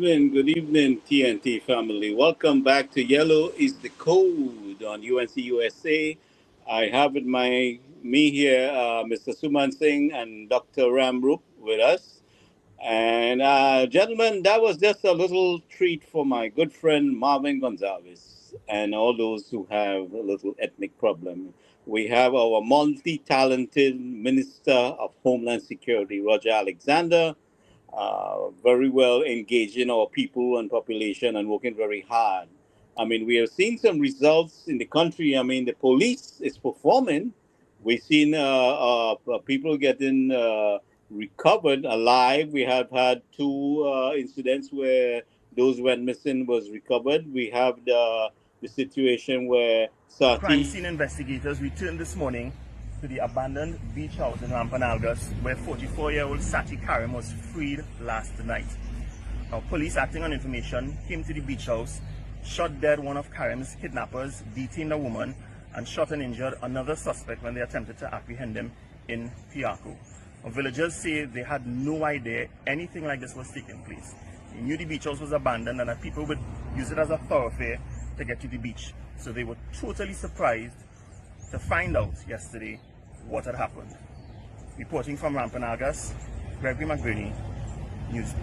good evening, TNT family. Welcome back to Yellow is the Code on UNC USA. I have with me here, Mr. Suman Singh and Dr. Ramrup with us. And gentlemen, that was just a little treat for my good friend Marvin Gonzalez and all those who have a little ethnic problem. We have our multi-talented Minister of Homeland Security, Roger Alexander, very well engaged in our people and population and working very hard. I mean, we have seen some results in the country. I mean, the police is performing. We've seen people getting recovered alive. We have had two incidents where those who went missing was recovered. We have the situation where Crime Sati. scene investigators returned this morning to the abandoned beach house in Rampanalgas, where 44-year-old Sati Karim was freed last night. Now, police, acting on information, came to the beach house, shot dead one of Karim's kidnappers, detained a woman, and shot and injured another suspect when they attempted to apprehend him in Piaco. Now, villagers say they had no idea anything like this was taking place. They knew the beach house was abandoned and that people would use it as a thoroughfare to get to the beach. So they were totally surprised to find out yesterday what had happened. Reporting from Rampanalgas, Gregory McBurney, Newsbeat.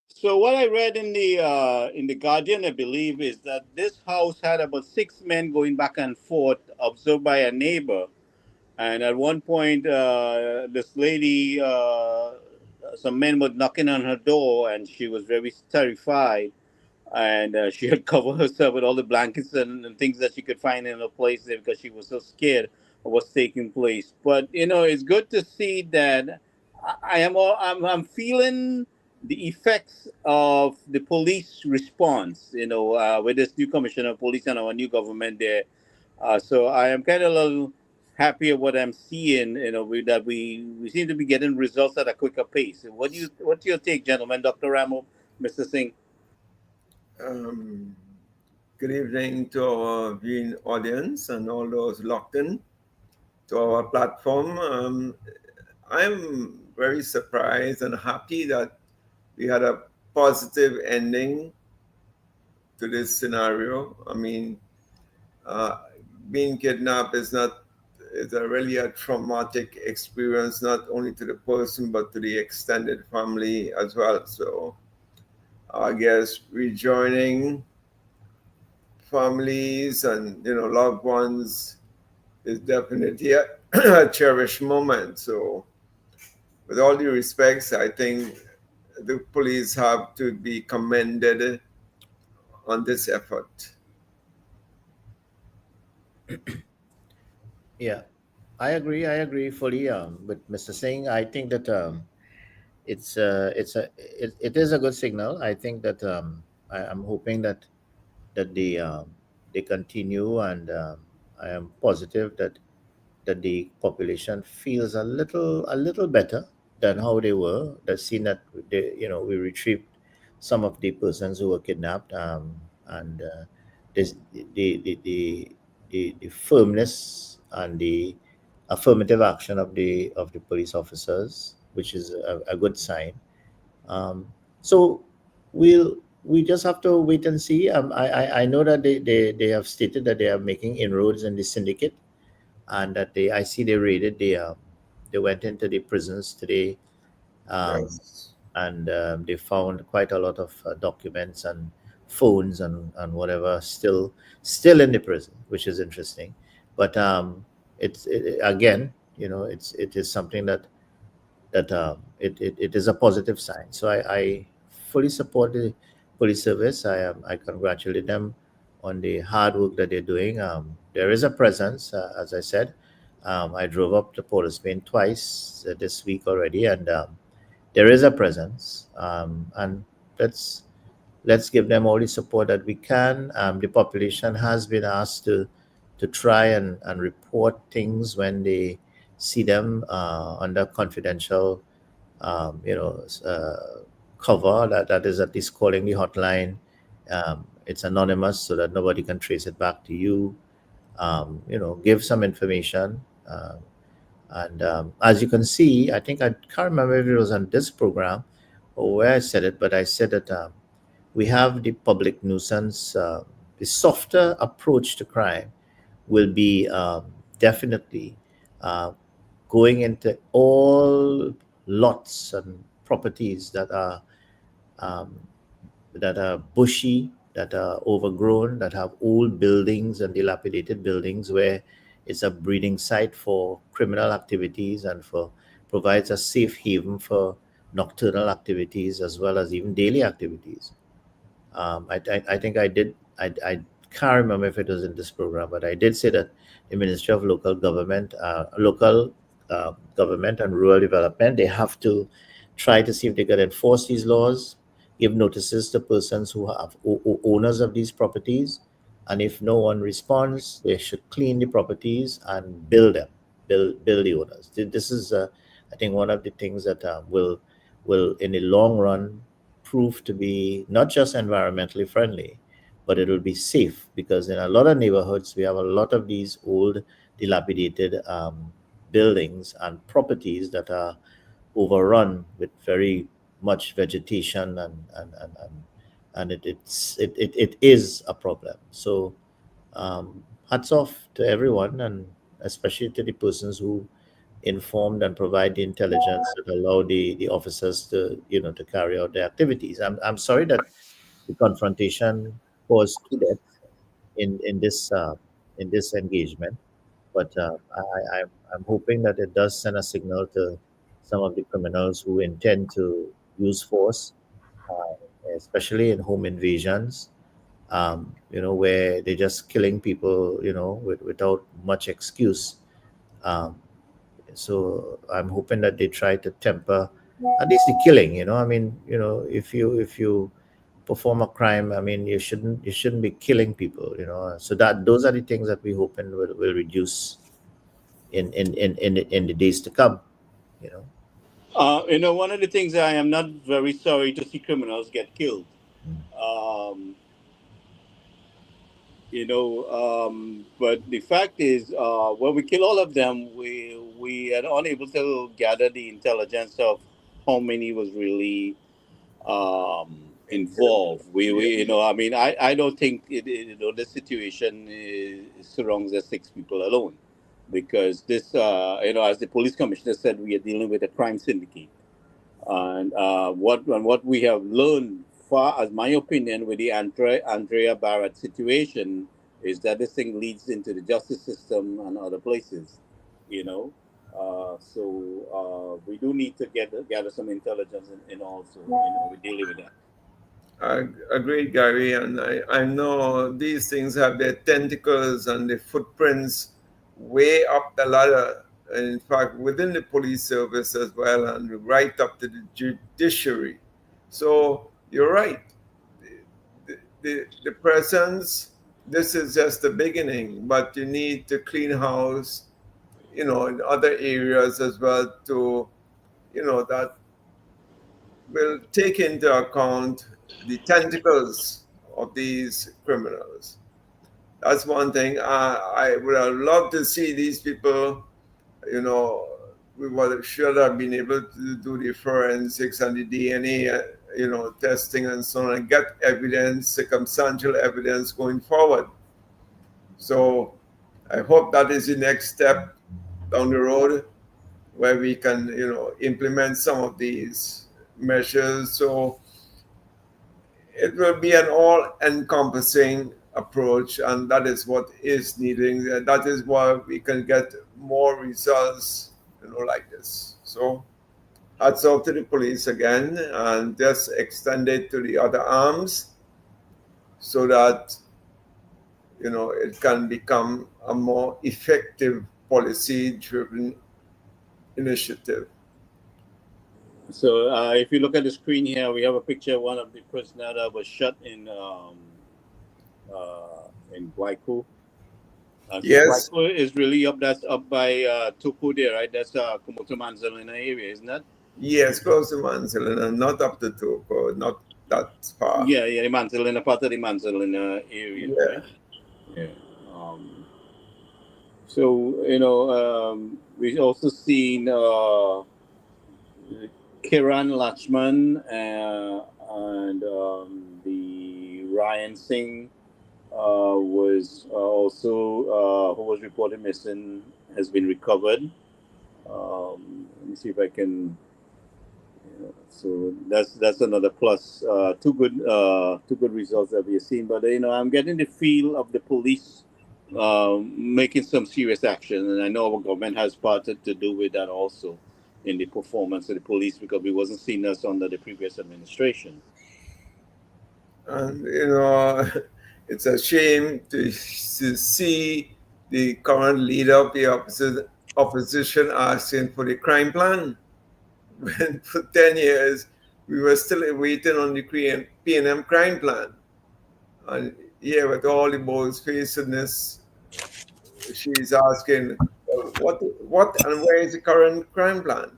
So what I read in the Guardian, I believe, is that this house had about six men going back and forth, observed by a neighbor. And at one point, this lady, some men were knocking on her door, and she was very terrified. And she had covered herself with all the blankets and things that she could find in her place there because she was so scared of what's taking place. But it's good to see that I'm feeling the effects of the police response. With this new commissioner of police and our new government there. So I am kind of a little happy at what I'm seeing. That we seem to be getting results at a quicker pace. What's your take, gentlemen? Dr. Ramo, Mr. Singh. Um, Good evening to our viewing audience and all those locked in to our platform. I'm very surprised and happy that we had a positive ending to this scenario. I mean, uh, being kidnapped is a really a traumatic experience, not only to the person but to the extended family as well. So I guess rejoining families and loved ones is definitely a cherished moment. So, with all due respects, I think the police have to be commended on this effort. Yeah, I agree fully with Mr. Singh. I think that it is a good signal. I think that I'm hoping that they continue, and I am positive that the population feels a little better than how they were. That seen that we retrieved some of the persons who were kidnapped, and this the firmness and the affirmative action of the police officers, which is a good sign. So we just have to wait and see. I know that they have stated that they are making inroads in the syndicate, and that I see they raided they went into the prisons today, um, Yes. and they found quite a lot of documents and phones and whatever still in the prison, which is interesting. But again, it is something that it is a positive sign. So I fully support the police service. I congratulate them on the hard work that they're doing. There is a presence, as I said. I drove up to Port of Spain twice this week already, and there is a presence. And let's let's give them all the support that we can. The population has been asked to try and report things when they see them under confidential, cover. That is at least calling the hotline. It's anonymous so that nobody can trace it back to you. Give some information. And as you can see, I think I can't remember if it was on this program where I said it, but I said that we have the public nuisance. The softer approach to crime will be definitely uh, going into all lots and properties um, that are bushy, that are overgrown, that have old buildings and dilapidated buildings, where it's a breeding site for criminal activities and for provides a safe haven for nocturnal activities as well as even daily activities. I think I can't remember if it was in this program, but I did say that the Ministry of Local Government and Rural Development, they have to try to see if they can enforce these laws, give notices to persons who have owners of these properties, and if no one responds, they should clean the properties and build them, build the owners. This is, I think, one of the things that will in the long run prove to be not just environmentally friendly, but it will be safe, because in a lot of neighborhoods we have a lot of these old, dilapidated buildings and properties that are overrun with very much vegetation, and it is a problem. So hats off to everyone, and especially to the persons who informed and provide the intelligence that allow the officers to to carry out their activities. I'm sorry that the confrontation caused two deaths in this engagement, but I'm hoping that it does send a signal to some of the criminals who intend to use force, especially in home invasions. Where they're just killing people, without much excuse. Um, so I'm hoping that they try to temper at least the killing. I mean, if you perform a crime, I mean, you shouldn't be killing people. So that those are the things that we hoping will reduce in the days to come. You know. One of the things I am not very sorry to see criminals get killed. Mm. Um, but the fact is, when we kill all of them, we are unable to gather the intelligence of how many was really involved. I mean, I don't think the situation surrounds the six people alone, because this, as the police commissioner said, we are dealing with a crime syndicate. And what we have learned, far as my opinion, with the Andrea Barrett situation, is that this thing leads into the justice system and other places. You know, we do need to gather some intelligence in also. We're dealing with that. I agree, Gary, and I know these things have their tentacles and the footprints way up the ladder. In fact, within the police service as well, and right up to the judiciary. So you're right. The presence, this is just the beginning, but you need to clean house, in other areas as well to, that will take into account the tentacles of these criminals. That's one thing. I would have loved to see these people, we should have been able to do the forensics and the DNA, testing and so on, and get evidence, circumstantial evidence going forward. So I hope that is the next step down the road where we can, implement some of these measures. So it will be an all-encompassing approach, and that is what is needing. And that is why we can get more results, like this. So hats off to the police again, and just extend it to the other arms so that it can become a more effective policy-driven initiative. So if you look at the screen here, we have a picture of one of the prisoners that was shot in Guayco. Yes. Guayco is really up. That's up by Tuku there, right? That's Kumoto Manzalina area, isn't that? Yes, close to Manzalina, not up to Tuku, not that far. Yeah, the Manzalina, part of the Manzalina area, Yeah. right? Yeah. So we've also seen Kiran Lachman and the Ryan Singh was also who was reported missing has been recovered. Let me see if I can. So that's another plus. Two good results that we have seen. But I'm getting the feel of the police making some serious action, and I know our government has part to do with that also in the performance of the police because we wasn't seen us under the previous administration. And it's a shame to see the current leader of the opposition asking for the crime plan. When for 10 years we were still waiting on the PNM crime plan. And here, with all the boys facing this, she's asking, what and where is the current crime plan?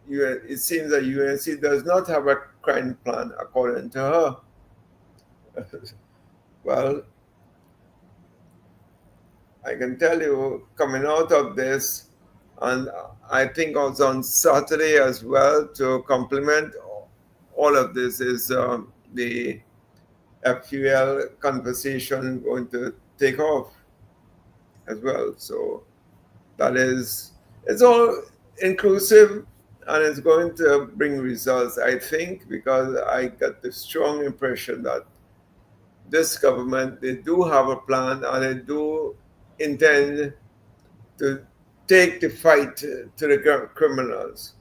It seems that UNC does not have a crime plan, according to her. Well, I can tell you, coming out of this, and I think also on Saturday as well, to complement all of this, is the FUL conversation going to take off as well. So it's all inclusive and it's going to bring results, I think, because I got the strong impression that this government, they do have a plan and they do intend to take the fight to the criminals.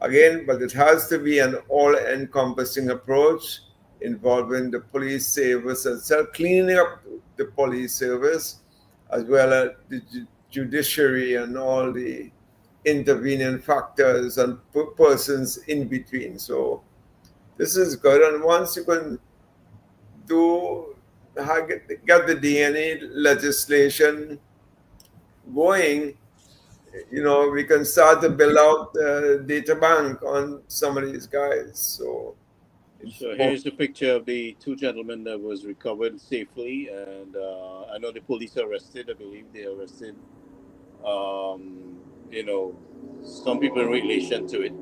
Again, but it has to be an all-encompassing approach involving the police service itself, cleaning up the police service, as well as the judiciary and all the intervening factors and persons in between. So this is good. And once you can get the DNA legislation going, we can start to build out the data bank on some of these guys. So here's a picture of the two gentlemen that was recovered safely, and I know the police arrested. I believe they arrested, some people in relation to it.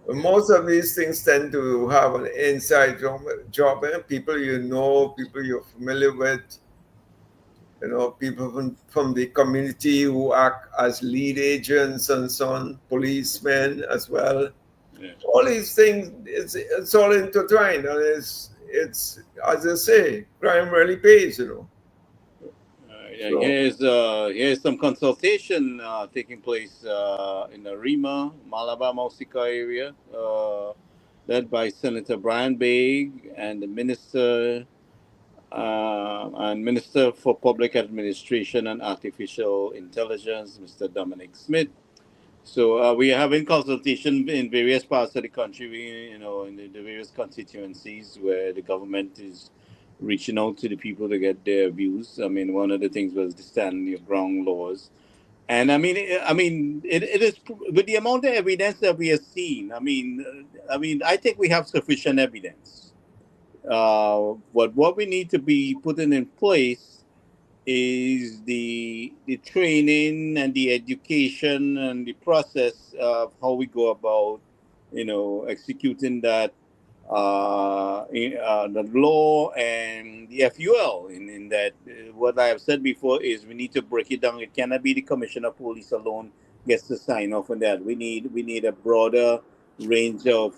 Most of these things tend to have an inside job. People people you're familiar with. People from the community who act as lead agents and so on, policemen as well. Yeah. All these things, it's all intertwined, and it's as I say, crime really pays. Here's some consultation taking place in the Rima, Malabar, Mausika area, led by Senator Brian Baig and the Minister for Public Administration and Artificial Intelligence, Mr. Dominic Smith. So we are having consultation in various parts of the country, in the various constituencies where the government is reaching out to the people to get their views. I mean, one of the things was the stand your ground laws. And it is with the amount of evidence that we have seen. I think we have sufficient evidence. But what we need to be putting in place is the training and the education and the process of how we go about, executing that the law and the FUL. In that, what I have said before is we need to break it down. It cannot be the Commissioner of Police alone gets to sign off on that. We need a broader range of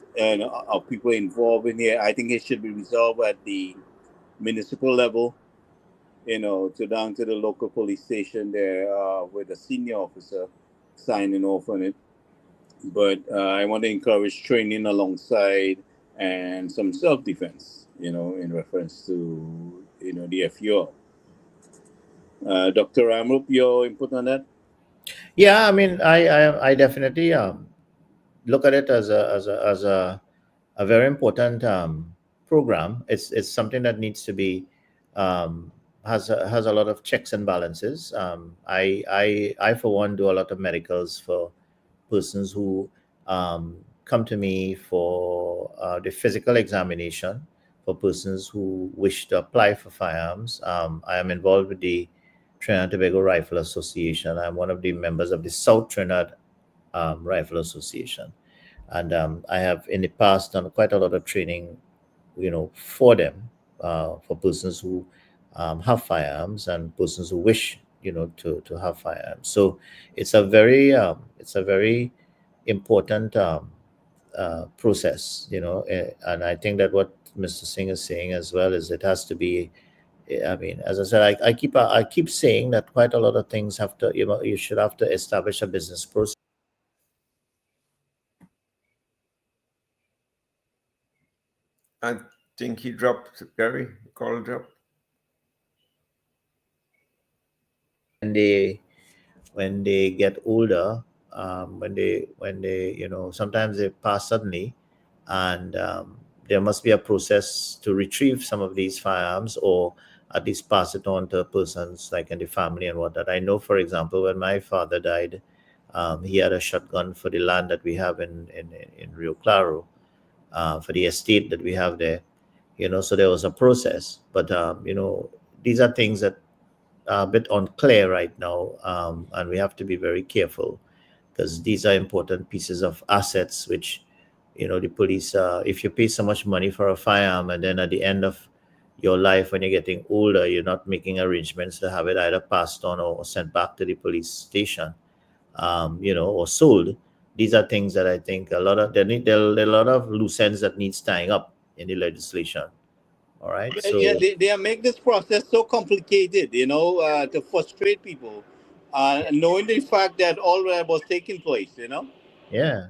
people involved in here. I think it should be resolved at the municipal level, to down to the local police station there with a senior officer signing off on it. But I want to encourage training alongside and some self-defense, in reference to, the FUL. Dr. Amrup, your input on that? Yeah, I definitely look at it as a very important program. It's something that needs to be has a lot of checks and balances. I for one do a lot of medicals for persons who come to me for the physical examination, for persons who wish to apply for firearms. I am involved with the Trinidad and Tobago Rifle Association. I'm one of the members of the South Trinidad Rifle Association, and I have in the past done quite a lot of training, for them, for persons who have firearms and persons who wish, to have firearms. So it's a very important process, and I think that what Mr. Singh is saying as well is it has to be. I mean, as I said, I keep saying that quite a lot of things have to, you should have to establish a business process. I think he dropped, Gary. Call dropped. When they get older, when they sometimes they pass suddenly, and there must be a process to retrieve some of these firearms, or at least pass it on to persons like in the family and whatnot. I know, for example, when my father died, he had a shotgun for the land that we have in Rio Claro, for the estate that we have there. So there was a process, but these are things that are a bit unclear right now, and we have to be very careful because these are important pieces of assets which, the police, if you pay so much money for a firearm and then at the end of your life when you're getting older, you're not making arrangements to have it either passed on or sent back to the police station, or sold. These are things that I think a lot of there are a lot of loose ends that needs tying up in the legislation. All right, Yeah, so they make this process so complicated, to frustrate people, knowing the fact that all that was taking place, yeah.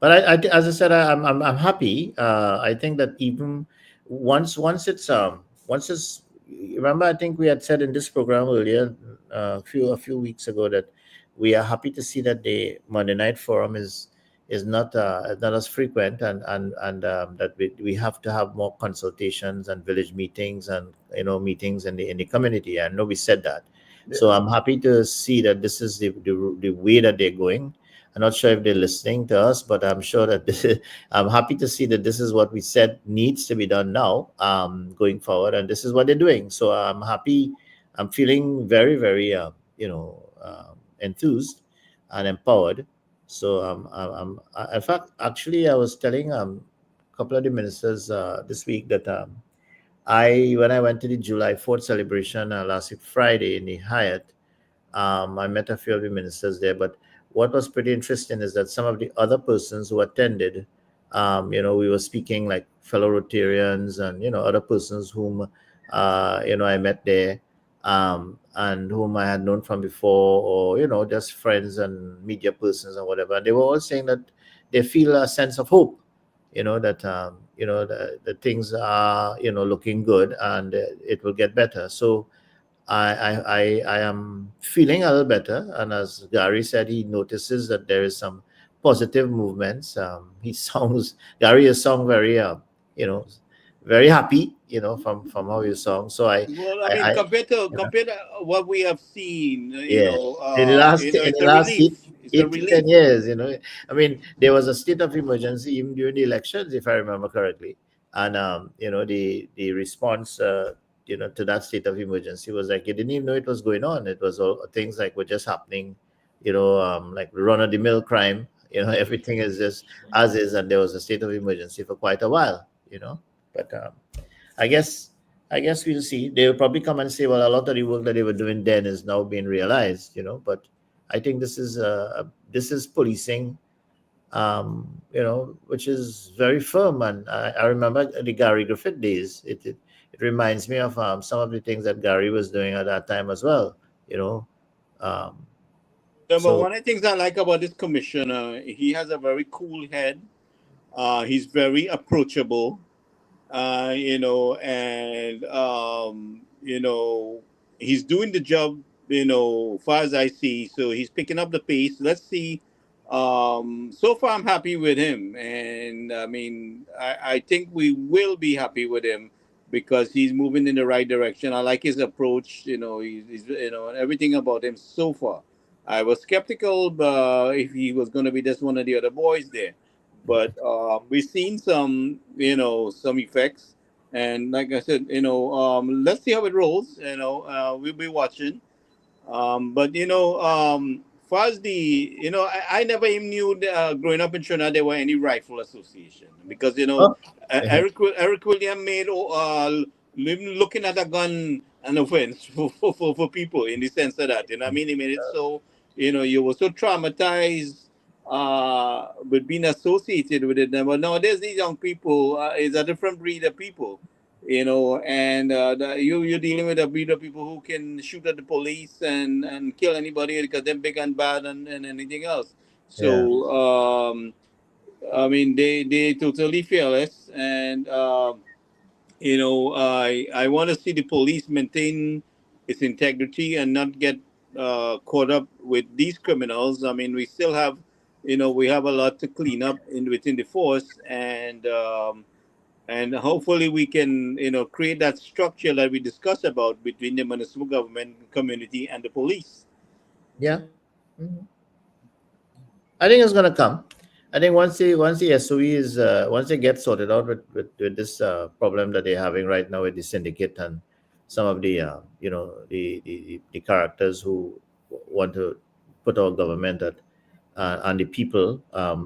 But as I said, I'm happy. I think that even once it's remember, I think we had said in this program earlier, a few weeks ago, that we are happy to see that the Monday Night Forum is not as frequent, and that we have to have more consultations and village meetings and meetings in the community. I know we said that, so I'm happy to see that this is the way that they're going. I'm not sure if they're listening to us, but I'm sure that I'm happy to see that this is what we said needs to be done now, going forward, and this is what they're doing. So I'm happy. I'm feeling very, very, enthused and empowered. So in fact, actually, I was telling a couple of the ministers this week that when I went to the July 4th celebration last week Friday in the Hyatt, I met a few of the ministers there. But what was pretty interesting is that some of the other persons who attended, we were speaking like fellow Rotarians and, other persons whom, I met there, and whom I had known from before, or, just friends and media persons and whatever. And they were all saying that they feel a sense of hope, that, the things are, looking good and it will get better. So, I am feeling a little better, and as Gary said, he notices that there is some positive movements. Gary is sound very, you know, very happy, from how you sound. So Well, I mean, I yeah, compared to what we have seen, yeah. In it's the a last relief. It's a eight to relief. 10 years, I mean, there was a state of emergency even during the elections, if I remember correctly, and the response, to that state of emergency was like you didn't even know it was going on. It was all things like were just happening, like run of the mill crime. Everything is just as is, and there was a state of emergency for quite a while. But I guess I guess we'll see. They'll probably come and say, well, a lot of the work that they were doing then is now being realized, But I think this is policing, which is very firm. And I remember the Gary Griffith days. It reminds me of some of the things that Gary was doing at that time as well. You know, um, But so one of the things I like about this commissioner, he has a very cool head. He's very approachable. And he's doing the job, far as I see. So he's picking up the pace. Let's see. So far, I'm happy with him, and I mean, I think we will be happy with him because he's moving in the right direction. I like his approach. And everything about him so far. I was skeptical if he was going to be just one of the other boys there, but we've seen some effects, and like I said, let's see how it rolls. We'll be watching, but far as I never even knew growing up in Trinidad there were any rifle association because Oh, Eric William made looking at a gun an offense for people in the sense of that. I mean, he made it so you were so traumatized with being associated with it. But nowadays these young people is a different breed of people. And you're dealing with a breed of people who can shoot at the police and kill anybody because they're big and bad and anything else. yeah. So I mean, they totally fearless, and I want to see the police maintain its integrity and not get caught up with these criminals. I mean, we still have, we have a lot to clean up within the force, and hopefully we can, create that structure that we discussed about between the municipal government, community, and the police. Yeah. Mhm. I think it's gonna come. I think once the SOE is once they get sorted out with this problem that they're having right now with the syndicate and some of the the characters who want to put our government and the people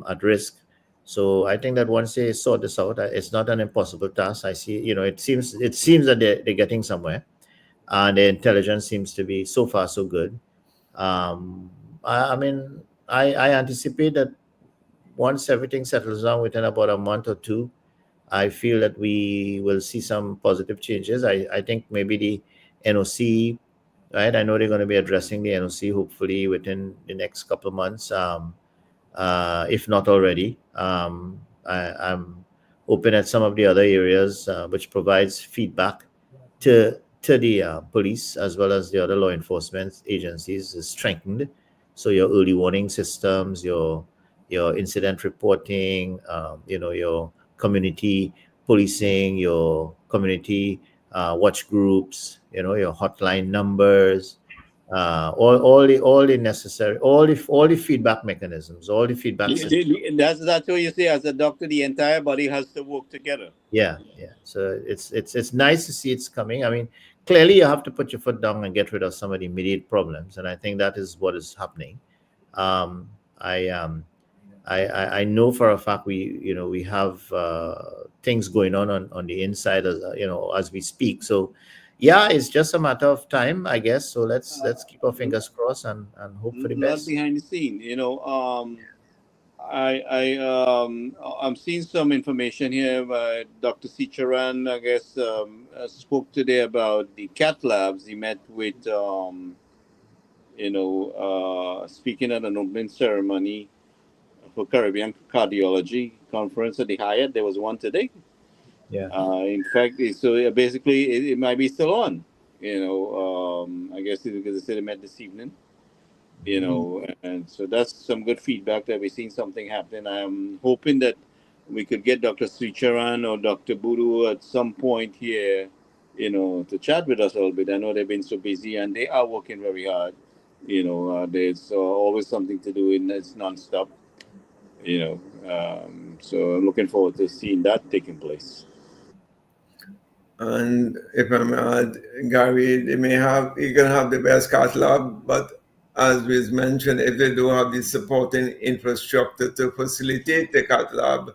at risk. So I think that once they sort this out, it's not an impossible task. I see, it seems that they're getting somewhere, and the intelligence seems to be so far so good. Um, I mean, I anticipate that once everything settles down within about a month or two, I feel that we will see some positive changes. I think maybe the NOC, right? I know they're going to be addressing the NOC hopefully within the next couple of months, if not already. I'm hoping that some of the other areas which provides feedback to the police as well as the other law enforcement agencies is strengthened. So your early warning systems, your incident reporting, your community policing, your community watch groups, your hotline numbers, all the necessary, all the feedback mechanisms, all the feedback systems. That's what you say. As a doctor, the entire body has to work together. Yeah, yeah. So it's nice to see it's coming. I mean, clearly you have to put your foot down and get rid of some of the immediate problems, and I think that is what is happening. Um, I I know for a fact we have things going on the inside as we speak. So yeah, it's just a matter of time, I guess. So let's keep our fingers crossed and hope for the Not best. behind the scene. I'm seeing some information here. Dr. Sicharan, I guess, spoke today about the cat labs. He met with, speaking at an opening ceremony for Caribbean Cardiology Conference at the Hyatt. There was one today. Yeah. In fact, so basically, it might be still on. I guess because they said they met this evening. And so that's some good feedback that we're seeing something happen. I'm hoping that we could get Dr. Sricharan or Dr. Buru at some point here, to chat with us a little bit. I know they've been so busy and they are working very hard. There's always something to do, and it's nonstop. So I'm looking forward to seeing that taking place. And if I'm Gary, you can have the best cat lab, but as was mentioned, if they do have the supporting infrastructure to facilitate the cat lab,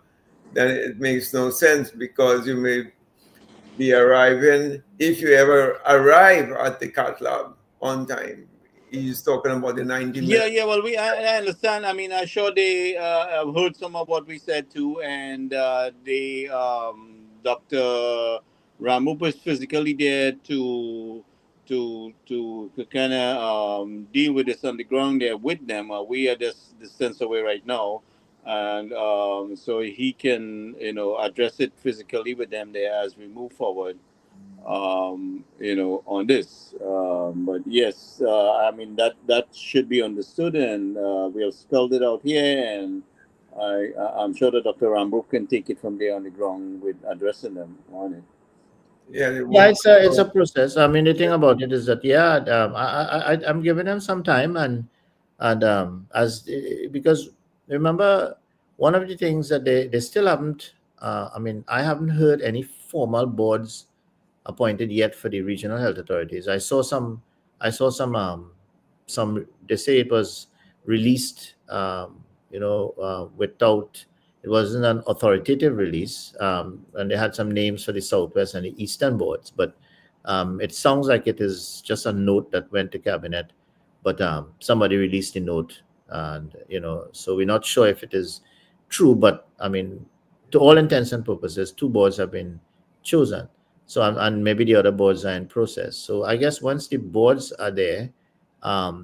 then it makes no sense because you may be arriving, if you ever arrive at the cat lab on time. He's talking about the 90 minutes. Yeah. Well, I understand. I mean, I'm sure they have heard some of what we said too, and Dr. Ramup was physically there to kind of deal with this on the ground there with them. We are just distance away right now, and so he can address it physically with them there as we move forward on this. But yes, I mean that should be understood, and we have spelled it out here, and I'm sure that Dr. Rambrook can take it from there on the ground with addressing them on it. Yeah, Yeah, it's a process. I mean, the thing about it is that yeah, I'm giving them some time and as because remember one of the things that they still haven't. I mean, I haven't heard any formal boards appointed yet for the regional health authorities. I saw some. They say it was released, without, it wasn't an authoritative release, and they had some names for the Southwest and the Eastern boards, but it sounds like it is just a note that went to cabinet, but somebody released the note, and so we're not sure if it is true, but I mean, to all intents and purposes, 2 boards have been chosen. So and maybe the other boards are in process. So I guess once the boards are there,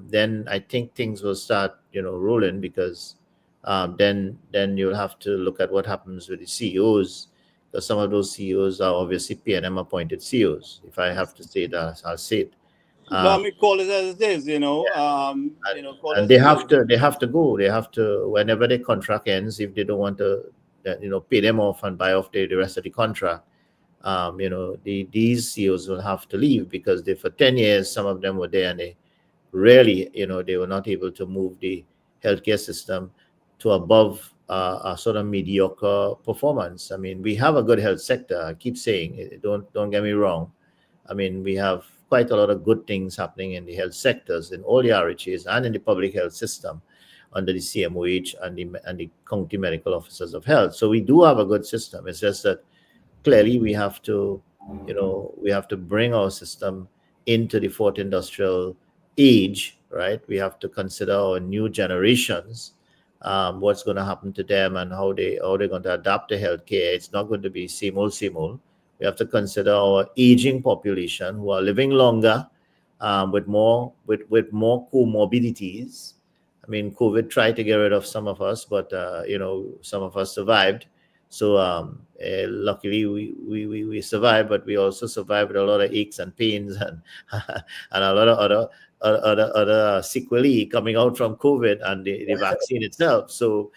then I think things will start, rolling, because then you'll have to look at what happens with the CEOs, because some of those CEOs are obviously PNM appointed CEOs. If I have to say that, I'll say it. No, I mean, call it as it is, call And it they as have it to go. They have to, whenever their contract ends, if they don't want to, pay them off and buy off the rest of the contract, these CEOs will have to leave, because for 10 years, some of them were there, and they really, they were not able to move the healthcare system to above a sort of mediocre performance. I mean, we have a good health sector. I keep saying, don't get me wrong. I mean, we have quite a lot of good things happening in the health sectors, in all the RHAs and in the public health system under the CMOH and the county medical officers of health. So we do have a good system. It's just that clearly we have to, bring our system into the fourth industrial age, right? We have to consider our new generations, what's going to happen to them, and how they're going to adapt to healthcare. It's not going to be same old, same old. We have to consider our aging population, who are living longer, with more comorbidities. I mean, COVID tried to get rid of some of us, but some of us survived. So luckily we survived, but we also survived with a lot of aches and pains and and a lot of other sequelae coming out from COVID and the vaccine itself. So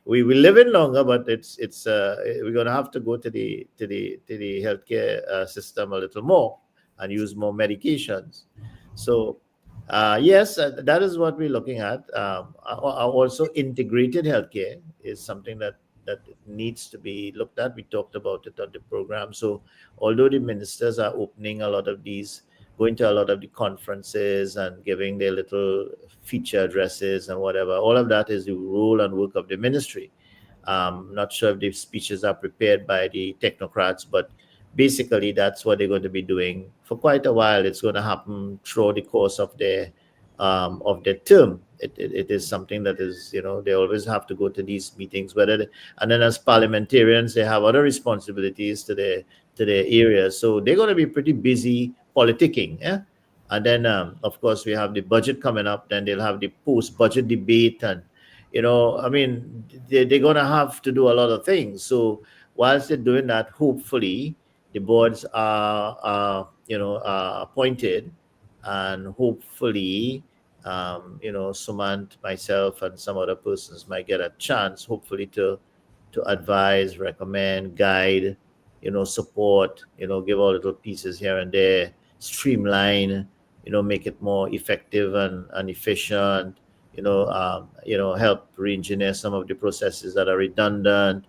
we live in longer, but it's we're going to have to go to the healthcare system a little more and use more medications. So yes, that is what we're looking at. Also, integrated healthcare is something that needs to be looked at. We talked about it on the program. So although the ministers are opening a lot of these, going to a lot of the conferences and giving their little feature addresses and whatever, all of that is the role and work of the ministry. Not sure if the speeches are prepared by the technocrats, but basically that's what they're going to be doing for quite a while. It's going to happen throughout the course of their term. It is something that is, they always have to go to these meetings, and then as parliamentarians, they have other responsibilities to their areas. So they're going to be pretty busy politicking. Yeah. And then, of course, we have the budget coming up. Then they'll have the post-budget debate. And, I mean, they're going to have to do a lot of things. So whilst they're doing that, hopefully the boards are appointed, and hopefully, Sumant, myself, and some other persons might get a chance, hopefully, to advise, recommend, guide, support, give all little pieces here and there, streamline, make it more effective and efficient, help re-engineer some of the processes that are redundant,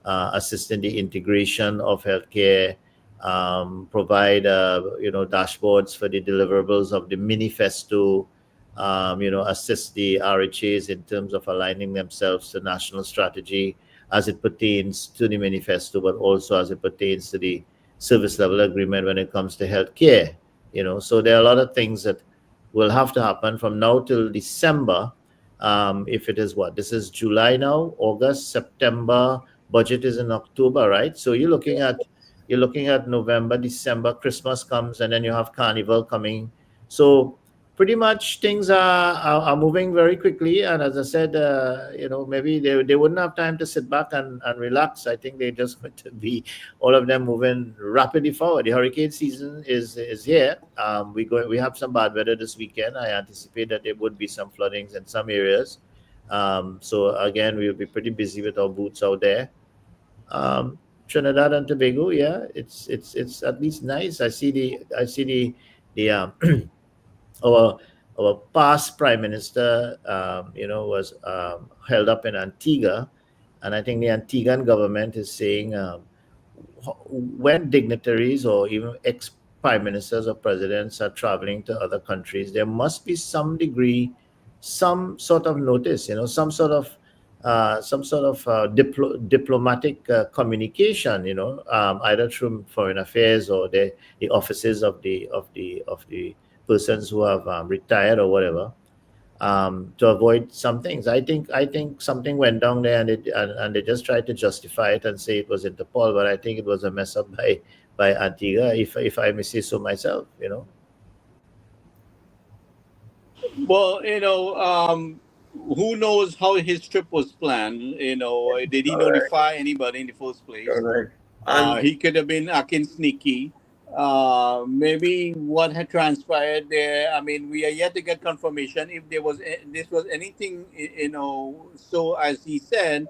assist in the integration of healthcare, provide, dashboards for the deliverables of the manifesto, assist the RHAs in terms of aligning themselves to national strategy as it pertains to the manifesto, but also as it pertains to the service level agreement when it comes to healthcare. So there are a lot of things that will have to happen from now till December. If it is this is July now, August, September, budget is in October, right? So you're looking at November, December, Christmas comes, and then you have Carnival coming. So pretty much things are moving very quickly. And as I said, maybe they wouldn't have time to sit back and relax. I think they're just going to be, all of them, moving rapidly forward. The hurricane season is here. We have some bad weather this weekend. I anticipate that there would be some floodings in some areas. So again, we'll be pretty busy with our boots out there. Trinidad and Tobago, yeah, it's at least nice. I see the our past prime minister, was held up in Antigua, and I think the Antiguan government is saying when dignitaries or even ex-prime ministers or presidents are traveling to other countries, there must be some degree, some sort of notice, some sort of diplomatic communication, either through foreign affairs or the offices of the persons who have retired or whatever, to avoid some things. I think something went down there, and they just tried to justify it and say it was Interpol, but I think it was a mess up by Antigua, if I may say so myself. Well, who knows how his trip was planned? Did he Correct. notify anybody in the first place? Correct. And He could have been acting sneaky. Maybe what had transpired there. I mean, we are yet to get confirmation if this was anything. So as he said,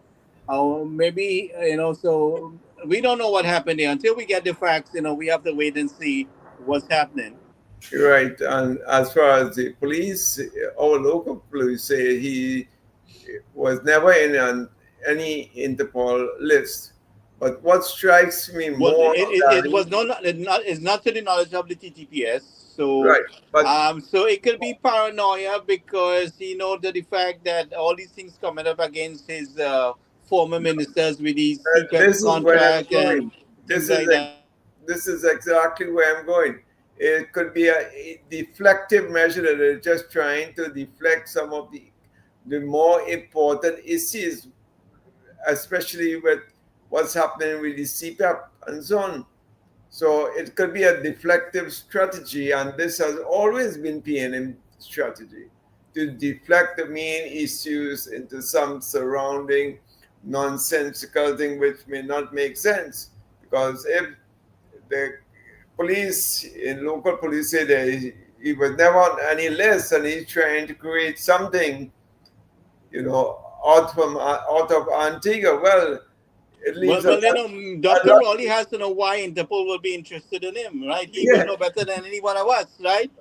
maybe So we don't know what happened there until we get the facts. We have to wait and see what's happening. right. And as far as the police, our local police say he was never in any Interpol list. But what strikes me Well, more it than was it's not to the knowledge of the TTPS. So, right, but so it could be paranoia because the fact that all these things coming up against his former ministers with these secret this is where I'm contract going. and things like that. This is exactly where I'm going. It could be a deflective measure that they're just trying to deflect some of the more important issues, especially with what's happening with the CPAP and so on. So it could be a deflective strategy, and this has always been PNM strategy to deflect the main issues into some surrounding nonsensical thing which may not make sense. Because if the police in local police say that he was never on any list and he's trying to create something, out of Antigua, well, it leaves Well, a Dr. lot. Raleigh has to know why Interpol will be interested in him, right? He will Yeah. know better than any one of us, right?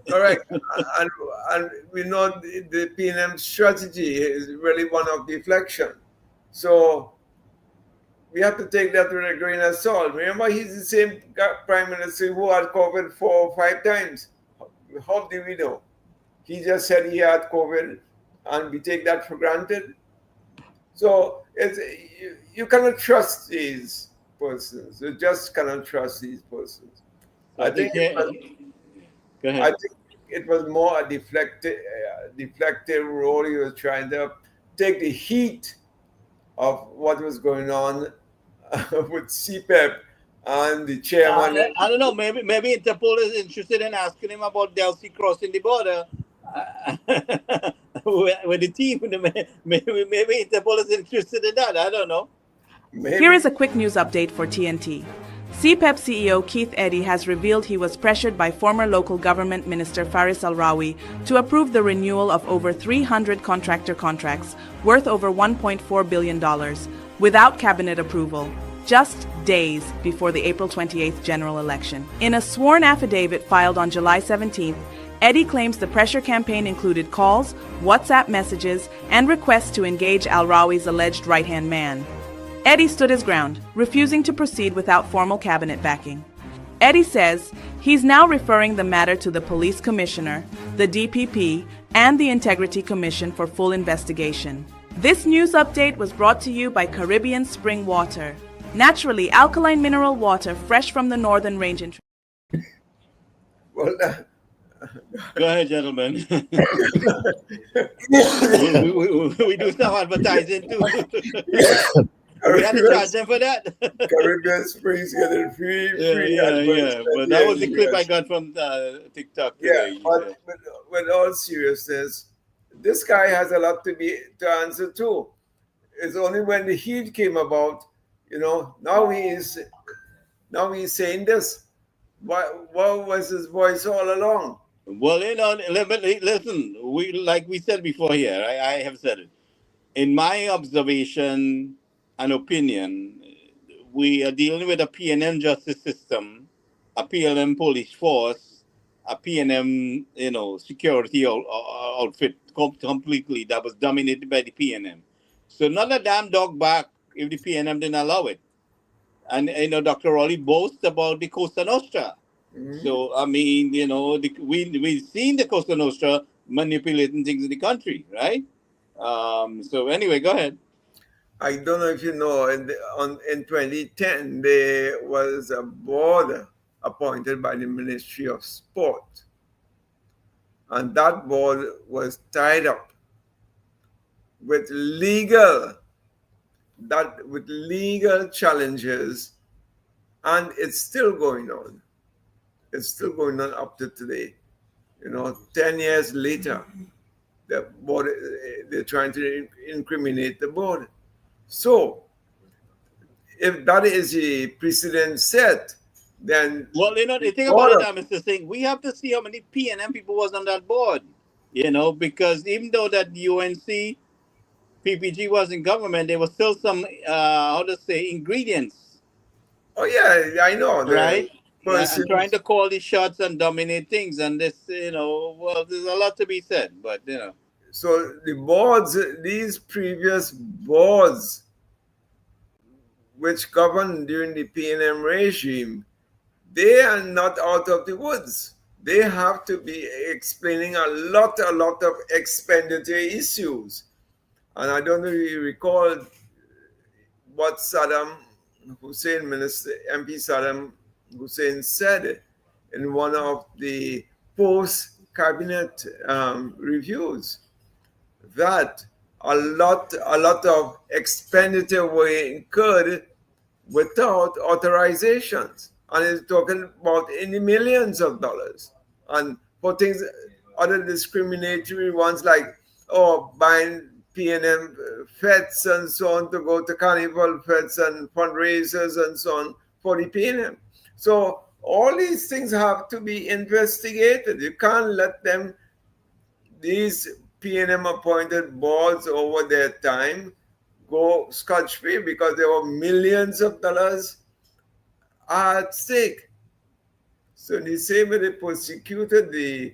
Correct. and we know the PNM strategy is really one of deflection. So we have to take that with a grain of salt. Remember, he's the same prime minister who had COVID 4 or 5 times. How do we know? He just said he had COVID, and we take that for granted. So you cannot trust these persons. You just cannot trust these persons. So I think it was, go I ahead. think it was more a deflective role. He was trying to take the heat of what was going on with CPEP and the chairman. I don't know. Maybe Interpol is interested in asking him about Delcy crossing the border with the team. Maybe Interpol is interested in that. I don't know. Maybe. Here is a quick news update for TNT. CPEP CEO Keith Eddy has revealed he was pressured by former local government minister Faris Al-Rawi to approve the renewal of over 300 contractor contracts worth over $1.4 billion without cabinet approval, just days before the April 28th general election. In a sworn affidavit filed on July 17th, Eddy claims the pressure campaign included calls, WhatsApp messages, and requests to engage Al-Rawi's alleged right-hand man. Eddy stood his ground, refusing to proceed without formal cabinet backing. Eddy says he's now referring the matter to the police commissioner, the DPP, and the Integrity Commission for full investigation. This news update was brought to you by Caribbean Spring Water, naturally alkaline mineral water fresh from the Northern Range. Well, Go ahead, gentlemen. we do some advertising too. We had to charge them for that. Caribbean Springs getting free Yeah. But that was the clip I got from TikTok Yeah, today. but with all seriousness, this guy has a lot to answer to. It's only when the heat came about, now he's saying this. What was his voice all along? Well, listen. We said before here. I have said it. In my observation and opinion, we are dealing with a PNM justice system, a PNM police force, a PNM security outfit completely that was dominated by the PNM. So not a damn dog back if the PNM didn't allow it. And Dr. Raleigh boasts about the Costa Nostra. Mhm. So I mean, we've seen the Costa Nostra manipulating things in the country, right? So anyway, go ahead. I don't know if you know, in 2010, there was a board appointed by the Ministry of Sport. And that board was tied up with legal challenges, and it's still going on. It's still going on up to today. 10 years later, the board, they're trying to incriminate the board. So, if that is a precedent set, then Well, the thing about it, Mr. Singh, we have to see how many PNM people was on that board. Because even though that UNC PPG was in government, there was still some ingredients. Oh yeah, I know. Right? And trying to call the shots and dominate things, and this, well, there's a lot to be said, but So the boards, these previous boards, which governed during the PNM regime, they are not out of the woods. They have to be explaining a lot of expenditure issues. And I don't know if you recall what Saddam Hussein, MP Saddam Hussein said in one of the post-cabinet reviews, that a lot of expenditure were incurred without authorizations. And it's talking about in the millions of dollars. And for things, other discriminatory ones like, buying PNM fets and so on to go to carnival fets and fundraisers and so on for the PNM. So all these things have to be investigated. You can't let these PNM appointed boards over their time go scotch-free because there were millions of dollars at stake. So in the same way they prosecuted the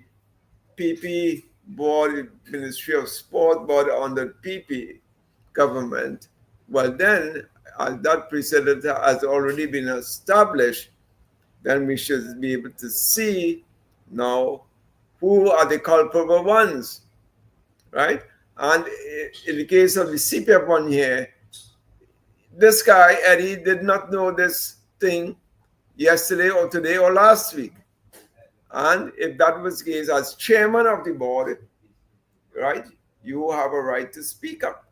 PP board, Ministry of Sport board under PP government, well then, as that precedent has already been established, then we should be able to see now who are the culpable ones, right? And in the case of the CPF one here, this guy, Eddie, did not know this thing yesterday or today or last week. And if that was the case, as chairman of the board, right, you have a right to speak up.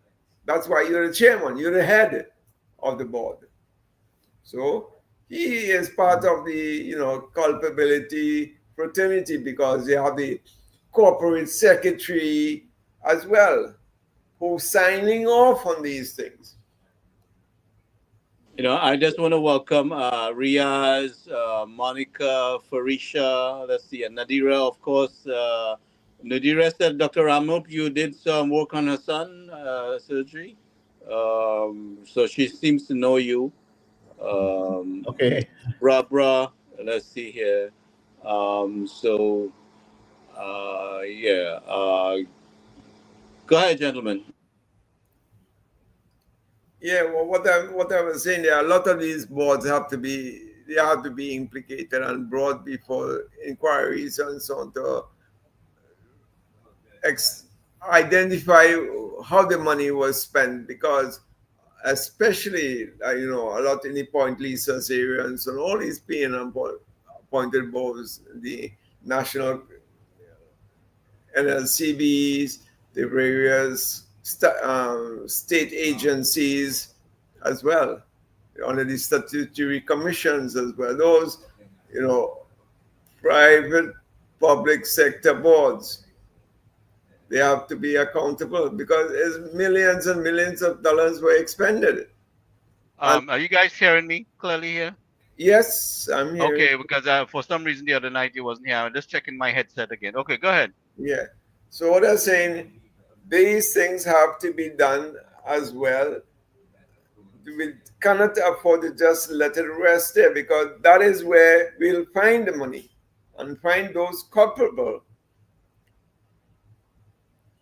That's why you're the chairman, you're the head of the board. So he is part of the, culpability fraternity because they have the corporate secretary as well who's signing off on these things. I just want to welcome Riaz, Monica, Farisha, let's see, and Nadira, of course. Nadira said, Dr. Ramnup, you did some work on her son, surgery. So she seems to know you. Okay. Barbara, let's see here. Go ahead, gentlemen. Yeah, well, what I was saying, there are a lot of these boards have to be implicated and brought before inquiries and so on to identify how the money was spent, because especially a lot in the Point Lisas area and so on, all these PNM appointed boards, the national NLCBs, the various state agencies as well, under the statutory commissions as well. Those, private public sector boards, they have to be accountable because millions and millions of dollars were expended. Are you guys hearing me clearly here? Yes, I'm here. Okay, because for some reason the other night you wasn't here. I'm just checking my headset again. Okay, go ahead. Yeah. So what I'm saying, these things have to be done as well. We cannot afford to just let it rest there because that is where we'll find the money and find those culpable,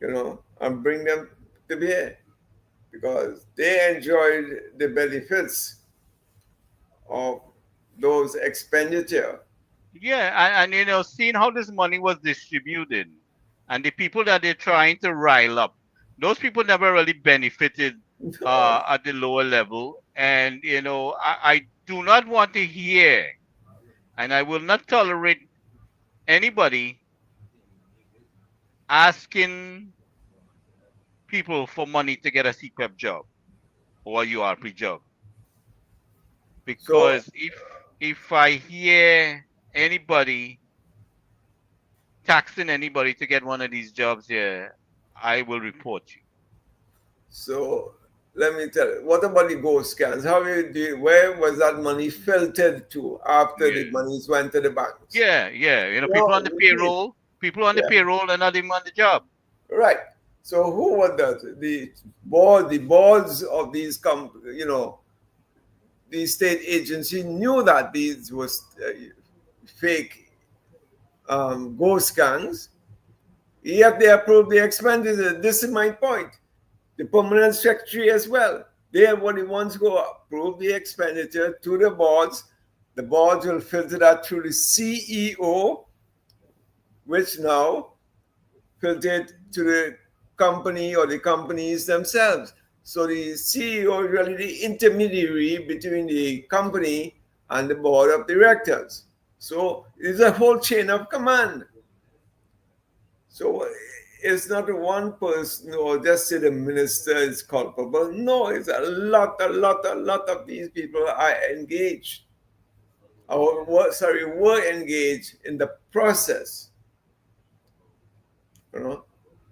and bring them to bear because they enjoyed the benefits of those expenditure. Yeah, and seeing how this money was distributed, and the people that they're trying to rile up, those people never really benefited at the lower level. And I do not want to hear, and I will not tolerate anybody asking people for money to get a CPEP job or a URP job. So, Because if I hear anybody taxing anybody to get one of these jobs here, I will report you. so let me tell you, what about the ghost scans? Where was that money filtered to after the Yeah. monies went to the banks? Yeah. People on the payroll, Yeah. and not even on the job. Right. So who was that? The boards of these the state agency knew that these was fake ghost scans, yet they approved the expenditure. This is my point. The permanent secretary as well. They were the ones who approve the expenditure to the boards. The boards will filter that through the CEO, which now filtered to the company or the companies themselves. So the CEO is really the intermediary between the company and the board of directors. So it's a whole chain of command. So it's not one person or just say the minister is culpable. No, it's a lot of these people are engaged. Were engaged in the process.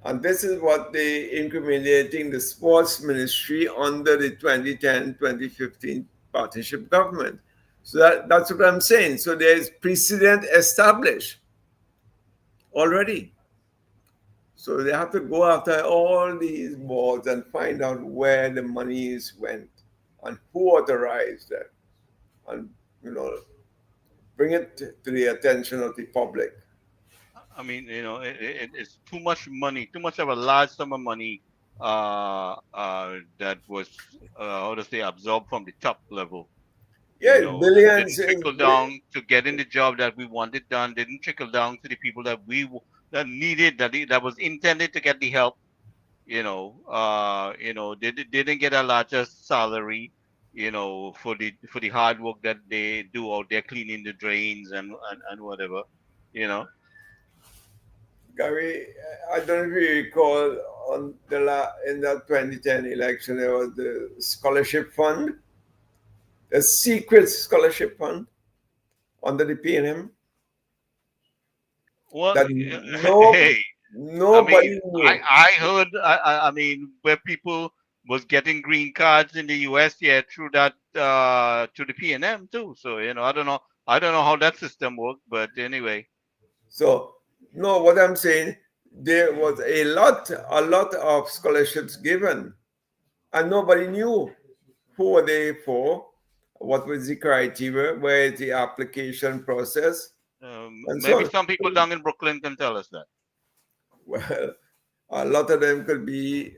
And this is what they incriminating the sports ministry under the 2010-2015 partnership government. So that's what I'm saying. So there's precedent established already. So they have to go after all these boards and find out where the monies went and who authorized them, and bring it to the attention of the public. I mean, it's too much money, too much of a large sum of money that was, how to say, absorbed from the top level. Yeah, billions. Didn't trickle down to getting the job that we wanted done. Didn't trickle down to the people that that needed, that was intended to get the help. They didn't get a larger salary. For the hard work that they do out there cleaning the drains and whatever. Gary, I don't know if you recall in the 2010 election there was the scholarship fund, a secret scholarship fund under the PNM. Well, That hey, nobody knew. I heard. I mean, where people was getting green cards in the U.S. through that to the PNM too. So I don't know how that system worked, but anyway. So no, what I'm saying, there was a lot of scholarships given, and nobody knew who were they for, what was the criteria, where is the application process. Maybe some people down in Brooklyn can tell us that. Well, a lot of them could be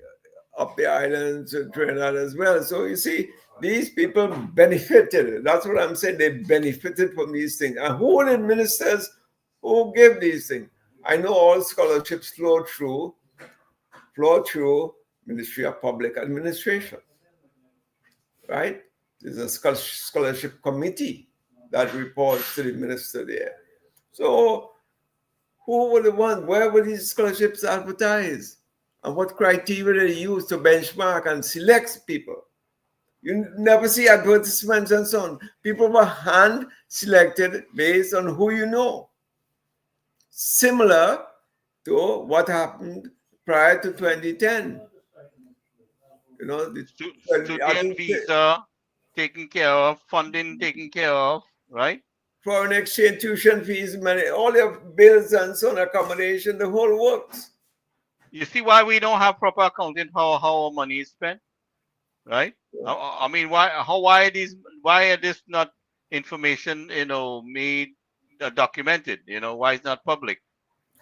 up the islands, Trinidad as well. So you see, these people benefited. That's what I'm saying. They benefited from these things. And who were the ministers who gave these things? I know all scholarships flow through Ministry of Public Administration, right? There's a scholarship committee that reports to the minister there. So who were the ones? Where were these scholarships advertised? And what criteria they use to benchmark and select people? You never see advertisements and so on. People were hand selected based on who you know. Similar to what happened prior to 2010. The student visa taken care of, funding taken care of, right? Foreign exchange, tuition fees, money, all your bills and so on, accommodation, the whole works. You see why we don't have proper accounting how our money is spent, right? Yeah. I mean, why are this not information made documented? Why it's not public?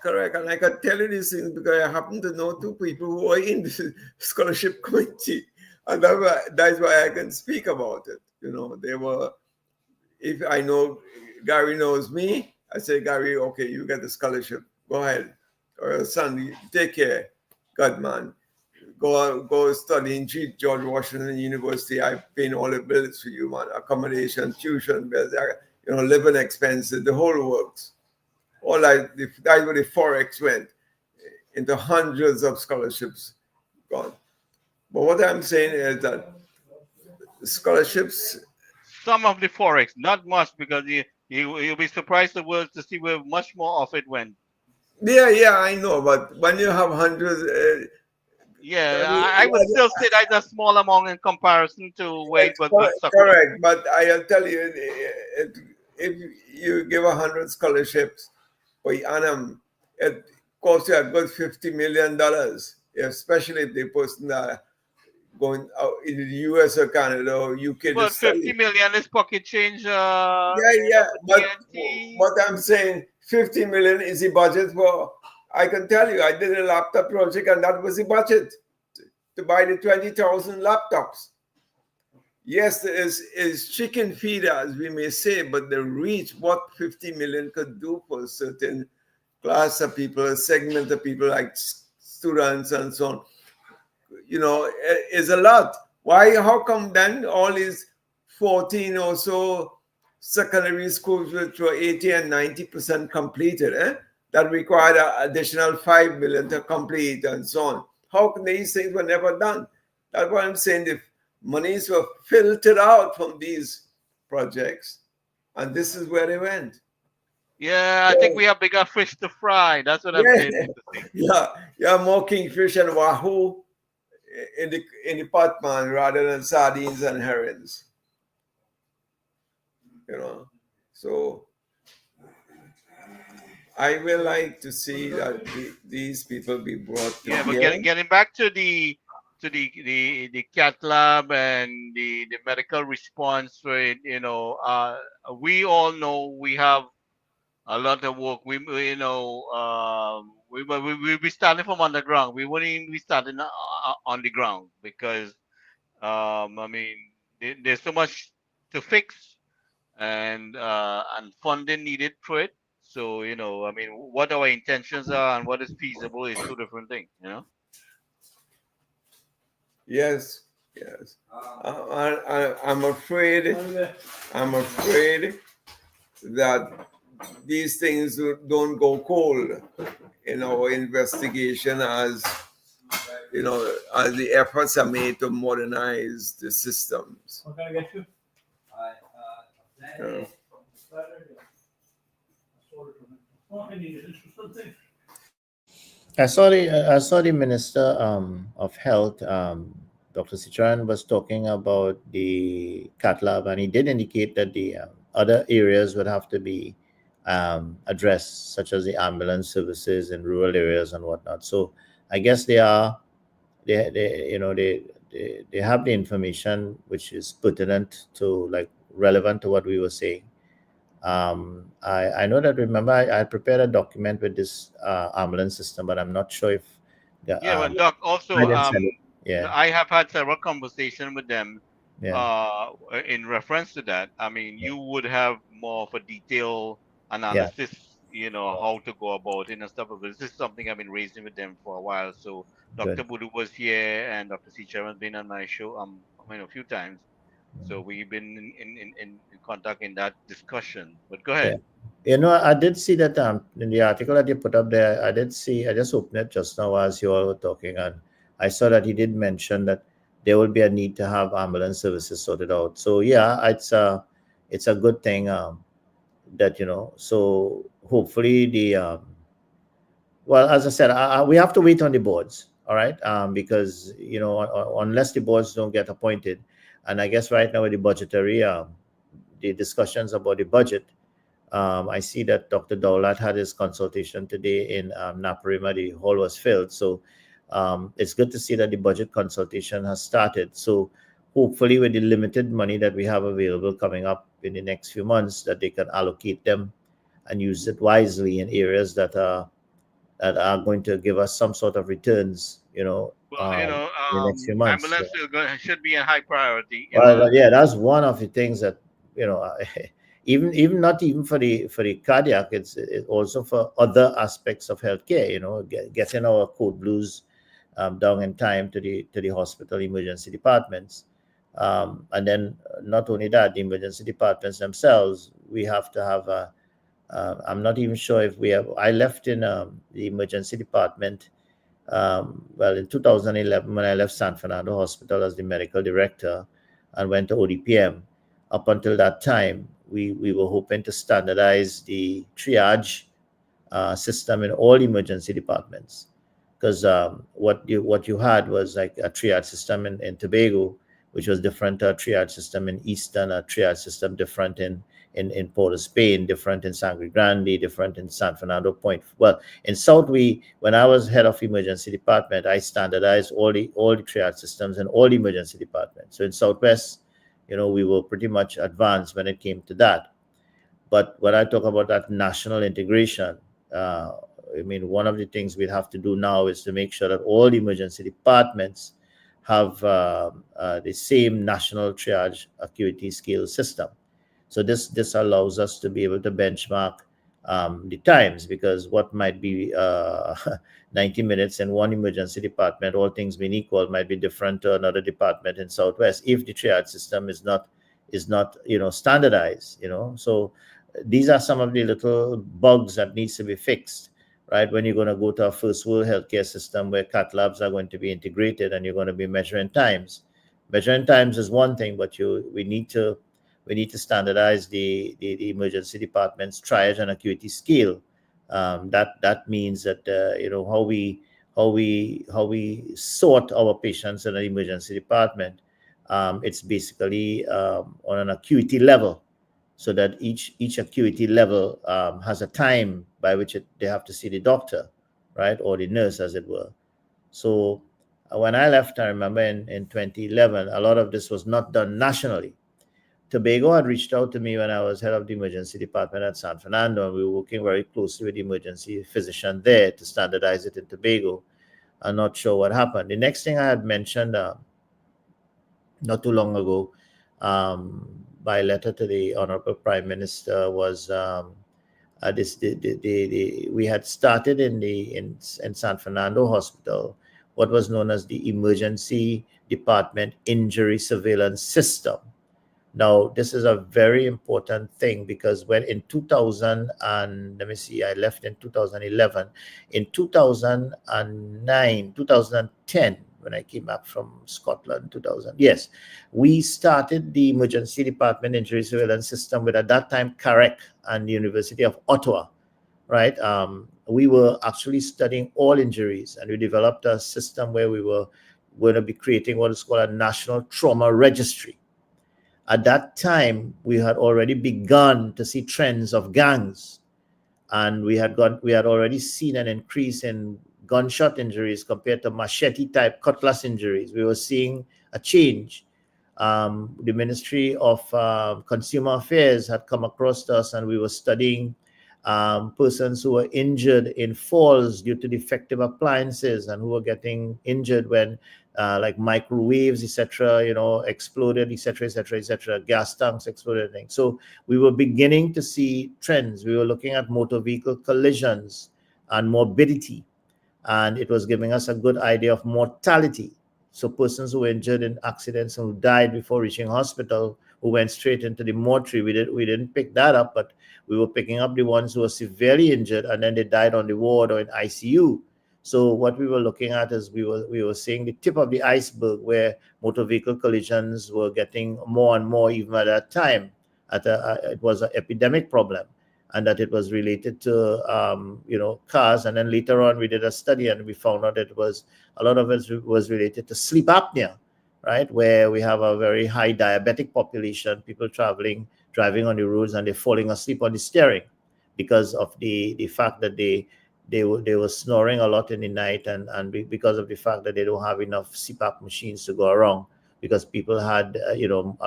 Correct, and I can tell you these things because I happen to know two people who are in the scholarship committee, and that's why I can speak about it. They were. If I know Gary knows me, I say, Gary, okay, you get the scholarship. Go ahead. son, take care. God, man. Go study in George Washington University. I pay all the bills for you, man. Accommodation, tuition bills, living expenses, the whole works. All that, that's where the Forex went into hundreds of scholarships gone. But what I'm saying is that scholarships. Some of the forex, not much, because you'll be surprised to see where much more of it went. Yeah, I know. But when you have hundreds, I would still say that's a small amount in comparison to where it was being sucked. Correct, but I'll tell you, if you give 100 scholarships per annum, it costs you a good $50 million, especially if the person going out in the US or Canada or UK. But 50 million is pocket change. But what I'm saying, 50 million is the budget for. I can tell you, I did a laptop project, and that was the budget to buy the 20,000 laptops. Yes, there is chicken feed, as we may say, but the reach, what 50 million could do for a certain class of people, a segment of people like students and so on, is a lot. Why? How come then all these 14 or so secondary schools which were 80 and 90% completed, that required an additional 5 million to complete and so on? How come these things were never done? That's what I'm saying. If monies were filtered out from these projects, and this is where they went. Yeah, I think we have bigger fish to fry. That's what I'm saying. Yeah, more kingfish and wahoo in the pot, man, rather than sardines and herrings. So I will like to see that these people be brought together. Yeah, but getting back to the cath lab and the medical response rate, we all know we have a lot of work. We be starting from underground. We wouldn't even be starting on the ground because there's so much to fix and funding needed for it. So what our intentions are and what is feasible is two different things. Yes. I'm afraid that these things don't go cold in our investigation as the efforts are made to modernize the systems. What can I get you? I saw the Minister of Health, Dr. Sitran, was talking about the cath lab, and he did indicate that the other areas would have to be addressed, such as the ambulance services in rural areas and whatnot. So I guess they have the information which is pertinent to, relevant to what we were saying. I know that, remember, I prepared a document with this ambulance system, but I'm not sure if but Doc, also I have had several conversations with them in reference to that. You would have more of a detailed analysis, how to go about it and stuff. But this is something I've been raising with them for a while. So Dr. Budu was here and Dr. Sitran has been on my show a few times. So we've been in contact in that discussion. But go ahead. I did see that in the article that you put up there, I just opened it just now as you all were talking, and I saw that he did mention that there will be a need to have ambulance services sorted out. So it's a good thing that, so hopefully as I said, we have to wait on the boards, all right? Because, unless the boards don't get appointed, and I guess right now with the budgetary, the discussions about the budget, I see that Dr. Dowlat had his consultation today in Naparima. The hall was filled. So it's good to see that the budget consultation has started. So hopefully with the limited money that we have available coming up in the next few months, that they can allocate them and use it wisely in areas that are going to give us some sort of returns, in the next few months. Ambulance should be a high priority. Well, that's one of the things that, even not even for the cardiac, it's also for other aspects of healthcare. Getting our code blues down in time to the hospital emergency departments, and then not only that, the emergency departments themselves. We have to have a. I'm not even sure if we have. I left in the emergency department. Well, in 2011, when I left San Fernando Hospital as the medical director and went to ODPM, up until that time, we were hoping to standardize the triage system in all emergency departments. Because what you had was like a triage system in Tobago, which was different to a triage system in Eastern, a triage system different in Port of Spain, different in Sangre Grande, different in San Fernando Point. Well, in South, when I was head of emergency department, I standardized all the triage systems in all emergency departments. So in Southwest, we were pretty much advanced when it came to that. But when I talk about that national integration, one of the things we'd have to do now is to make sure that all emergency departments have the same national triage acuity scale system. So this allows us to be able to benchmark the times, because what might be 90 minutes in one emergency department, all things being equal, might be different to another department in Southwest if the triage system is not standardized. So these are some of the little bugs that needs to be fixed, right? When you're going to go to a first world healthcare system where cath labs are going to be integrated and you're going to be measuring times. Measuring times is one thing, but we need to standardize the emergency department's triage and acuity scale. That means that how we sort our patients in an emergency department. It's basically on an acuity level, so that each acuity level has a time by which they have to see the doctor, right, or the nurse, as it were. So when I left, I remember in 2011, a lot of this was not done nationally. Tobago had reached out to me when I was head of the emergency department at San Fernando, and we were working very closely with the emergency physician there to standardize it in Tobago. I'm not sure what happened. The next thing I had mentioned not too long ago by letter to the Honorable Prime Minister was we had started in San Fernando Hospital what was known as the Emergency Department Injury Surveillance System. Now, this is a very important thing, because when in 2000 and I left in 2011. In 2009, 2010, when I came back from Scotland, 2000, yes, we started the Emergency Department Injury Surveillance System with, at that time, CAREC and the University of Ottawa, right? We were actually studying all injuries, and we developed a system where we were going to be creating what is called a National Trauma Registry. At that time, we had already begun to see trends of gangs, and we had already seen an increase in gunshot injuries compared to machete-type cutlass injuries. We were seeing a change. The Ministry of Consumer Affairs had come across us, and we were studying persons who were injured in falls due to defective appliances, and who were getting injured when like microwaves, etc., exploded, etc., gas tanks exploded. So we were beginning to see trends. We were looking at motor vehicle collisions and morbidity, and it was giving us a good idea of mortality. So persons who were injured in accidents and who died before reaching hospital, who went straight into the mortuary, we didn't pick that up, but we were picking up the ones who were severely injured and then they died on the ward or in ICU. So what we were looking at is we were seeing the tip of the iceberg, where motor vehicle collisions were getting more and more, even at that time. It was an epidemic problem, and that it was related to cars. And then later on, we did a study and we found out that a lot of it was related to sleep apnea, right? Where we have a very high diabetic population, people driving on the roads, and they're falling asleep on the steering because of the fact that they were snoring a lot in the night, and because of the fact that they don't have enough CPAP machines to go around, because people had a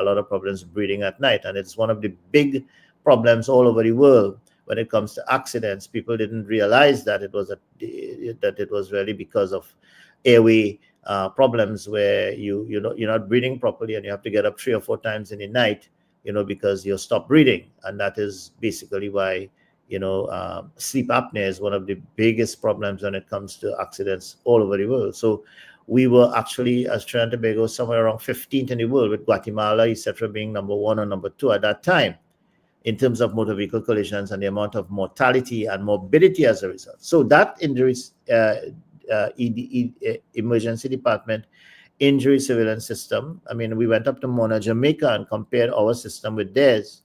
lot of problems breathing at night. And it's one of the big problems all over the world when it comes to accidents. People didn't realize that it was really because of airway problems, where you're not breathing properly, and you have to get up 3 or 4 times in the night because you stop breathing, and that is basically why sleep apnea is one of the biggest problems when it comes to accidents all over the world. So we were actually, as Trinidad and Tobago, somewhere around 15th in the world, with Guatemala, etc., being number 1 or number 2 at that time in terms of motor vehicle collisions and the amount of mortality and morbidity as a result. So that injuries, emergency department injury surveillance system, I mean, we went up to Mona, Jamaica, and compared our system with theirs.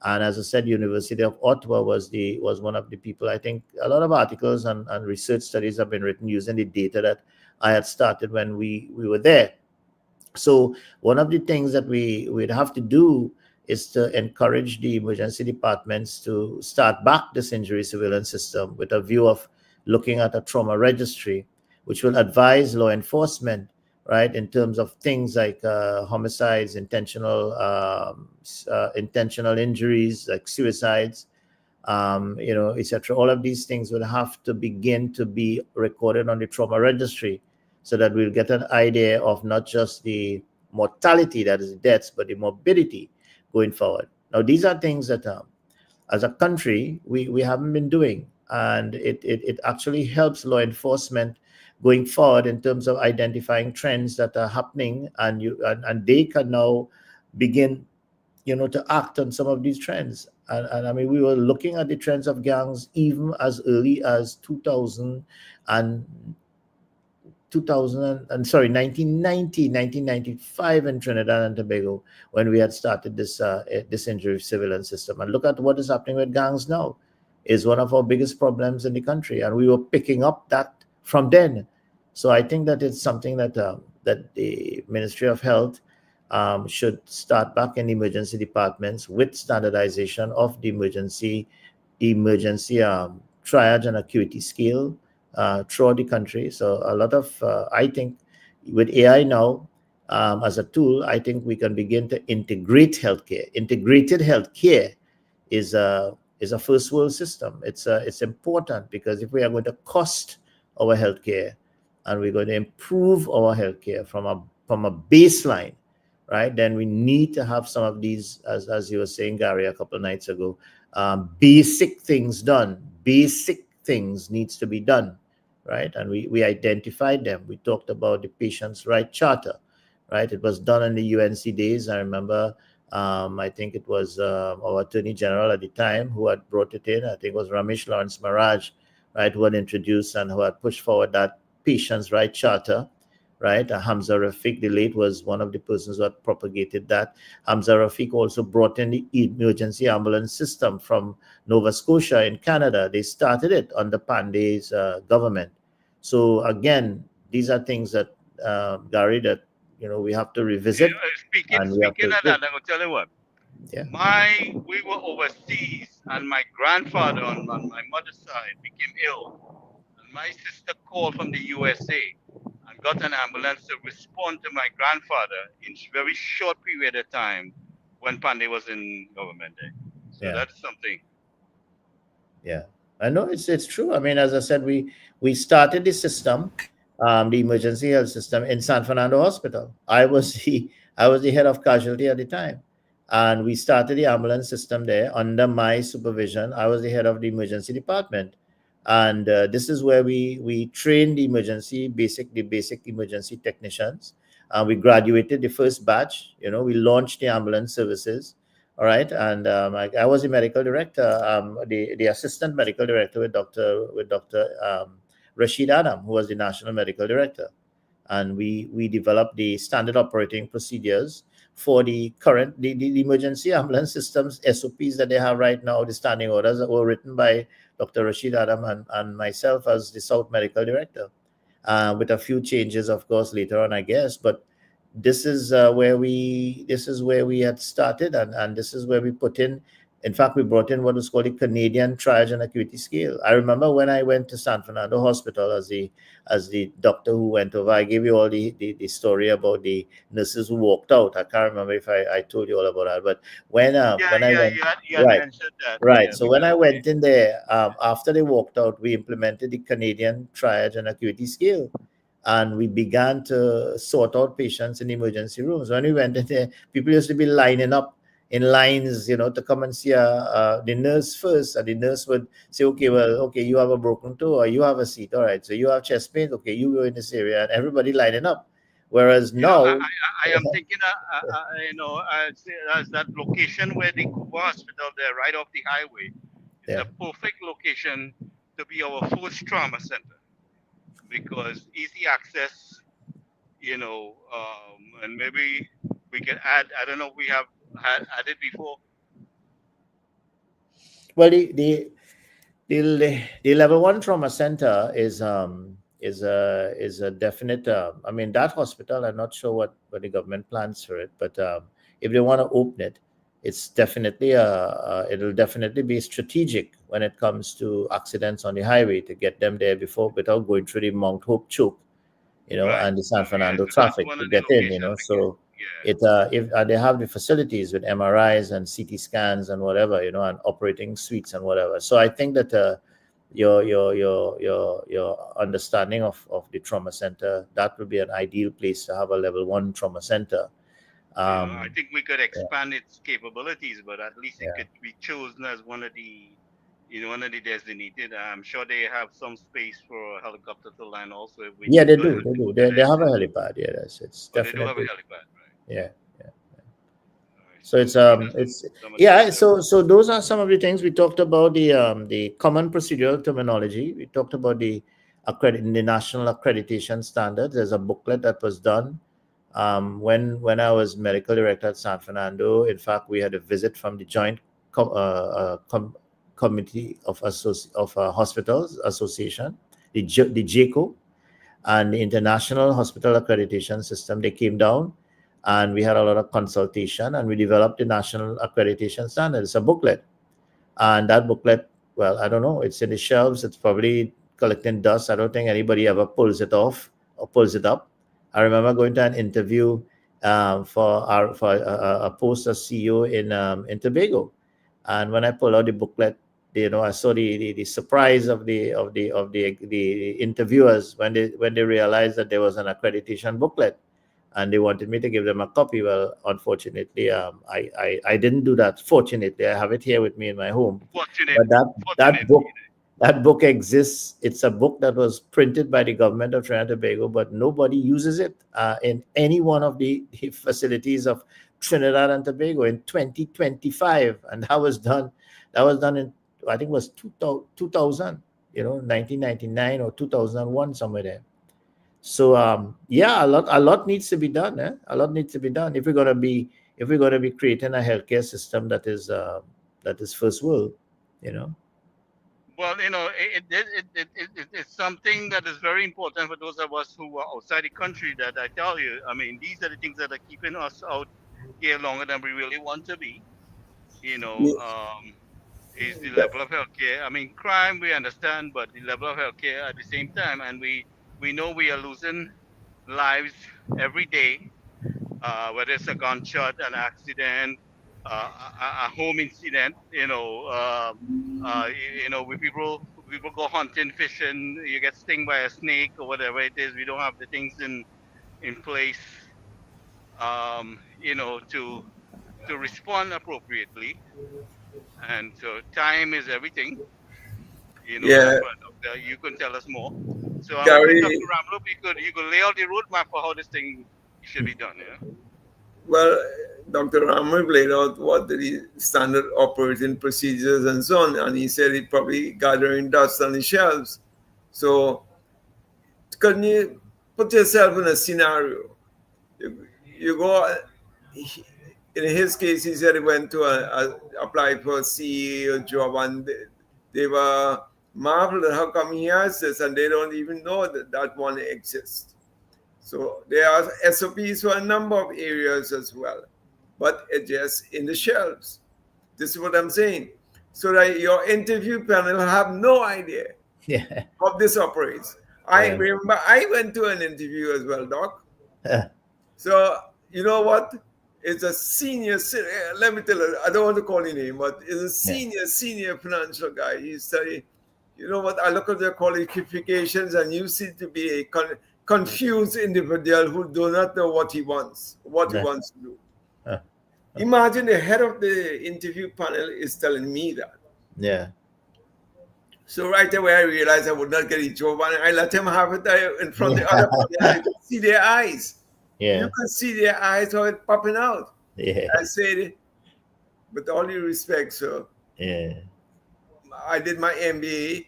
And as I said, University of Ottawa was one of the people. I think a lot of articles and research studies have been written using the data that I had started when we were there. So one of the things that we'd have to do is to encourage the emergency departments to start back this injury surveillance system with a view of looking at a trauma registry, which will advise law enforcement, right, in terms of things like homicides, intentional injuries, like suicides, etc. All of these things will have to begin to be recorded on the trauma registry, so that we'll get an idea of not just the mortality, that is deaths, but the morbidity going forward. Now, these are things that, as a country, we haven't been doing, and it actually helps law enforcement going forward in terms of identifying trends that are happening, and they can now begin, to act on some of these trends. And I mean, we were looking at the trends of gangs even as early as 1995 in Trinidad and Tobago, when we had started this injury surveillance system. And look at what is happening with gangs now. Is one of our biggest problems in the country, and we were picking up that from then. So I think that it's something that that the Ministry of Health should start back in emergency departments with standardization of the emergency triage and acuity scale throughout the country. So a lot of, I think, with AI now as a tool, I think we can begin to integrate healthcare. Integrated healthcare is a first world system. It's important, because if we are going to cost our healthcare and we're going to improve our healthcare from a baseline, right, then we need to have some of these, as you were saying, Gary, a couple of nights ago, basic things done. Basic things needs to be done, right? And we identified them. We talked about the Patients' Right Charter, right? It was done in the UNC days. I remember, I think it was our Attorney General at the time who had brought it in. I think it was Ramesh Lawrence Maharaj, right, who had introduced and who had pushed forward that Patients' Right Charter, right? Hamza Rafiq, the late, was one of the persons who had propagated that. Hamza Rafiq also brought in the emergency ambulance system from Nova Scotia in Canada. They started it under Pandey's government. So again, these are things that, Gary, that we have to revisit. Speaking of that, I'm going to tell you what. Yeah. We were overseas, and my grandfather on my mother's side became ill. My sister called from the USA and got an ambulance to respond to my grandfather in a very short period of time when Pandey was in government. So that's something. Yeah, I know it's true. I mean, as I said, we started the system, the emergency health system, in San Fernando Hospital. I was the head of casualty at the time, and we started the ambulance system there under my supervision. I was the head of the emergency department. And this is where we trained the basic emergency technicians. We graduated the first batch. We launched the ambulance services. All right, and I was the medical director, the assistant medical director with Dr. Rashid Adam, who was the national medical director, and we developed the standard operating procedures for the current the emergency ambulance systems SOPs that they have right now. The standing orders that were written by Dr. Rashid Adam and myself as the South Medical Director, with a few changes, of course, later on, I guess. But this is where we had started, and this is where we put in. In fact, we brought in what was called the Canadian Triage and Acuity Scale. I remember when I went to San Fernando Hospital as the doctor who went over, I gave you all the story about the nurses who walked out. I can't remember if I told you all about that. But when I went, you had mentioned that. Right. Yeah, so when I went in there, after they walked out, we implemented the Canadian Triage and Acuity Scale. And we began to sort out patients in emergency rooms. When we went in there, people used to be lining up in lines, to come and see the nurse first. And the nurse would say, okay, you have a broken toe or you have a seat. All right, so you have chest pain. Okay, you go in this area, and everybody lining up. Whereas now, I am thinking, as that location where the Cooper Hospital there, right off the highway, it's yeah. a perfect location to be our first trauma center because easy access, and maybe we can add. I don't know if we have had added before. Well, the level 1 trauma center is a definite. I mean, that hospital, I'm not sure what the government plans for it, but if they want to open it, it's definitely it'll definitely be strategic when it comes to accidents on the highway to get them there without going through the Mount Hope choke, Right. and the San Fernando So that's traffic one to of the get in, locations So Yeah. if they have the facilities with MRIs and CT scans and whatever, and operating suites and whatever. So I think that your understanding of the trauma center, that would be an ideal place to have a level 1 trauma center. I think we could expand its capabilities, but at least it could be chosen as one of the designated. I'm sure they have some space for a helicopter to land also. If we Yeah, they go do. ahead They and do. go They there. have a helipad. Yeah, it's But they do have a definitely. helipad, right? Yeah. All right. So it's these are it's some of yeah. the- So those are some of the things we talked about. The common procedural terminology. We talked about the national accreditation standards. There's a booklet that was done when I was medical director at San Fernando. In fact, we had a visit from the Joint Committee of Hospitals Association, the JACO, and the International Hospital Accreditation System. They came down, and we had a lot of consultation, and we developed the National Accreditation Standard. It's a booklet, and that booklet, well, I don't know. It's in the shelves. It's probably collecting dust. I don't think anybody ever pulls it off or pulls it up. I remember going to an interview for a post as CEO in Tobago, and when I pulled out the booklet, I saw the surprise of the interviewers when they realized that there was an accreditation booklet, and they wanted me to give them a copy. Well, unfortunately, I didn't do that. Fortunately, I have it here with me in my home. But that book exists. It's a book that was printed by the government of Trinidad and Tobago, but nobody uses it in any one of the facilities of Trinidad and Tobago in 2025, and that was done in, I think it was 2000, 1999 or 2001, somewhere there. So a lot needs to be done. A lot needs to be done if we're gonna be creating a healthcare system that is first world. Well, it's something that is very important for those of us who are outside the country. That I tell you, I mean, these are the things that are keeping us out here longer than we really want to be. Is the level of healthcare. I mean, crime we understand, but the level of healthcare at the same time, and we know we are losing lives every day, whether it's a gunshot, an accident, a home incident. With people go hunting, fishing, you get stung by a snake or whatever it is. We don't have the things in place, to respond appropriately. And so time is everything. Yeah. You can tell us more. So I'm Gary, hoping Dr. Ramloop, you could lay out the roadmap for how this thing should be done. Yeah. well, Dr. Ramar laid out what the standard operating procedures and so on, and he said he probably gathering dust on the shelves. So, couldn't you put yourself in a scenario? You go, in his case, he said he went to apply for a CEO job, and they were marveled at how come he has this, and they don't even know that one exists. So there are SOPs for a number of areas as well, but it's just in the shelves. This is what I'm saying. So that your interview panel have no idea how this operates. I remember I went to an interview as well, Doc. So you know what? It's a senior, let me tell you, I don't want to call his name, but it's a senior financial guy. He said, you know what, I look at their qualifications and you seem to be a confused individual who do not know what he wants to do. Imagine the head of the interview panel is telling me that. Yeah. So right away, I realized I would not get a job, and I let him have it there in front of the other panel. And you can see their eyes. Yeah. You can see their eyes how it popping out. Yeah. I said, with all due respect, sir, Yeah. I did my MBA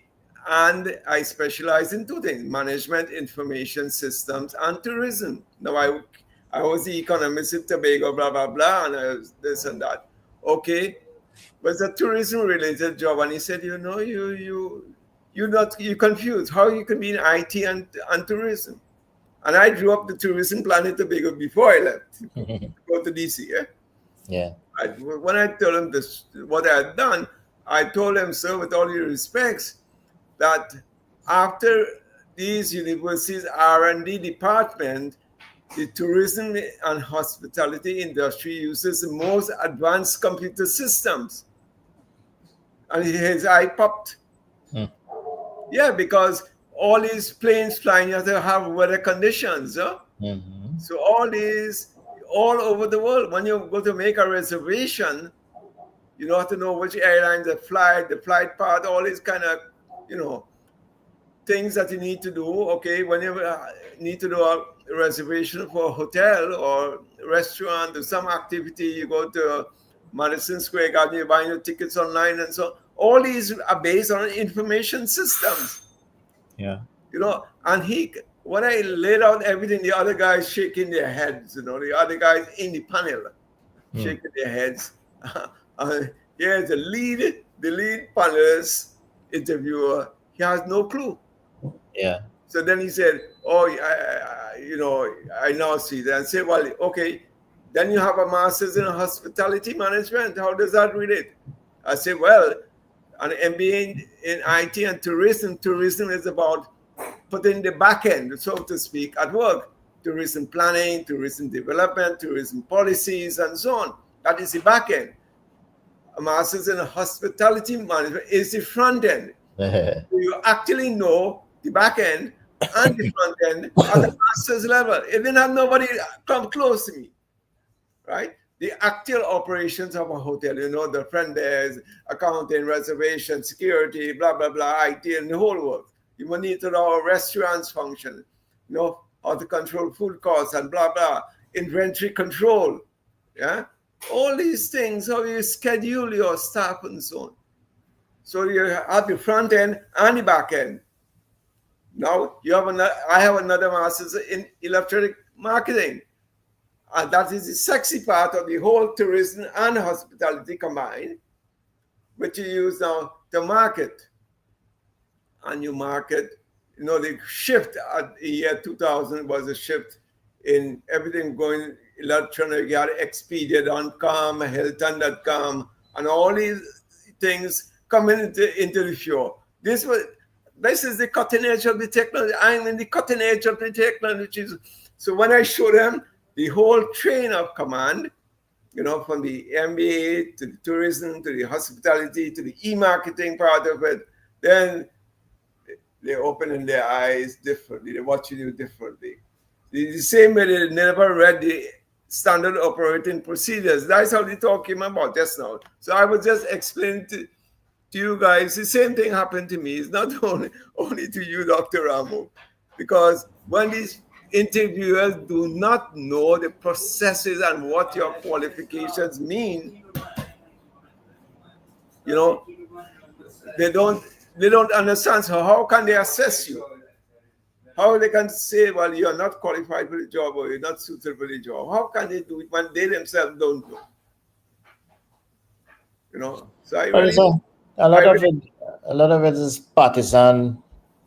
and I specialize in two things: management, information systems, and tourism. Now I was the economist in Tobago, blah blah blah, and I was this and that. Okay, but it's a tourism related job, and he said, you know, you confused. How you can be in IT and tourism? And I drew up the tourism plan in Tobago before I left to go to DC. Yeah. When I told him this, what I had done, I told him, sir, with all due respects, that after these universities R&D department, the tourism and hospitality industry uses the most advanced computer systems. And his eye popped. Yeah, because all these planes flying, you have to have weather conditions. Mm-hmm. So all over the world, when you go to make a reservation, you have to know which airlines that fly, the flight path, all these kind of, things that you need to do. Okay, when you need to do a reservation for a hotel or restaurant or some activity, you go to Madison Square Garden, you're buying your tickets online and so on. All these are based on information systems. Yeah. And when I laid out everything, the other guys shaking their heads, the other guys in the panel shaking their heads. Here's the lead panelist interviewer. He has no clue. Yeah. So then he said, "Oh, I now see that." And say, "Well, okay, then you have a master's in hospitality management. How does that relate?" I said, "Well, an MBA in IT and tourism. Tourism is about putting the back end, so to speak, at work. Tourism planning, tourism development, tourism policies, and so on. That is the back end. A master's in hospitality management is the front end. So you actually know the back end and the front end at the master's level. It didn't have nobody come close to me, right? The actual operations of a hotel, the front desk, accounting, reservation, security, blah, blah, blah, IT, and the whole work. You will need to know how restaurants function, how to control food costs and blah, blah, inventory control, yeah? All these things, how you schedule your staff and so on. So you have the front end and the back end. Now I have another master's in electronic marketing. And that is the sexy part of the whole tourism and hospitality combined, which you use now to market. And you market, the shift at the year 2000 was a shift in everything going electronic. You had Expedia.com, Hilton.com, and all these things coming into the show. This is the cutting edge of the technology. I'm in the cutting edge of the technology. So when I show them the whole chain of command, from the MBA to the tourism, to the hospitality, to the e-marketing part of it, then they're opening their eyes differently. They're watching you differently. The same way they never read the standard operating procedures. That's how they talk about just now. So I was just explaining to you guys, the same thing happened to me. It's not only to you, Dr. Ramo, because when these interviewers do not know the processes and what your qualifications mean, they don't understand. So how can they assess you? How they can say, well, you're not qualified for the job or you're not suitable for the job? How can they do it when they themselves don't know? So a lot of it is partisan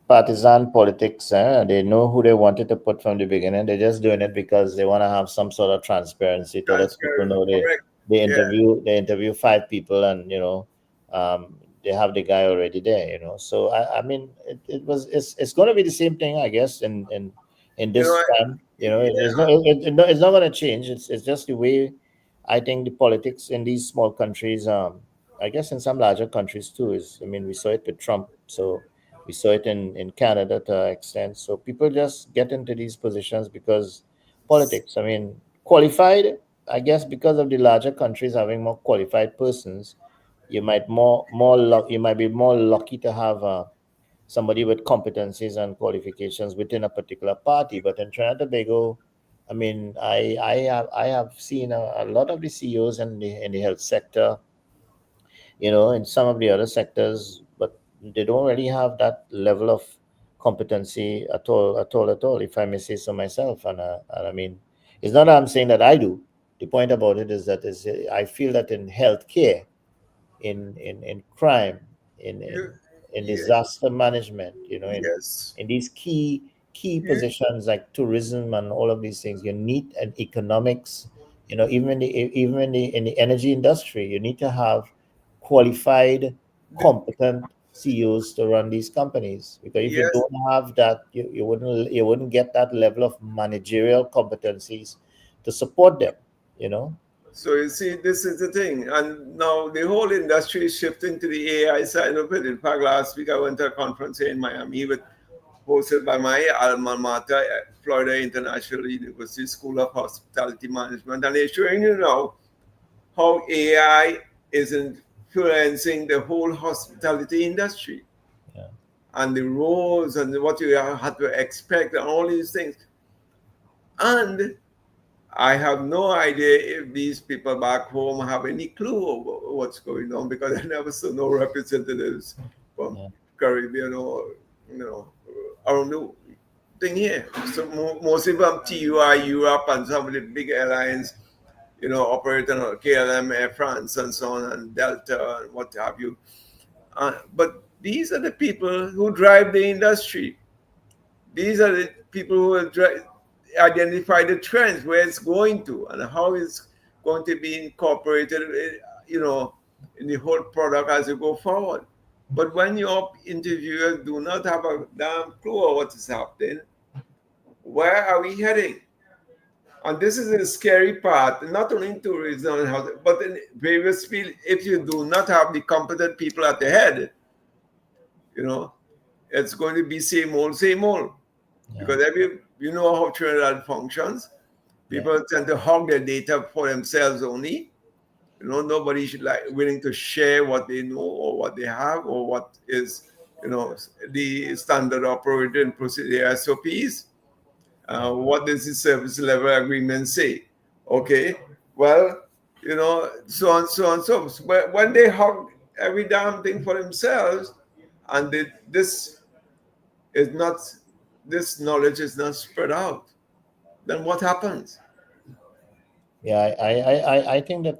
politics. They know who they wanted to put from the beginning. They're just doing it because they want to have some sort of transparency to let people know they interview 5 people and they have the guy already there. So I mean it's going to be the same thing, I guess, in this time. It's not going to change. It's just the way I think the politics in these small countries, I guess in some larger countries too, we saw it with Trump. So we saw it in Canada to an extent. So people just get into these positions because politics. Qualified, I guess because of the larger countries having more qualified persons, you might you might be more lucky to have somebody with competencies and qualifications within a particular party. But in Trinidad and Tobago, I mean, I have seen a lot of the CEOs in the health sector, in some of the other sectors, but they don't really have that level of competency at all, if I may say so myself. And I mean, it's not that I'm saying that I do. The point about it is that I feel that in healthcare, in crime, You, in yeah, disaster management, yes. in these key You, positions like tourism and all of these things, you need an economics. Even in the energy industry, you need to have qualified, competent CEOs to run these companies. Because if you yes. don't have that, you wouldn't get that level of managerial competencies to support them. You know. So you see, this is the thing. And now the whole industry is shifting to the AI side of it. In fact, last week I went to a conference here in Miami hosted by my alma mater, Florida International University School of Hospitality Management. And they're showing you now how AI is influencing the whole hospitality industry Yeah. and the roles and what you have to expect and all these things. And I have no idea if these people back home have any clue of what's going on because I never saw no representatives from Yeah. Caribbean or around the thing here. So mostly from TUI Europe and some of the big airlines, operating on KLM, Air France, and so on, and Delta, and what have you. But these are the people who drive the industry. These are the people who identify the trends, where it's going to, and how it's going to be incorporated, in the whole product as you go forward. But when your interviewers do not have a damn clue of what is happening, where are we heading? And this is the scary part, not only in tourism, but in various fields. If you do not have the competent people at the head, it's going to be same old, same old. Yeah. Because you know how Trinidad functions. People tend to hog their data for themselves only. Nobody should willing to share what they know or what they have or what is, the standard operating procedure SOPs. What does the service level agreement say? Okay, well, so on, so on, so. But when they hog every damn thing for themselves, and this is not, this knowledge is not spread out, then what happens? Yeah, I think that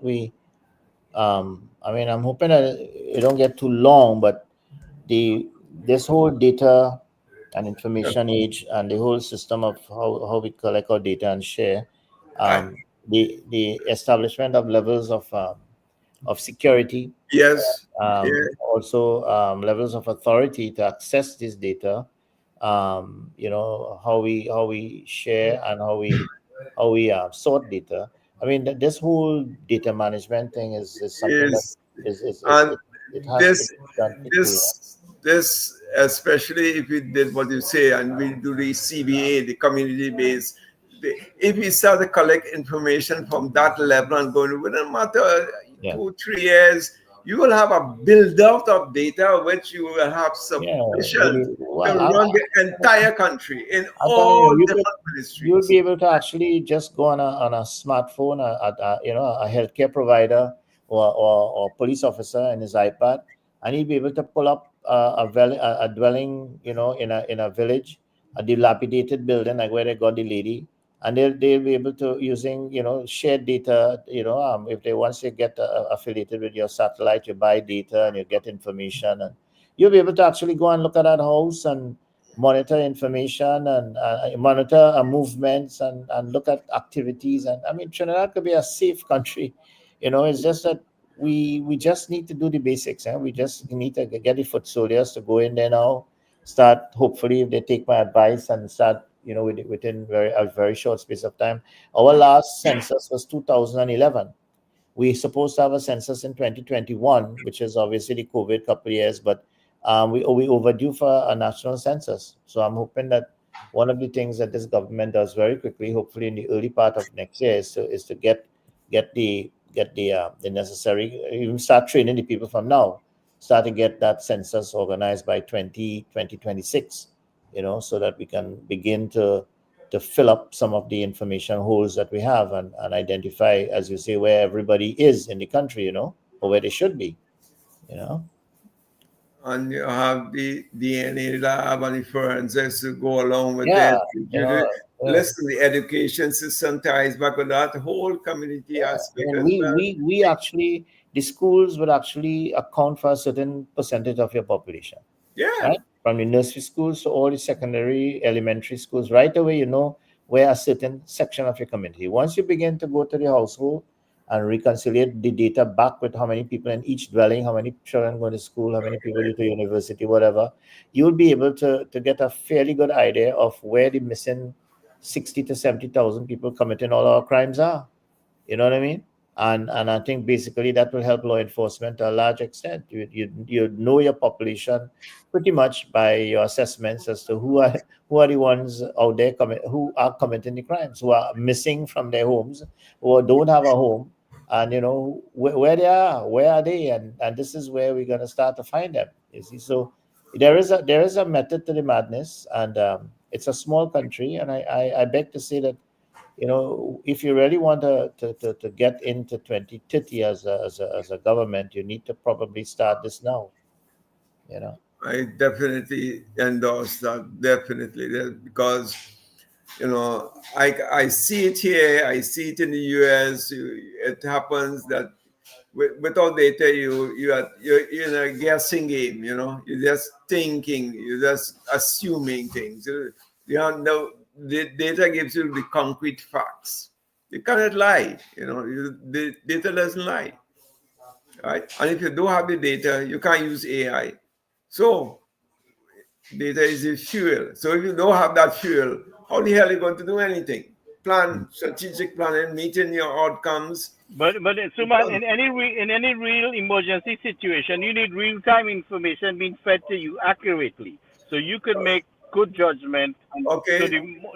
I mean, I'm hoping that it don't get too long, but this whole data and Yeah. information age and the whole system of how we collect our data and share, I, the establishment of levels of security, yes, also levels of authority to access this data, how we share and how we sort data. I mean, this whole data management thing is something that is, is and it has to this, be done quickly. this, especially if we did what you say, and we do the CBA, the community based. If we start to collect information from that level and going within a matter of Yeah. 2-3 years, you will have a build out of data which you will have Yeah, sufficient to well, run the entire country in I'm telling all you, different you'll ministries. be able to actually just go on a smartphone, a healthcare provider or police officer in his iPad, and he'll be able to pull up a dwelling, in a village, a dilapidated building like where they got the lady, and they'll be able to using shared data. If they once you get affiliated with your satellite, you buy data and you get information, and you'll be able to actually go and look at that house and monitor information and monitor movements and look at activities. And I mean, Trinidad could be a safe country. It's just that we just need to do the basics. We just need to get the foot soldiers to go in there now, start, hopefully, if they take my advice and start, within a very short space of time. Our last census was 2011. We supposed to have a census in 2021, which is obviously the COVID couple of years, but we overdue for a national census. So I'm hoping that one of the things that this government does very quickly, hopefully in the early part of next year, is to get get the necessary, even start training the people from now, start to get that census organized by 2026, so that we can begin to fill up some of the information holes that we have, and identify, as you say, where everybody is in the country, or where they should be, And you have the DNA lab and the forensics to go along with Yeah, it. yeah. Listen, the education system ties back with that whole community aspect as well. We actually, the schools would actually account for a certain percentage of your population. Yeah. Right? From the nursery schools to all the secondary, elementary schools, right away, where a certain section of your community. Once you begin to go to the household and reconcile the data back with how many people in each dwelling, how many children go to school, how many people go to university, whatever, you'll be able to get a fairly good idea of where the missing 60 to 70,000 people committing all our crimes are. You know what I mean? And I think basically that will help law enforcement to a large extent. You know your population pretty much by your assessments as to who are the ones out there who are committing the crimes, who are missing from their homes, who don't have a home, and where they are, where are they, and this is where we're going to start to find them. You see, so there is a method to the madness, and it's a small country, and I beg to say that, if you really want to get into 2030 as a government, you need to probably start this now. I definitely endorse that, definitely, because I see it here, I see it in the US. It happens that without data, you're in a guessing game. You're just thinking, you're just assuming things. The data gives you the concrete facts. You cannot lie. The data doesn't lie, right? And if you don't have the data, you can't use AI. So data is the fuel. So if you don't have that fuel, how the hell are you going to do anything? Plan, strategic planning, meeting your outcomes. But Suman, in any real emergency situation, you need real-time information being fed to you accurately, so you could make good judgment. Okay. So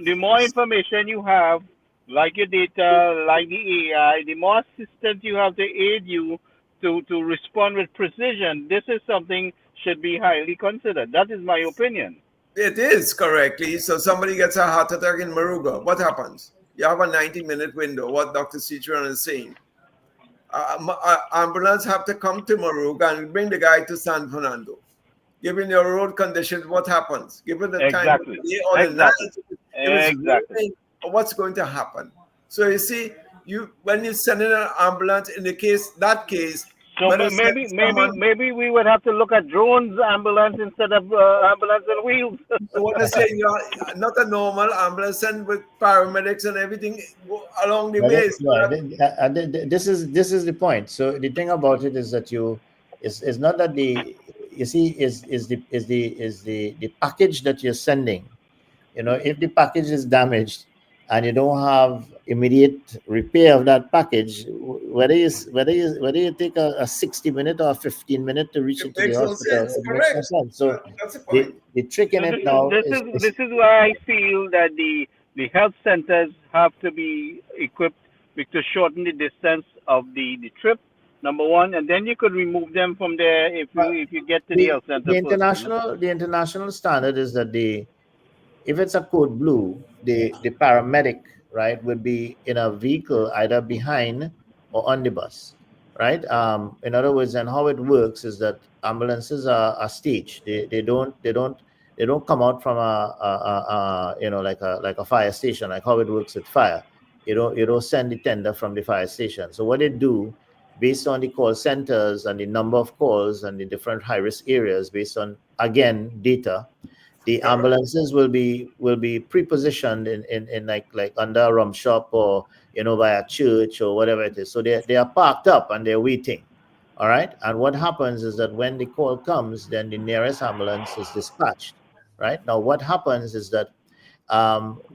the more information you have, like your data, like the AI, the more assistance you have to aid you to respond with precision. This is something should be highly considered. That is my opinion. It is correctly. So somebody gets a heart attack in Moruga. What happens? You have a 90-minute window. What Dr. Citron is saying. Ambulance have to come to Moruga and bring the guy to San Fernando. Given your road conditions, what happens? Given the time of the day or the night, what's going to happen? So you see, when you send in an ambulance, in that case. So maybe we would have to look at drones ambulance instead of ambulance on wheels. So what I say, not a normal ambulance, and with paramedics and everything along the way. This is the point. So the thing about it is that it's not that the package that you're sending. If the package is damaged and you don't have immediate repair of that package, whether you take a 60-minute or a 15-minute to reach it to the hospital, it makes no sense. So the trick in it now this is why I feel that the health centers have to be equipped to shorten the distance of the trip. Number one, and then you could remove them from there if you get to the health center. The international standard is that if it's a code blue, the paramedic, right, would be in a vehicle either behind or on the bus, right? In other words, and how it works is that ambulances are staged. They don't come out from like a fire station, like how it works with fire. You don't send the tender from the fire station. So what they do, based on the call centers and the number of calls and the different high-risk areas, based on, again, data, the ambulances will be pre-positioned in like under a rum shop or by a church or whatever it is. So they are parked up and they're waiting. All right. And what happens is that when the call comes, then the nearest ambulance is dispatched. Right. Now what happens is that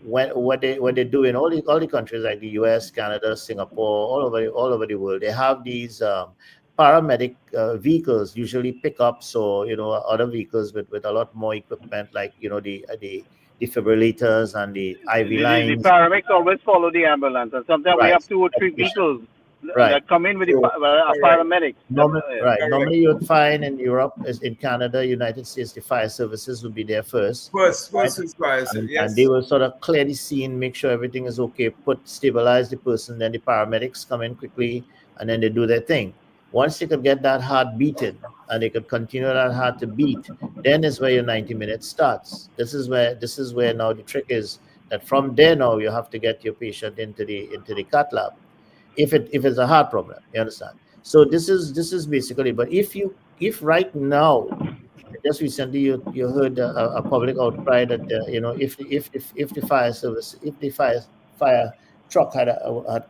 what they do in all the countries like the US, Canada, Singapore, all over the world, they have these paramedic vehicles, usually pickups or other vehicles with a lot more equipment, like the defibrillators and the IV lines. The paramedics always follow the ambulance, and sometimes we have 2 or 3 vehicles Right. that come in with So, paramedics. Right. Correct. Normally, you'd find in Europe, as in Canada, United States, the fire services would be there first, First right? requires it, And yes. they will sort of clear the scene, make sure everything is okay, stabilize the person. Then the paramedics come in quickly, and then they do their thing. Once they could get that heart beaten, and they could continue that heart to beat, then is where your 90 minutes starts. This is where now the trick is that from there now you have to get your patient into the cath lab if it's a heart problem. You understand? So this is basically. But if right now, just recently you heard a public outcry that if the fire service, if the fire truck had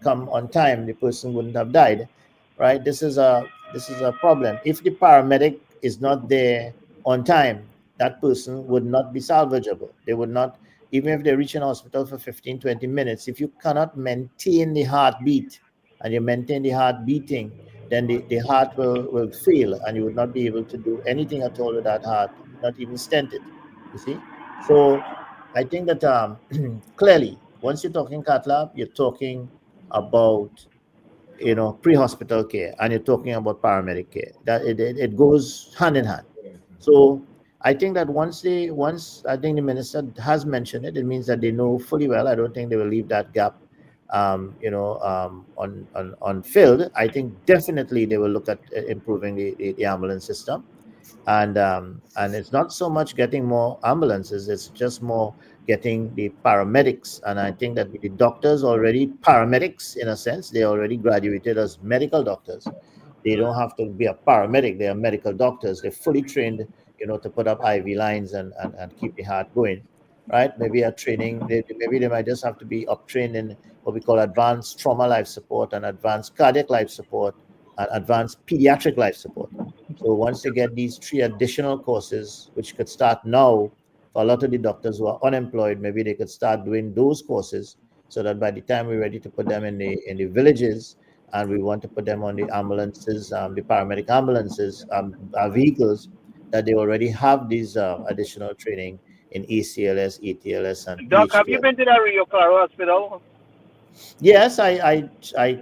come on time, the person wouldn't have died, right? This is a problem. If the paramedic is not there on time, that person would not be salvageable. They would not, even if they reach an hospital for 15-20 minutes, if you cannot maintain the heartbeat and you maintain the heart beating, then the heart will fail and you would not be able to do anything at all with that heart, not even stent it, you see. So I think that clearly, once you're talking cath lab, you're talking about pre-hospital care, and you're talking about paramedic care. That it goes hand in hand. So I think that once I think the minister has mentioned it, it means that they know fully well. I don't think they will leave that gap unfilled. I think definitely they will look at improving the ambulance system, and it's not so much getting more ambulances, it's just more getting the paramedics. And I think that the doctors already paramedics, in a sense, they already graduated as medical doctors. They don't have to be a paramedic, they are medical doctors. They're fully trained to put up IV lines and keep the heart going, right? Maybe a training, maybe they might just have to be up trained in what we call advanced trauma life support and advanced cardiac life support and advanced pediatric life support. So once they get these 3 additional courses, which could start now for a lot of the doctors who are unemployed, maybe they could start doing those courses, so that by the time we're ready to put them in the villages and we want to put them on the ambulances, the paramedic ambulances, our vehicles, that they already have these additional training in ACLS, ATLS, and Doc, have PHTLS. you been to that Rio Claro hospital? Yes, I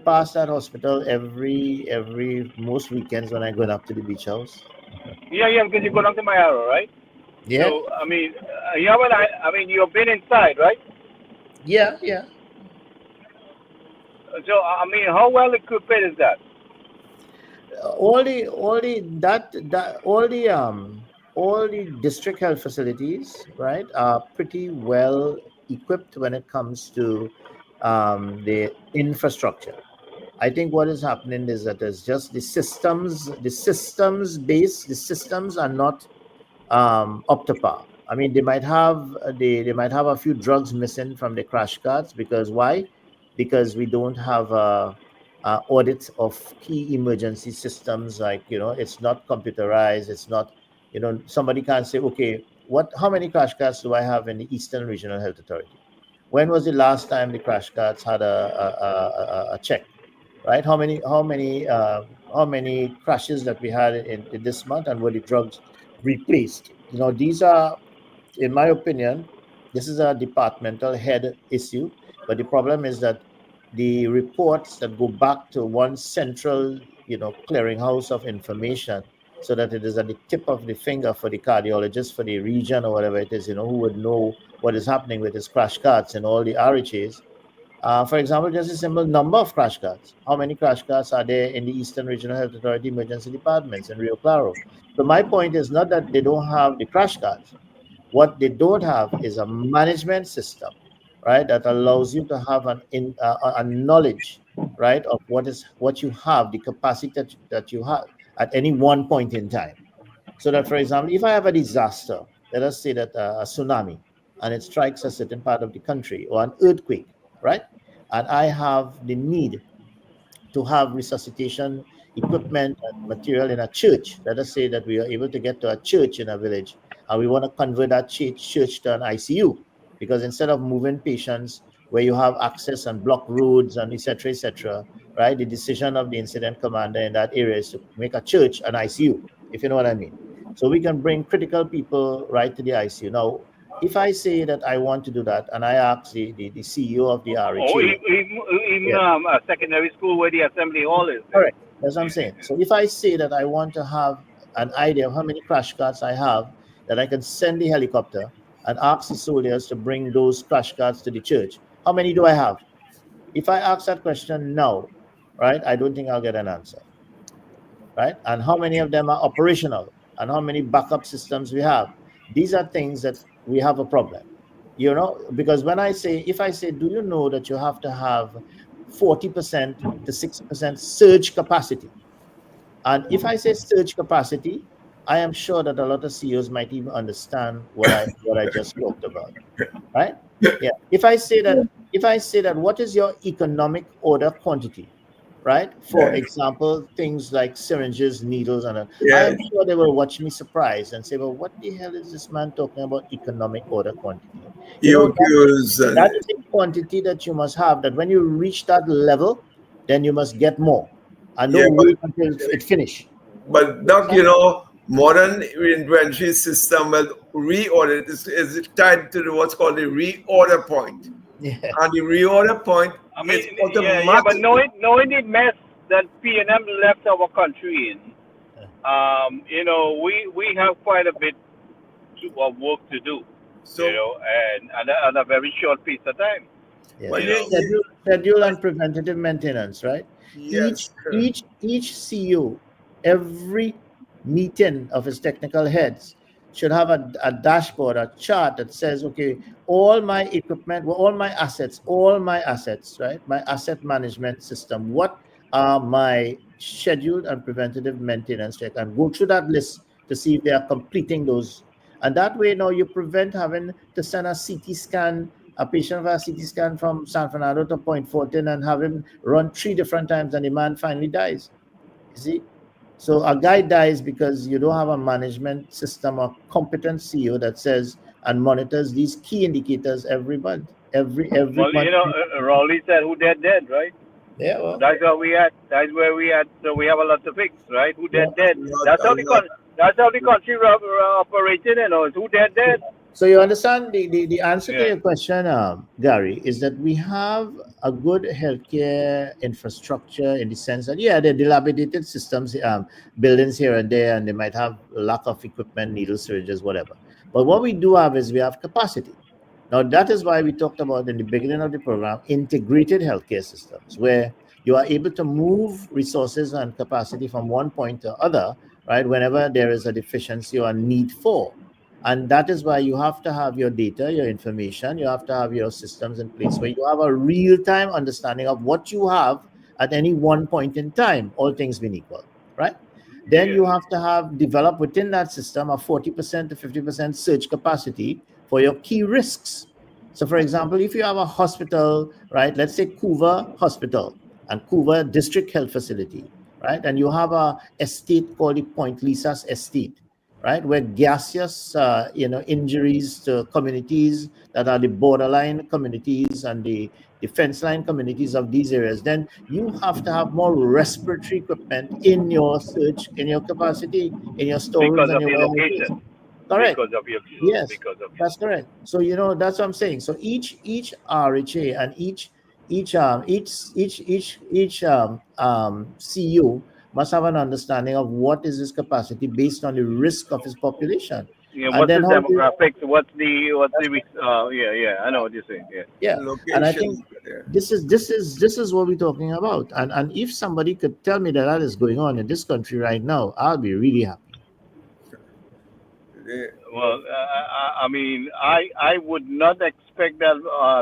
pass that hospital every most weekends when I go up to the beach house. Yeah, because you go down to Mayaro, right? Yeah. So I mean, you've been inside, right? Yeah. So I mean, how well equipped is that? All the district health facilities, right, are pretty well equipped when it comes to the infrastructure. I think what is happening is that there's just the systems are not up to par. I mean, they might have a few drugs missing from the crash carts. Because why? Because we don't have audits of key emergency systems. Like, it's not computerized. It's not, somebody can't say, okay, how many crash carts do I have in the Eastern Regional Health Authority? When was the last time the crash carts had a check, right? How many crashes that we had in this month, and were the drugs replaced? These are, in my opinion, this is a departmental head issue. But the problem is that the reports that go back to one central, clearinghouse of information, so that it is at the tip of the finger for the cardiologist for the region or whatever it is, who would know what is happening with his crash carts and all the RHAs. For example, just a simple number of crash carts. How many crash carts are there in the Eastern Regional Health Authority emergency departments in Rio Claro? So my point is not that they don't have the crash carts. What they don't have is a management system, right, that allows you to have a knowledge, right, of what you have, the capacity that you have at any one point in time. So that, for example, if I have a disaster, let us say that a tsunami, and it strikes a certain part of the country, or an earthquake, right, and I have the need to have resuscitation equipment and material in a church. Let us say that we are able to get to a church in a village, and we want to convert that church to an ICU, because instead of moving patients where you have access and block roads and etc., right, the decision of the incident commander in that area is to make a church an ICU, if you know what I mean. So we can bring critical people right to the ICU. Now, if I say that I want to do that, and I ask the CEO of the Or RHA, even yeah, a secondary school where the assembly hall is. correct. That's what I'm saying. So if I say that I want to have an idea of how many crash cards I have, that I can send the helicopter and ask the soldiers to bring those crash cards to the church, how many do I have? If I ask that question now, right, I don't think I'll get an answer, right? And how many of them are operational, and how many backup systems we have? These are things that we have a problem, because if I say, do you know that you have to have 40% to 60% surge capacity? And if I say surge capacity, I am sure that a lot of CEOs might even understand what I just talked about, right? Yeah. If I say that, what is your economic order quantity, right? For Yeah. example, things like syringes, needles, and I Yeah. am sure they will watch me surprised and say, "Well, what the hell is this man talking about economic order quantity?" That QQs that and is a quantity that you must have. That when you reach that level, then you must get more, and yeah, don't wait until it finish. but Doc, modern inventory system will reorder. Is tied to what's called the reorder point, Yeah. and the reorder point I is mean, yeah, but automatic. knowing the mess that P&M left our country in, we have quite a bit of work to do, So, and on a very short piece of time, Yes, but you you, know. you, schedule and preventative maintenance, right? Each yes, each CEO, every meeting of his technical heads should have a dashboard, a chart that says, okay, all my equipment, well, all my assets, right? My asset management system. What are my scheduled and preventative maintenance check? And go through that list to see if they are completing those. And that way, now you prevent having to send a patient with a CT scan from San Fernando to Point Fortin and have him run 3 different times, and the man finally dies. You see? So a guy dies because you don't have a management system or competent CEO that says and monitors these key indicators every month. Every Well, month. Rowley said, "Who dead, right?" Yeah, well, That's where we at. That's where we at. So we have a lot to fix, right? Who yeah. dead. not That's how a lot. that's how the country operated. Is who dead. So you understand the answer to Yeah. your question, Gary, is that we have a good healthcare infrastructure in the sense that, yeah, they're dilapidated systems, buildings here and there, and they might have lack of equipment, needles, syringes, whatever. But what we do have is we have capacity. Now, that is why we talked about in the beginning of the program integrated healthcare systems, where you are able to move resources and capacity from one point to other, right, whenever there is a deficiency or a need for. And that is why you have to have your data, your information, you have to have your systems in place where you have a real time understanding of what you have at any one point in time, all things being equal, right? Then Yeah. you have to have developed within that system a 40% to 50% surge capacity for your key risks. So, for example, if you have a hospital, right, let's say Couva Hospital and Couva District Health Facility, right, and you have a estate called the Point Lisas Estate, right, where gaseous, injuries to communities that are the borderline communities and the defense line communities of these areas, then you have to have more respiratory equipment in your search, in your capacity, in your storerooms Because and of your your warehouses. location. Correct. Because of your. Yes, Because of your. that's correct. So that's what I'm saying. So each RHA and each CU must have an understanding of what is his capacity based on the risk of his population, and What's the then how to. demographics? That's right. Yeah. I know what you're saying. Yeah. Yeah, and I think Location there. this is what we're talking about. And if somebody could tell me that is going on in this country right now, I'll be really happy. They- Well, I mean, I would not expect that,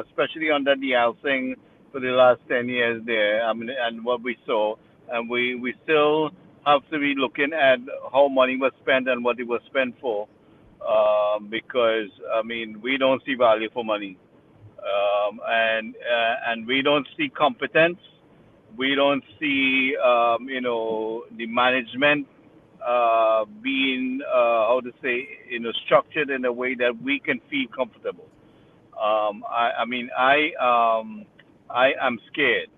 especially under the housing for the last 10 years there. I mean, and what we saw, and we still have to be looking at how money was spent and what it was spent for, because I mean, we don't see value for money, and we don't see competence. We don't see, the management being how to say, structured in a way that we can feel comfortable. I mean, I am scared.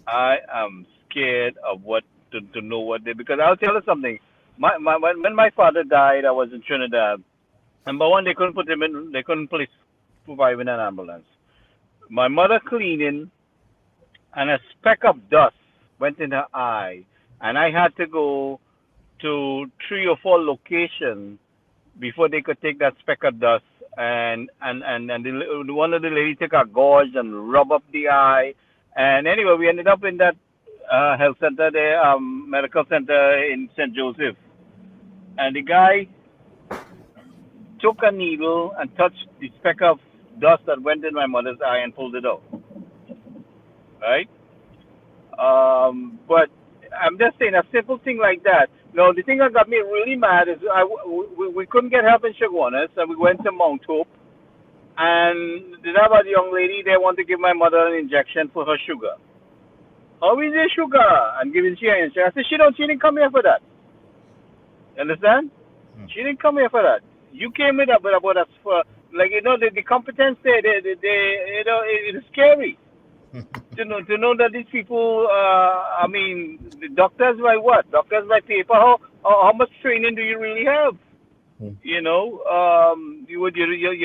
I am scared of what to know what they, because I'll tell you something. When my father died, I was in Trinidad, Number one, they couldn't put him in. They couldn't provide him in an ambulance. My mother cleaning, and a speck of dust went in her eye, and I had to go to 3 or 4 locations before they could take that speck of dust. And one of the ladies took a gauze and rub up the eye. And anyway, we ended up in that health center there, medical center in St. Joseph. And the guy took a needle and touched the speck of dust that went in my mother's eye and pulled it out. Right? But I'm just saying a simple thing like that. No, the thing that got me really mad is we couldn't get help in Chaguanas, and we went to Mount Hope, and the other young lady they want to give my mother an injection for her sugar. How is the sugar? And giving she an injection. I said she didn't come here for that. Understand? She didn't come here for that. You came with about us for the competence there. It is scary. to know that these people, the doctors by what? Doctors by paper. How much training do you really have? You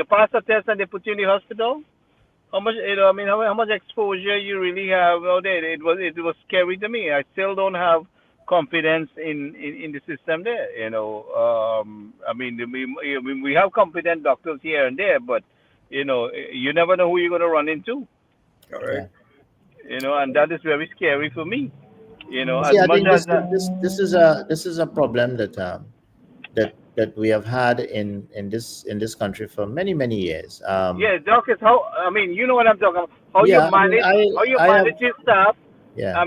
pass a test and they put you in the hospital. How much? How much exposure you really have out there? It was scary to me. I still don't have confidence in the system there. We have competent doctors here and there, but you never know who you're going to run into. Correct. And that is very scary for me. See, I think this is a problem that we have had in this country for many years. Doc, is how you know what I'm talking about. How you manage your staff. Yeah. How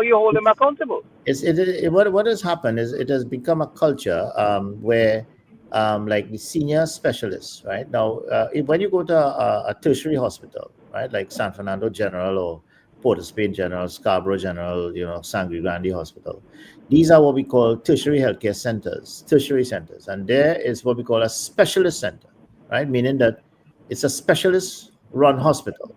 you hold them accountable. What has happened is it has become a culture where like the senior specialists, right? Now, when you go to a tertiary hospital, right, like San Fernando General or Port of Spain General, Scarborough General, Sangre Grande Hospital, these are what we call tertiary healthcare centers, tertiary centers. And there is what we call a specialist center, right? Meaning that it's a specialist-run hospital.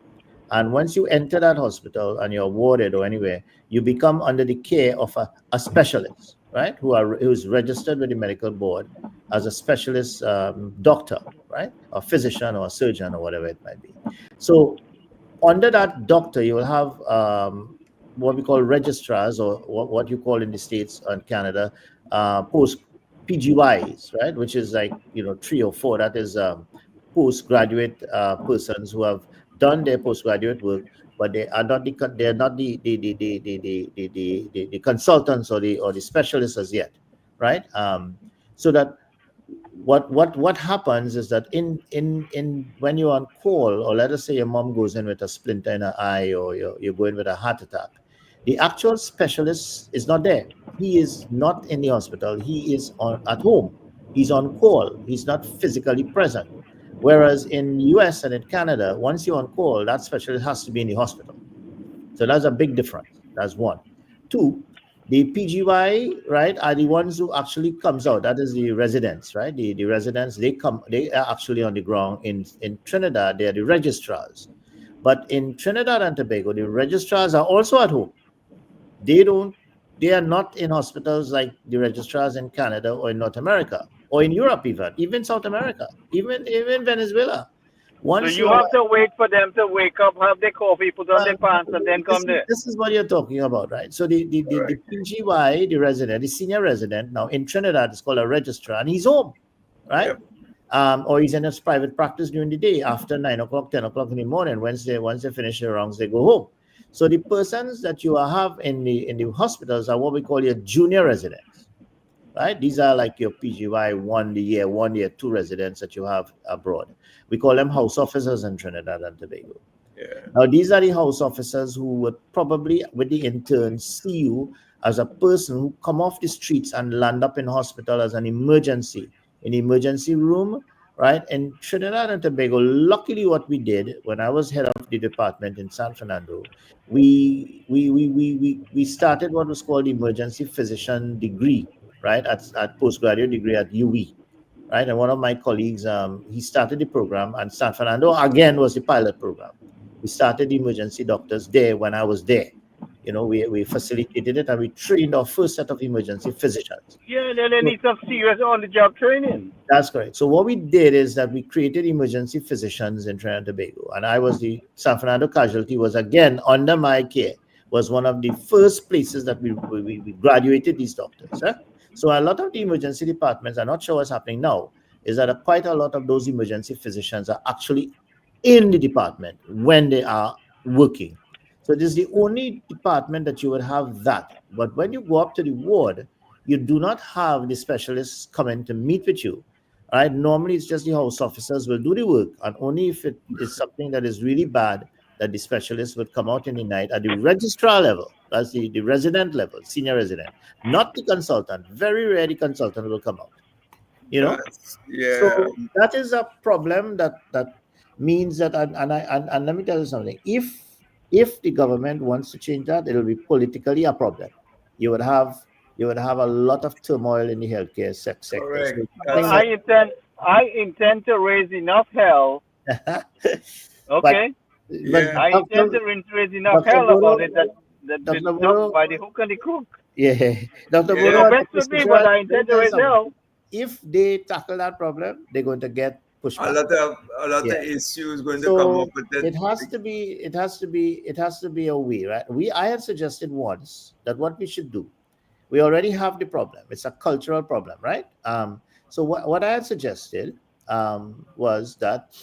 And once you enter that hospital and you're warded or anywhere, you become under the care of a specialist, right? Who's registered with the medical board as a specialist doctor, right? A physician or a surgeon or whatever it might be. So under that doctor, you will have what we call registrars, or what you call in the States and Canada, post PGYs, right? Which is like 3 or 4. That is postgraduate persons who have done their postgraduate work, but they are not the consultants or the specialists as yet, right? So that what happens is that in when you're on call, or let us say your mom goes in with a splinter in her eye, or you're going with a heart attack, the actual specialist is not there. He is not in the hospital. He is at home. He's on call. He's not physically present. Whereas in the US and in Canada, once you're on call, that specialist has to be in the hospital. So that's a big difference. That's one. 2, the PGY, right, are the ones who actually comes out. That is the residents, right? The residents, they are actually on the ground. In Trinidad, they are the registrars. But in Trinidad and Tobago, the registrars are also at home. They are not in hospitals like the registrars in Canada or in North America, or in Europe even South America, even Venezuela. So you have to wait for them to wake up, have their coffee, put on their pants, and then come there. This is what you're talking about, right? So the PGY, the resident, the senior resident, now in Trinidad is called a registrar, and he's home, right? Yep. Or he's in his private practice during the day after 9 o'clock, 10 o'clock in the morning. Once they finish their rounds, they go home. So the persons that you have in the hospitals are what we call your junior residents, right? These are like your PGY 1 year, 2 residents that you have abroad. We call them house officers in Trinidad and Tobago. Yeah. Now, these are the house officers who would probably, with the interns, see you as a person who come off the streets and land up in hospital as an emergency, in the emergency room, right? In Trinidad and Tobago, luckily what we did when I was head of the department in San Fernando, we started what was called the emergency physician degree, right? At postgraduate degree at UE, right? And one of my colleagues, he started the program, and San Fernando again was the pilot program. We started the emergency doctors there when I was there, we facilitated it, and we trained our first set of emergency physicians. Yeah, they need some serious on-the-job training. That's correct. So what we did is that we created emergency physicians in Trinidad and Tobago, and I was the San Fernando casualty was again under my care, was one of the first places that we graduated these doctors. So a lot of the emergency departments, I'm not sure what's happening now, is that quite a lot of those emergency physicians are actually in the department when they are working. So this is the only department that you would have that. But when you go up to the ward, you do not have the specialists coming to meet with you. Right? Normally, it's just the house officers will do the work, and only if it is something that is really bad that the specialist would come out in the night at the registrar level. That's the resident level, senior resident, not the consultant. Very rare the consultant will come out. Yeah. So that is a problem that means that, and let me tell you something. If the government wants to change that, it'll be politically a problem. You would have a lot of turmoil in the healthcare sector. Correct. So I intend to raise enough hell. Okay. But I intend to raise enough hell about it that it's done by the hook and the crook. Yeah, Dr. You know, best with me, but I intend to raise hell. If they tackle that problem, they're going to get pushback. A lot of issues going to come up with it. It has to be a way, right? I had suggested once that what we should do, we already have the problem. It's a cultural problem, right? So what I had suggested was that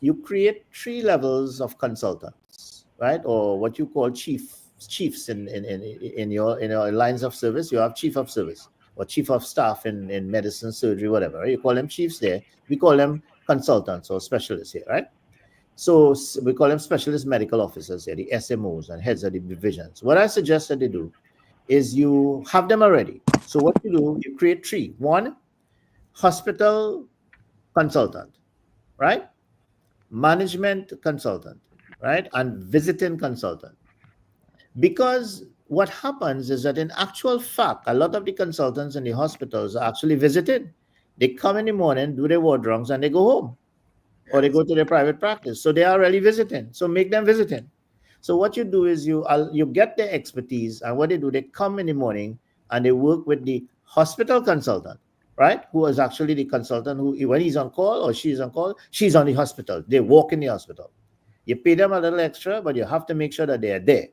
you create 3 levels of consultants, right? Or what you call chiefs in your lines of service. You have chief of service or chief of staff in medicine, surgery, whatever. Right? You call them chiefs there. We call them consultants or specialists here, right? So we call them specialist medical officers here, the SMOs and heads of the divisions. What I suggest that they do is you have them already. So what you do, you create 3. 1, hospital consultant, right? Management consultant, right? And visiting consultant. Because what happens is that in actual fact, a lot of the consultants in the hospitals are actually visited. They come in the morning, do their ward rounds, and they go home. Or they go to their private practice. So they are really visiting. So make them visiting. So what you do is you get their expertise, and what they do, they come in the morning and they work with the hospital consultant, right? Who is actually the consultant who, when he's on call or she's on call, she's on the hospital. They walk in the hospital. You pay them a little extra, but you have to make sure that they are there,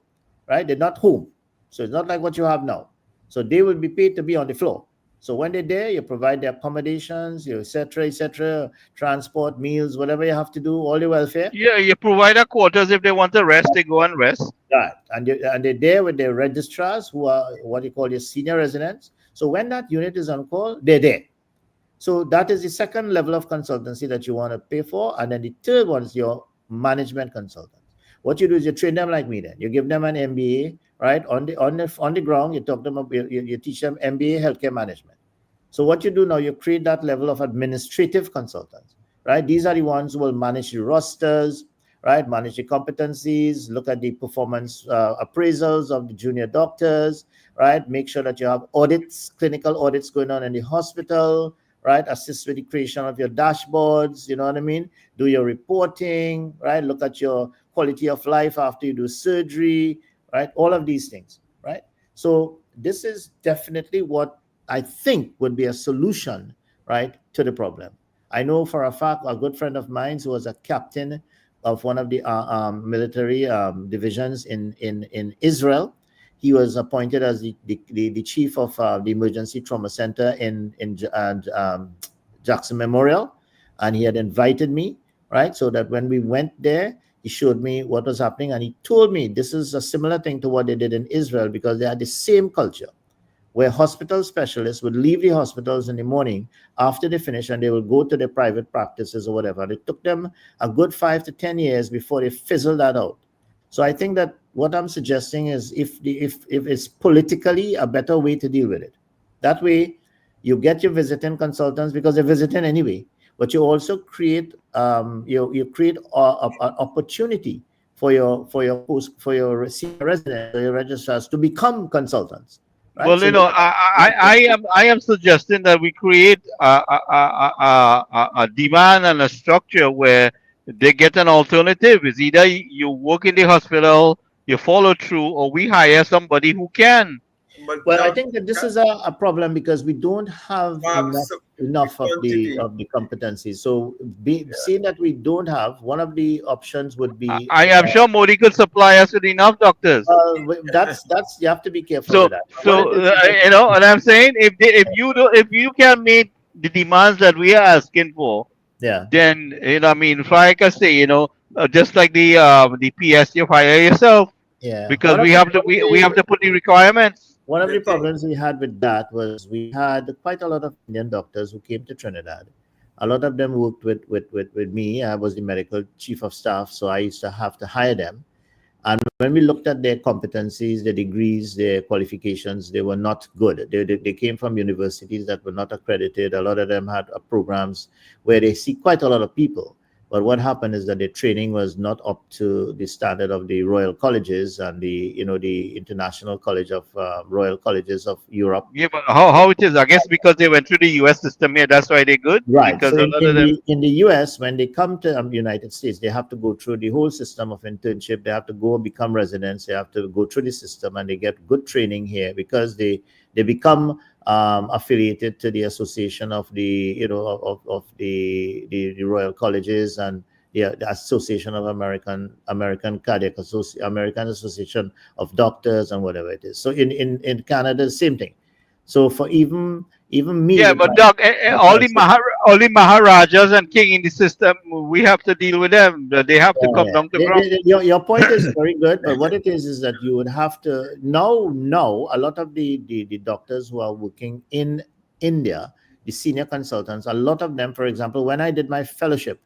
right? They're not home. So it's not like what you have now. So they will be paid to be on the floor. So when they're there, you provide the accommodations, et cetera, transport, meals, whatever you have to do, all the welfare. Yeah, you provide a quarters. If they want to rest, they go and rest. Right. And they're there with their registrars who are what you call your senior residents. So when that unit is on call, they're there. So that is the second level of consultancy that you want to pay for. And then the third one is your management consultant. What you do is you train them like me then. You give them an MBA, right? On the ground, you talk them up, you teach them MBA healthcare management. So what you do now, you create that level of administrative consultants, right? These are the ones who will manage the rosters, right? Manage the competencies, look at the performance appraisals of the junior doctors, right? Make sure that you have audits, clinical audits going on in the hospital, right? Assist with the creation of your dashboards, you know what I mean? Do your reporting, right? Look at your quality of life after you do surgery, right? All of these things, right? So this is definitely what I think would be a solution, right, to the problem. I know for a fact a good friend of mine who was a captain of one of the military divisions in Israel. He was appointed as the chief of the emergency trauma center in Jackson Memorial, and he had invited me, right, so that when we went there, he showed me what was happening, and he told me this is a similar thing to what they did in Israel, because they had the same culture, where hospital specialists would leave the hospitals in the morning after they finish, and they will go to their private practices or whatever. It took them a good 5 to 10 years before they fizzled that out. So I think that what I'm suggesting is if it's politically a better way to deal with it. That way, you get your visiting consultants because they're visiting anyway, but you also create you create an opportunity for your senior residents or your registrars to become consultants. Right? Well, so you know, I am suggesting that we create a demand and a structure where they get an alternative. It's either you work in the hospital you follow through, or we hire somebody who can. But Well, I doc, think that this is a problem because we don't have enough the of quantity. the competencies. So, seeing that we don't have, one of the options would be I am sure Modi could supply us with enough doctors. that's you have to be careful So, with that. What it is that- you know what I'm saying? If you can meet the demands that we are asking for, yeah. then you know, I mean, like I say, you know, just like the PS, you hire yourself Yeah. because we have to put the requirements. One of the The thing- problems we had with that was we had quite a lot of Indian doctors who came to Trinidad. A lot of them worked with me. I was the medical chief of staff, so I used to have to hire them. And when we looked at their competencies, their degrees, their qualifications, they were not good. They came from universities that were not accredited. A lot of them had programs where they see quite a lot of people. But what happened is that their training was not up to the standard of the Royal Colleges and the International College of Royal Colleges of Europe. Yeah, but how it is? I guess because they went through the U.S. system here, that's why they're good. Right. Because So a lot of them. in the US, when they come to the United States, they have to go through the whole system of internship. They have to go become residents. They have to go through the system, and they get good training here because they become affiliated to the association of the of the Royal Colleges and the Association of American Cardiac American Association of Doctors and whatever it is. So in Canada, the same thing. So for even me, Yeah, with but my- Doc, all the Maharajas and king in the system, we have to deal with them. They have to come down to ground. Your point is very good, but what it is that you would have to now a lot of the doctors who are working in India, the senior consultants, a lot of them, for example, when I did my fellowship,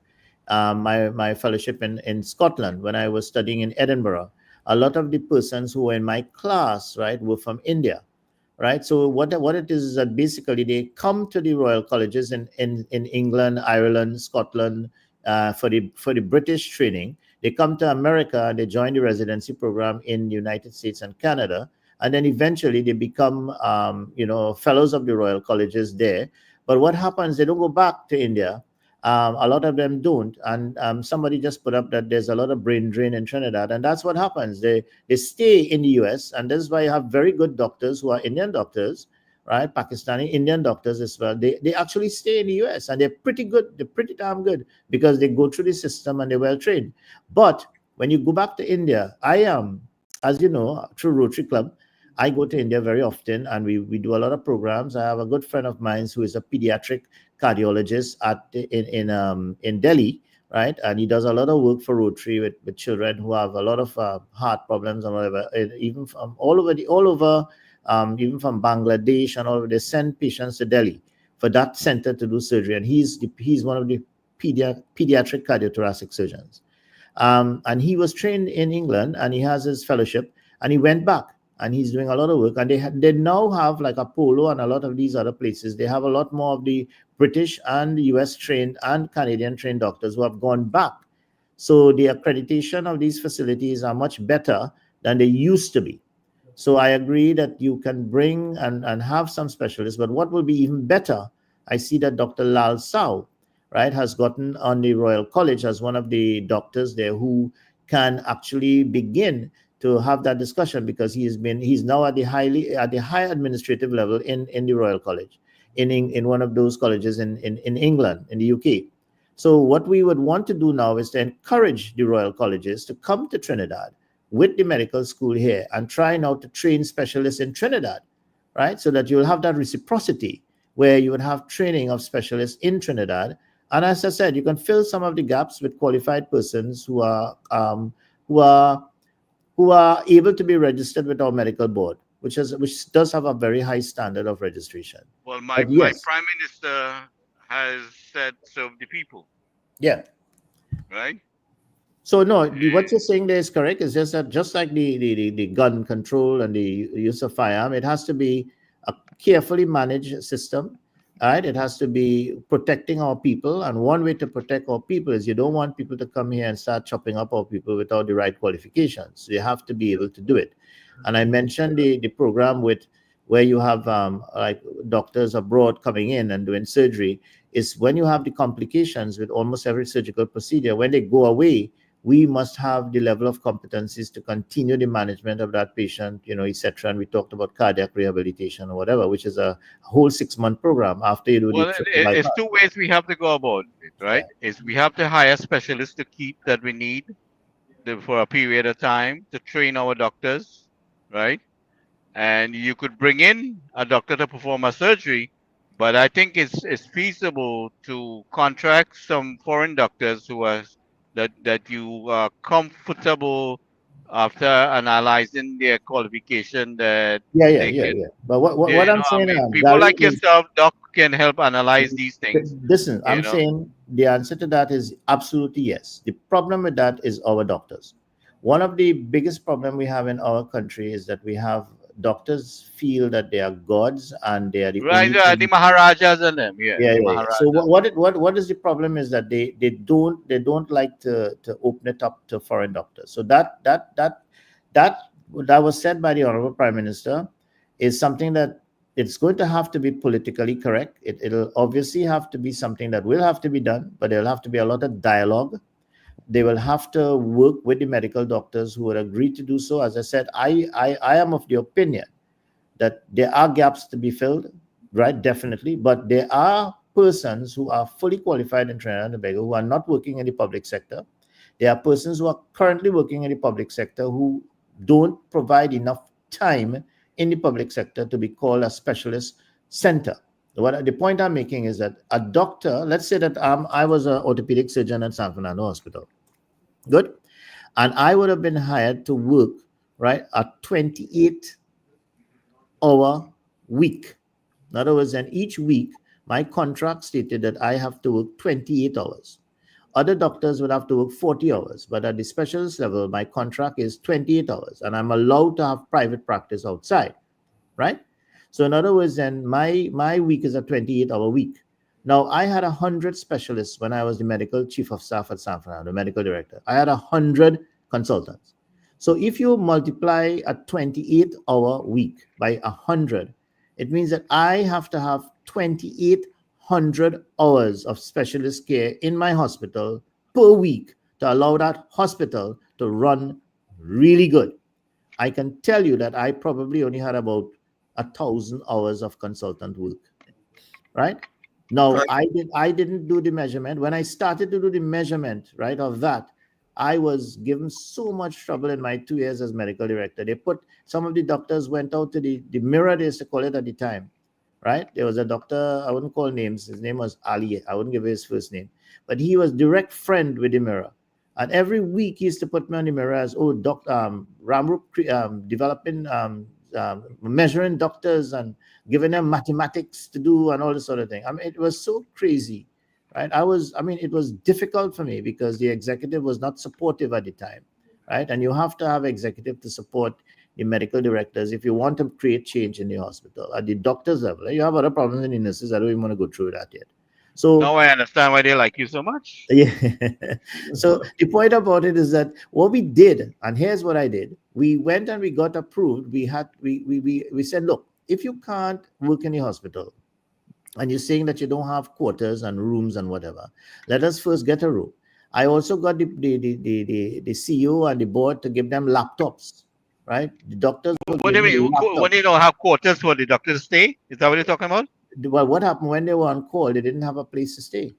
my fellowship in Scotland, when I was studying in Edinburgh, a lot of the persons who were in my class, right, were from India. Right. So what it is that basically they come to the Royal Colleges in England, Ireland, Scotland for the British training. They come to America, they join the residency program in the United States and Canada, and then eventually they become fellows of the Royal Colleges there. But what happens? They don't go back to India. A lot of them don't, and somebody just put up that there's a lot of brain drain in Trinidad, and that's what happens. They stay in the U.S., and this is why you have very good doctors who are Indian doctors, right? Pakistani Indian doctors as well. They actually stay in the U.S. and they're pretty good. They're pretty damn good because they go through the system and they're well trained. But when you go back to India, I am, as you know, through Rotary Club, I go to India very often, and we do a lot of programs. I have a good friend of mine who is a pediatric cardiologist in Delhi, right? And he does a lot of work for Rotary with children who have a lot of heart problems and whatever. Even from all over, even from Bangladesh and all over, they send patients to Delhi for that center to do surgery. And he's one of the pediatric cardiothoracic surgeons. And he was trained in England, and he has his fellowship, and he went back. And he's doing a lot of work, and they now have, like Apollo and a lot of these other places, they have a lot more of the British and US trained and Canadian trained doctors who have gone back. So the accreditation of these facilities are much better than they used to be. So I agree that you can bring and have some specialists, but what will be even better, I see that Dr. Lal Sao, right, has gotten on the Royal College as one of the doctors there who can actually begin to have that discussion, because he's now at the high administrative level in the Royal College, in one of those colleges in England, in the UK. So what we would want to do now is to encourage the Royal Colleges to come to Trinidad with the medical school here and try now to train specialists in Trinidad, right? So that you'll have that reciprocity where you would have training of specialists in Trinidad. And as I said, you can fill some of the gaps with qualified persons who are able to be registered with our medical board, which does have a very high standard of registration. Well, my prime minister has said serve the people. Yeah. Right. So no, what you're saying there is correct. It's just that just like the gun control and the use of firearm, it has to be a carefully managed system. Right? It has to be protecting our people, and one way to protect our people is you don't want people to come here and start chopping up our people without the right qualifications. So you have to be able to do it. And I mentioned the program where you have like doctors abroad coming in and doing surgery, is when you have the complications with almost every surgical procedure. When they go away, we must have the level of competencies to continue the management of that patient, etc. And we talked about cardiac rehabilitation or whatever, which is a whole 6-month program after you do Well, the triple bypass. it's two ways we have to go about it, right? Is we have to hire specialists to keep that we need for a period of time to train our doctors, right? And you could bring in a doctor to perform a surgery, but I think it's feasible to contract some foreign doctors who are that you are comfortable after analyzing their qualification that they can. But what I'm saying, people Gary, like is, yourself, doc, can help analyze these things. listen, I'm know. saying the answer to that is absolutely yes. The problem with that is our doctors. One of the biggest problem we have in our country is that we have doctors feel that they are gods and they are the Right, only the Maharajas and them, the Maharajas. So what is the problem is that they don't like to open it up to foreign doctors. So that was said by the Honorable Prime Minister is something that it's going to have to be politically correct. It'll obviously have to be something that will have to be done, but there'll have to be a lot of dialogue. They will have to work with the medical doctors who would agree to do so. As I said, I am of the opinion that there are gaps to be filled, right? Definitely. But there are persons who are fully qualified in Trinidad and Tobago who are not working in the public sector. There are persons who are currently working in the public sector who don't provide enough time in the public sector to be called a specialist center. The point I'm making is that a doctor, let's say that I was an orthopedic surgeon at San Fernando Hospital. Good. And I would have been hired to work, right, a 28-hour week. In other words, and each week, my contract stated that I have to work 28 hours. Other doctors would have to work 40 hours. But at the specialist level, my contract is 28 hours. And I'm allowed to have private practice outside, right? So in other words, then my week is a 28-hour week. Now, I had 100 specialists when I was the medical chief of staff at San Fernando, medical director. I had 100 consultants. So if you multiply a 28-hour week by 100, it means that I have to have 2,800 hours of specialist care in my hospital per week to allow that hospital to run really good. I can tell you that I probably only had about 1,000 hours of consultant work, right? Now, I didn't do the measurement. When I started to do the measurement, right, of that, I was given so much trouble in my 2 years as medical director. Some of the doctors went out to the mirror, they used to call it at the time, right? There was a doctor, I wouldn't call names. His name was Ali. I wouldn't give his first name. But he was direct friend with the mirror. And every week he used to put me on the mirror as, Ramrup developing, measuring doctors and giving them mathematics to do and all this sort of thing. I mean, it was so crazy, right? It was difficult for me because the executive was not supportive at the time, right? And you have to have executive to support the medical directors if you want to create change in the hospital. At the doctor's level, you have other problems in the nurses. I don't even want to go through that yet. So now I understand why they like you so much. Yeah. So the point about it is that what we did, and here's what I did: we went and we got approved. We said, look, if you can't work in the hospital, and you're saying that you don't have quarters and rooms and whatever, let us first get a room. I also got the CEO and the board to give them laptops, right? The doctors. What do you mean? When you don't have quarters for the doctors to stay? Is that what you're talking about? Well, what happened when they were on call? They didn't have a place to stay.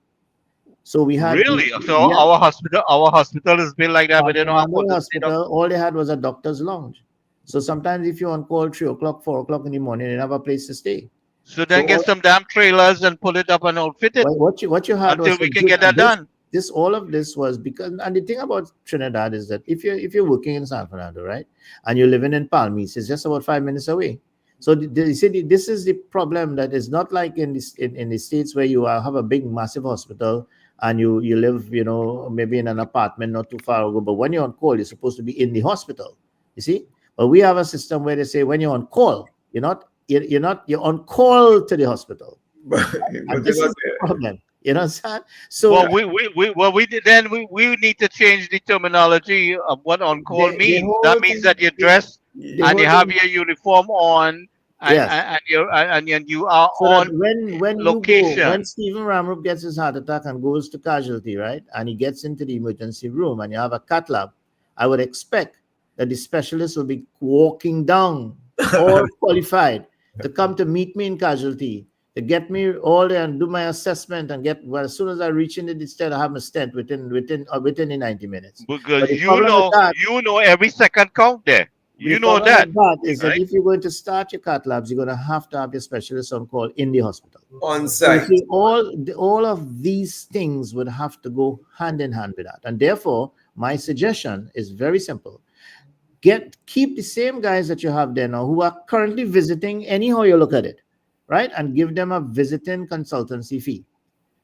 So we had our hospital is built like that, but they don't have quarters. All they had was a doctor's lounge. So sometimes if you're on call 3 o'clock, 4 o'clock in the morning, they didn't have a place to stay. So then get some damn trailers and pull it up and outfit it. What you had until we can get that done. All of this was because, and the thing about Trinidad is that if you're working in San Fernando, right, and you're living in Palmys, it's just about 5 minutes away. So you see, this is the problem, that is not like in the States where you have a big, massive hospital and you live, maybe in an apartment not too far away. But when you're on call, you're supposed to be in the hospital. You see, but we have a system where they say when you're on call, you're on call to the hospital. And this is the problem. You know what I'm saying? So we need to change the terminology of what on call means. That means that you're dressed and you have your uniform on Yes. and you are So that on when you go, location. when Stephen Ramrup gets his heart attack and goes to casualty, right, and he gets into the emergency room and you have a cath lab, I would expect that the specialist will be walking down, all qualified, to come to meet me in casualty, to get me all there and do my assessment and get, well, as soon as I reach in the stent, I have a stent within the 90 minutes. Because But the problem with that, every second count there. the You know problem that, with that is that right? if you're going to start your cath labs, you're going to have your specialist on call in the hospital. On So you site. see, all of these things would have to go hand in hand with that. And therefore, my suggestion is very simple. Keep the same guys that you have there now who are currently visiting anyhow you look at it, right? And give them a visiting consultancy fee.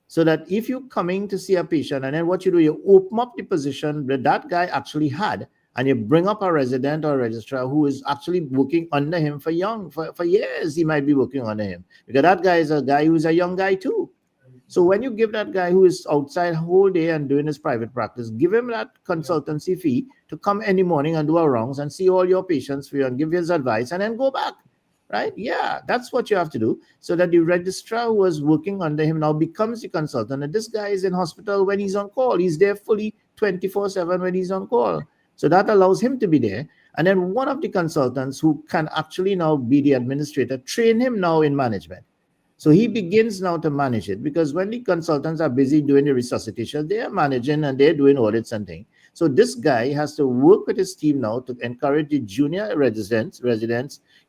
So that if you're coming to see a patient, and then what you do, you open up the position that guy actually had, and you bring up a resident or a registrar who is actually working under him for years. He might be working under him because that guy is a guy who's a young guy too. So when you give that guy who is outside whole day and doing his private practice, give him that consultancy fee to come any morning and do a rounds and see all your patients for you and give his advice and then go back. Right? Yeah, that's what you have to do. So that the registrar who was working under him now becomes the consultant. And this guy is in hospital when he's on call. He's there fully 24/7 when he's on call. So that allows him to be there. And then one of the consultants who can actually now be the administrator, train him now in management. So he begins now to manage it, because when the consultants are busy doing the resuscitation, they are managing and they're doing audits and things. So this guy has to work with his team now to encourage the junior residents,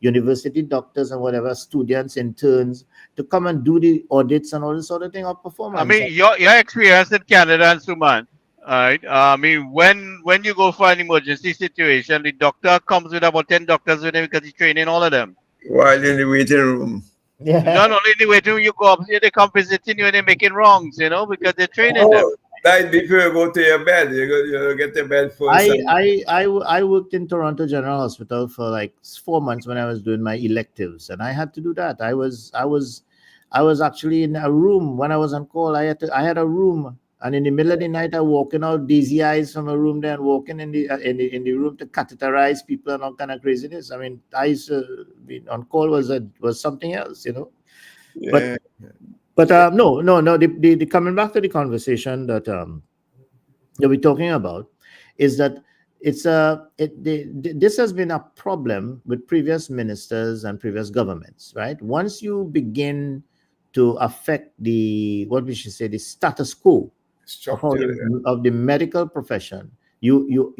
university doctors and whatever, students, interns, to come and do the audits and all this sort of thing of performance. I mean, your experience in Canada and Suman, right? I mean, when you go for an emergency situation, the doctor comes with about 10 doctors with him because he's training all of them. While in the waiting room. Yeah. Not only in the waiting room, you go up here, they come visiting you and they're making wrongs, because they're training them. Right before you go to your bed, you get your bed first. I worked in Toronto General Hospital for like 4 months when I was doing my electives, and I had to do that. I was actually in a room when I was on call. I had a room, and in the middle of the night, I walking out dizzy eyes from a room there and walking in the room to catheterize people and all kind of craziness. I mean, I used to be on call was something else, Yeah. But no. The coming back to the conversation that we're talking about is that this has been a problem with previous ministers and previous governments, right? Once you begin to affect the status quo of the medical profession, you're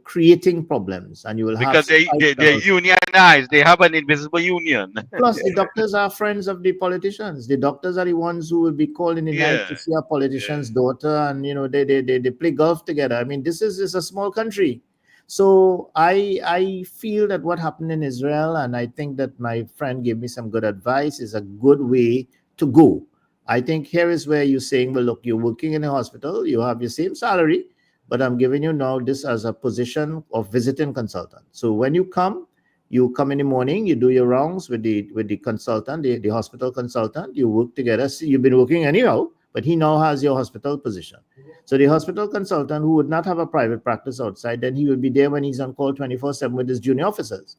creating problems, and you will because have they're unionized. They have an invisible union. Plus, the doctors are friends of the politicians. The doctors are the ones who will be called in the night to see a politician's daughter, and they play golf together. I mean, this is a small country. So I feel that what happened in Israel, and I think that my friend gave me some good advice, is a good way to go. I think here is where you're saying, well, look, you're working in a hospital, you have your same salary, but I'm giving you now this as a position of visiting consultant. So when you come in the morning, you do your rounds with the consultant, the hospital consultant, you work together. See, you've been working anyhow, but he now has your hospital position. So the hospital consultant who would not have a private practice outside, then he will be there when he's on call 24/7 with his junior officers.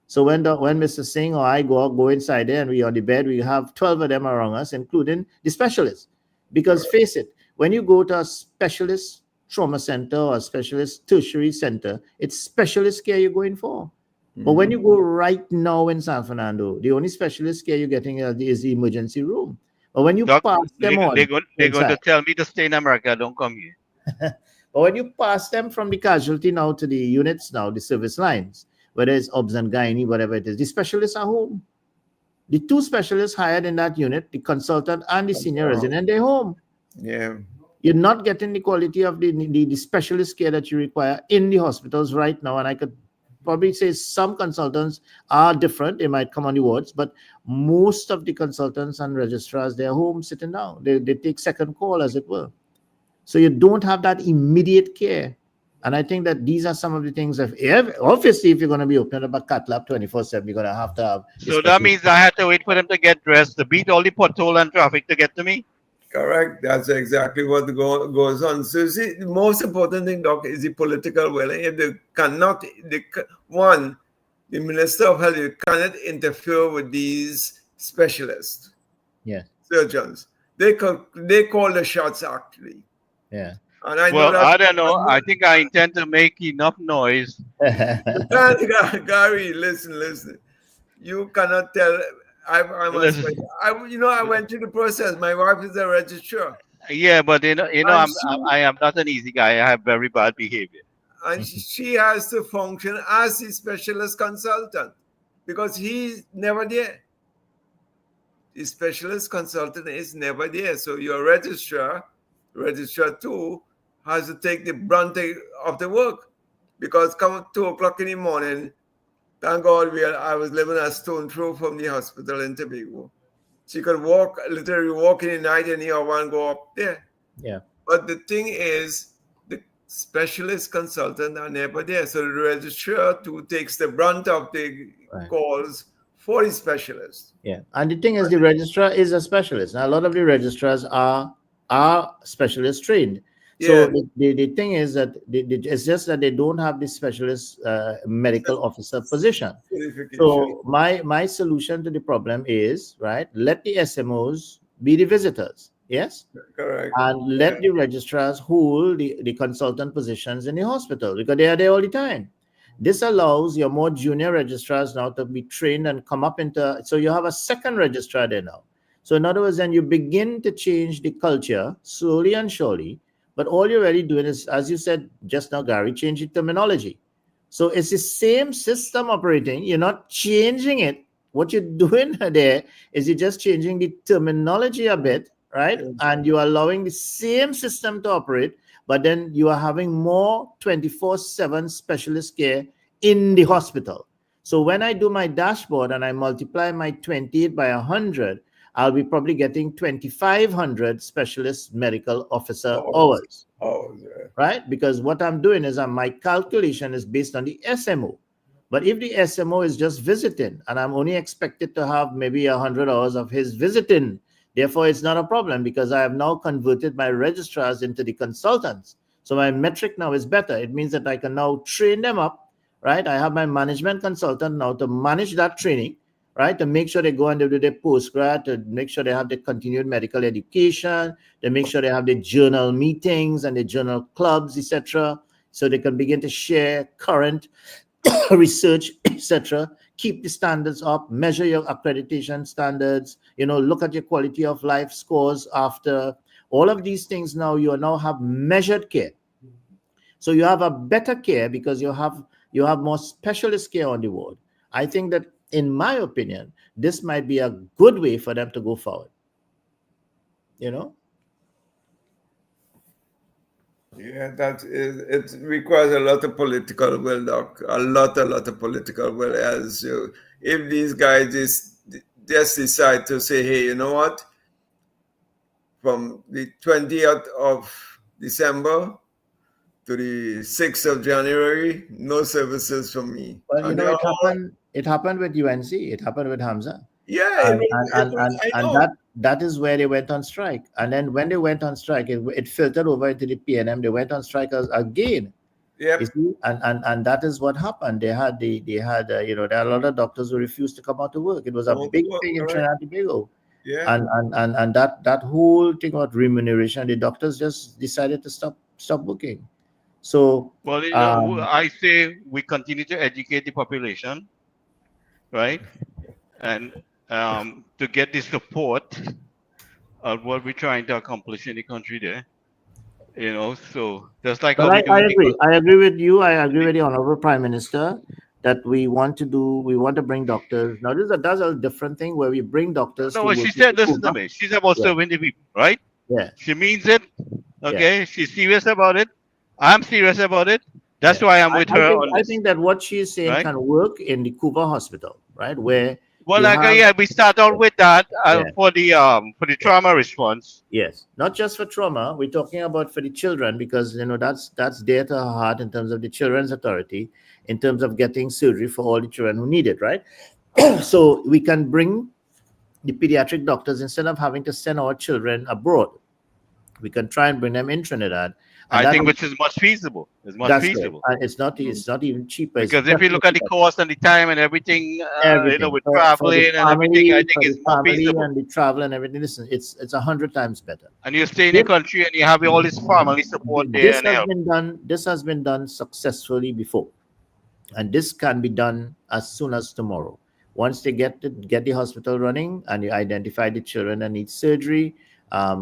So when Mr. Singh or I go inside there and we on the bed, we have 12 of them around us, including the specialists. Because face it, when you go to a specialist trauma center or a specialist tertiary center, it's specialist care you're going for. Mm-hmm. But when you go right now in San Fernando, the only specialist care you're getting is the emergency room. But when you pass them on, they're going to tell me to stay in America, don't come here. But when you pass them from the casualty now to the units now, the service lines, whether it's OBS and gynae, whatever it is, the specialists are home. The two specialists hired in that unit, the consultant and the senior resident, they're home. Yeah. You're not getting the quality of the specialist care that you require in the hospitals right now. And I could probably say some consultants are different. They might come on the wards, but most of the consultants and registrars, they're home sitting down. They take second call, as it were. So you don't have that immediate care. And I think that these are some of the things obviously, if you're going to be opening up a cath lab 24/7, you're going to have. So that means I have to wait for them to get dressed, to beat all the pothole and traffic to get to me? Correct. That's exactly what goes on. So see, the most important thing, Doc, is the political will. If they cannot, the Minister of Health, you cannot interfere with these specialists, Yeah. surgeons. They call the shots actually. Yeah. And I know Well, that. I don't know. I think I intend to make enough noise. Gary, listen. You cannot tell. I must. Listen. I went through the process. My wife is a registrar, Yeah, but and I am not an easy guy. I have very bad behavior. she has to function as the specialist consultant because he's never there. The specialist consultant is never there. So your registrar 2, has to take the brunt of the work because come 2:00 in the morning, thank God I was living a stone throw from the hospital in Tobago. She could literally walk in the night and hear one go up there. Yeah. But the thing is, the specialist consultant are never there. So the registrar 2 takes the brunt of the calls for the specialist. Yeah. And the thing is, the registrar is a specialist. Now, a lot of the registrars are specialist trained. So the thing is that it's just that they don't have the specialist medical officer position. So my solution to the problem is, right, let the SMOs be the visitors. Yes? Correct. And let the registrars hold the consultant positions in the hospital because they are there all the time. This allows your more junior registrars now to be trained and come up into, so you have a second registrar there now. So in other words, then you begin to change the culture slowly and surely. But all you're really doing is, as you said just now, Gary, change the terminology. So it's the same system operating. You're not changing it. What you're doing there is you're just changing the terminology a bit, right? And you're allowing the same system to operate, but then you are having more 24/7 specialist care in the hospital. So when I do my dashboard and I multiply my 28 by 100, I'll be probably getting 2,500 specialist medical officer hours. Right? Because what I'm doing is my calculation is based on the SMO. But if the SMO is just visiting and I'm only expected to have maybe 100 hours of his visiting, therefore it's not a problem because I have now converted my registrars into the consultants. So my metric now is better. It means that I can now train them up, right? I have my management consultant now to manage that training, right? To make sure they go and they do their postgrad, to make sure they have the continued medical education, to make sure they have the journal meetings and the journal clubs, etc. So they can begin to share current research, etc. Keep the standards up, measure your accreditation standards, look at your quality of life scores after. All of these things now, you now have measured care. So you have a better care because you have more specialist care on the ward. I think that, in my opinion, this might be a good way for them to go forward. Yeah, it requires a lot of political will, Doc. A lot of political will. If these guys just decide to say, hey, you know what? From the 20th of December to the 6th of January, no services from me. Well, it happened with UNC. It happened with Hamza. Yeah, and that is where they went on strike. And then when they went on strike, it filtered over into the PNM. They went on strike again. Yeah. And that is what happened. There are a lot of doctors who refused to come out to work. It was a big thing in Trinidad and Tobago. Yeah. And that whole thing about remuneration, the doctors just decided to stop working. So I say we continue to educate the population, right? And to get the support of what we're trying to accomplish in the country there, so just like I agree. I agree with you. I agree with the Honorable Prime Minister that we want to bring doctors. Now, that's a different thing where we bring doctors. No, she said, listen to me. She's about serving the people, right? Yeah. She means it. Okay. Yeah. She's serious about it. I'm serious about it. That's why I'm with her. I think that what she's saying can work in the Cuba Hospital, right? Where we start out with that for the trauma response. Yes, not just for trauma. We're talking about for the children because that's dear to her heart in terms of the Children's Authority, in terms of getting surgery for all the children who need it, right? So we can bring the pediatric doctors instead of having to send our children abroad. We can try and bring them in Trinidad. And I that think is- which is much feasible. It's much that's right. feasible. And it's not even cheaper. It's Because if you look at the definitely cost and the time and everything, everything with for the traveling and everything, I think for the it's more family feasible. and the travel and everything. Listen, it's 100 times better. And you stay in your country and you have all this family support there This and has help. been done. This has been done successfully before, and this can be done as soon as tomorrow. Once they get the hospital running and you identify the children that need surgery,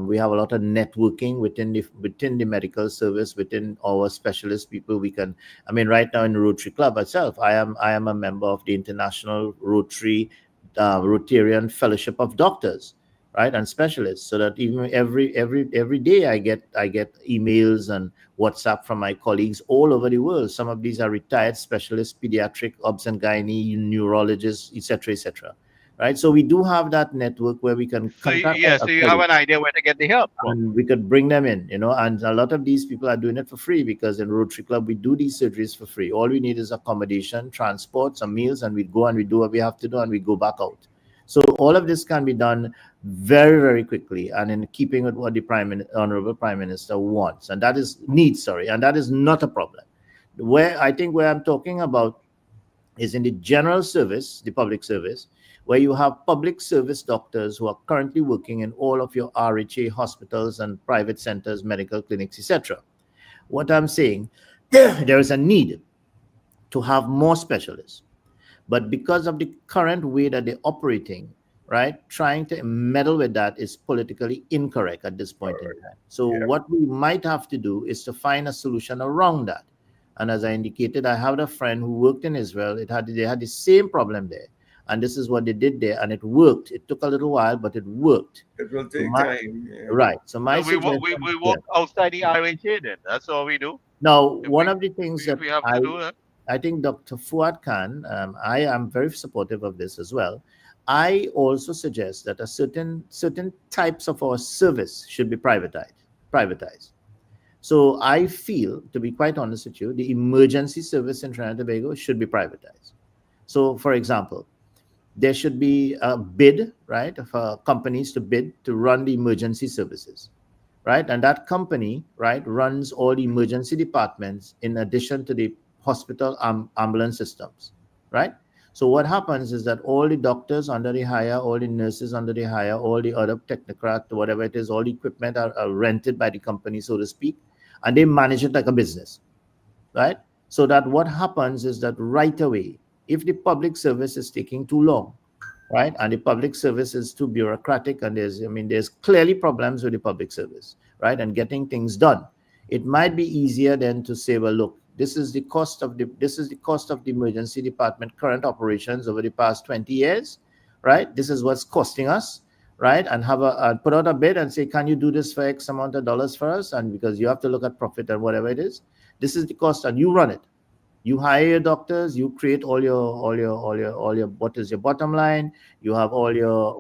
we have a lot of networking within the medical service, within our specialist people. We can, I mean, right now in the Rotary Club itself, I am a member of the International Rotarian Fellowship of Doctors, right, and specialists. So that even every day I get emails and WhatsApp from my colleagues all over the world. Some of these are retired specialists, pediatric, obs and gynae, neurologists, etc. Right, so we do have that network where we can So contact so you have an idea where to get the help from. and we could bring them in, and a lot of these people are doing it for free because in Rotary Club we do these surgeries for free. All we need is accommodation, transport, some meals, and we go and we do what we have to do and we go back out. So all of this can be done very, very quickly and in keeping with what the Honorable Prime Minister wants, and that is and that is not a problem. Where I'm talking about is in the general service, the public service, where you have public service doctors who are currently working in all of your RHA hospitals and private centers, medical clinics, etc. What I'm saying, there is a need to have more specialists. But because of the current way that they're operating, right, trying to meddle with that is politically incorrect at this point in time. So what we might have to do is to find a solution around that. And as I indicated, I have a friend who worked in Israel. They had the same problem there. And this is what they did there, and it worked. It took a little while, but it worked. It will take time. Yeah. Right. So my we walk outside the RHA then. That's all we do. Now, one of the things that we have to do that. I think Dr. Fuad Khan, I am very supportive of this as well. I also suggest that a certain types of our service should be privatized. So I feel, to be quite honest with you, the emergency service in Trinidad and Tobago should be privatized. So, for example, there should be a bid, right, for companies to bid to run the emergency services, right? And that company, right, runs all the emergency departments in addition to the hospital ambulance systems, right? So what happens is that all the doctors under the hire, all the nurses under the hire, all the other technocrat, whatever it is, all the equipment are rented by the company, so to speak, and they manage it like a business, right? So that what happens is that right away, if the public service is taking too long, right, and the public service is too bureaucratic, and there's clearly problems with the public service, right, and getting things done, it might be easier then to say, well, look, this is the cost of the emergency department current operations over the past 20 years, right? This is what's costing us, right? And put out a bid and say, can you do this for X amount of dollars for us? And because you have to look at profit and whatever it is, this is the cost, and you run it. You hire your doctors, you create all your what is your bottom line, you have all your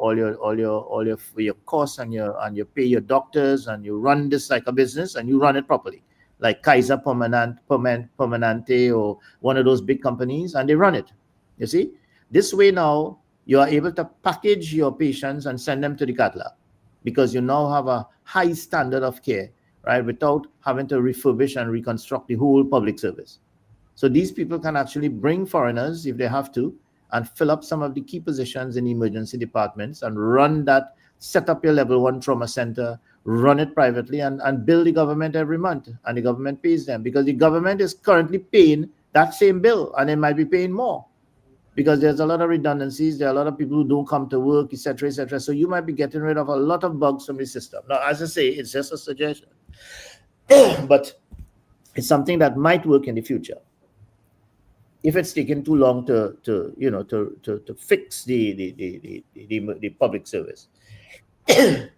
costs, and you pay your doctors, and you run this like a business, and you run it properly, like Kaiser Permanente or one of those big companies, and they run it. You see, this way now you are able to package your patients and send them to the cath lab, because you now have a high standard of care, right, without having to refurbish and reconstruct the whole public service. So these people can actually bring foreigners if they have to and fill up some of the key positions in the emergency departments and run that, set up your level 1 trauma center, run it privately, and bill the government every month. And the government pays them, because the government is currently paying that same bill, and they might be paying more because there's a lot of redundancies. There are a lot of people who don't come to work, etc., etc. So you might be getting rid of a lot of bugs from the system. Now, as I say, it's just a suggestion, but it's something that might work in the future if it's taken too long to fix the public service. I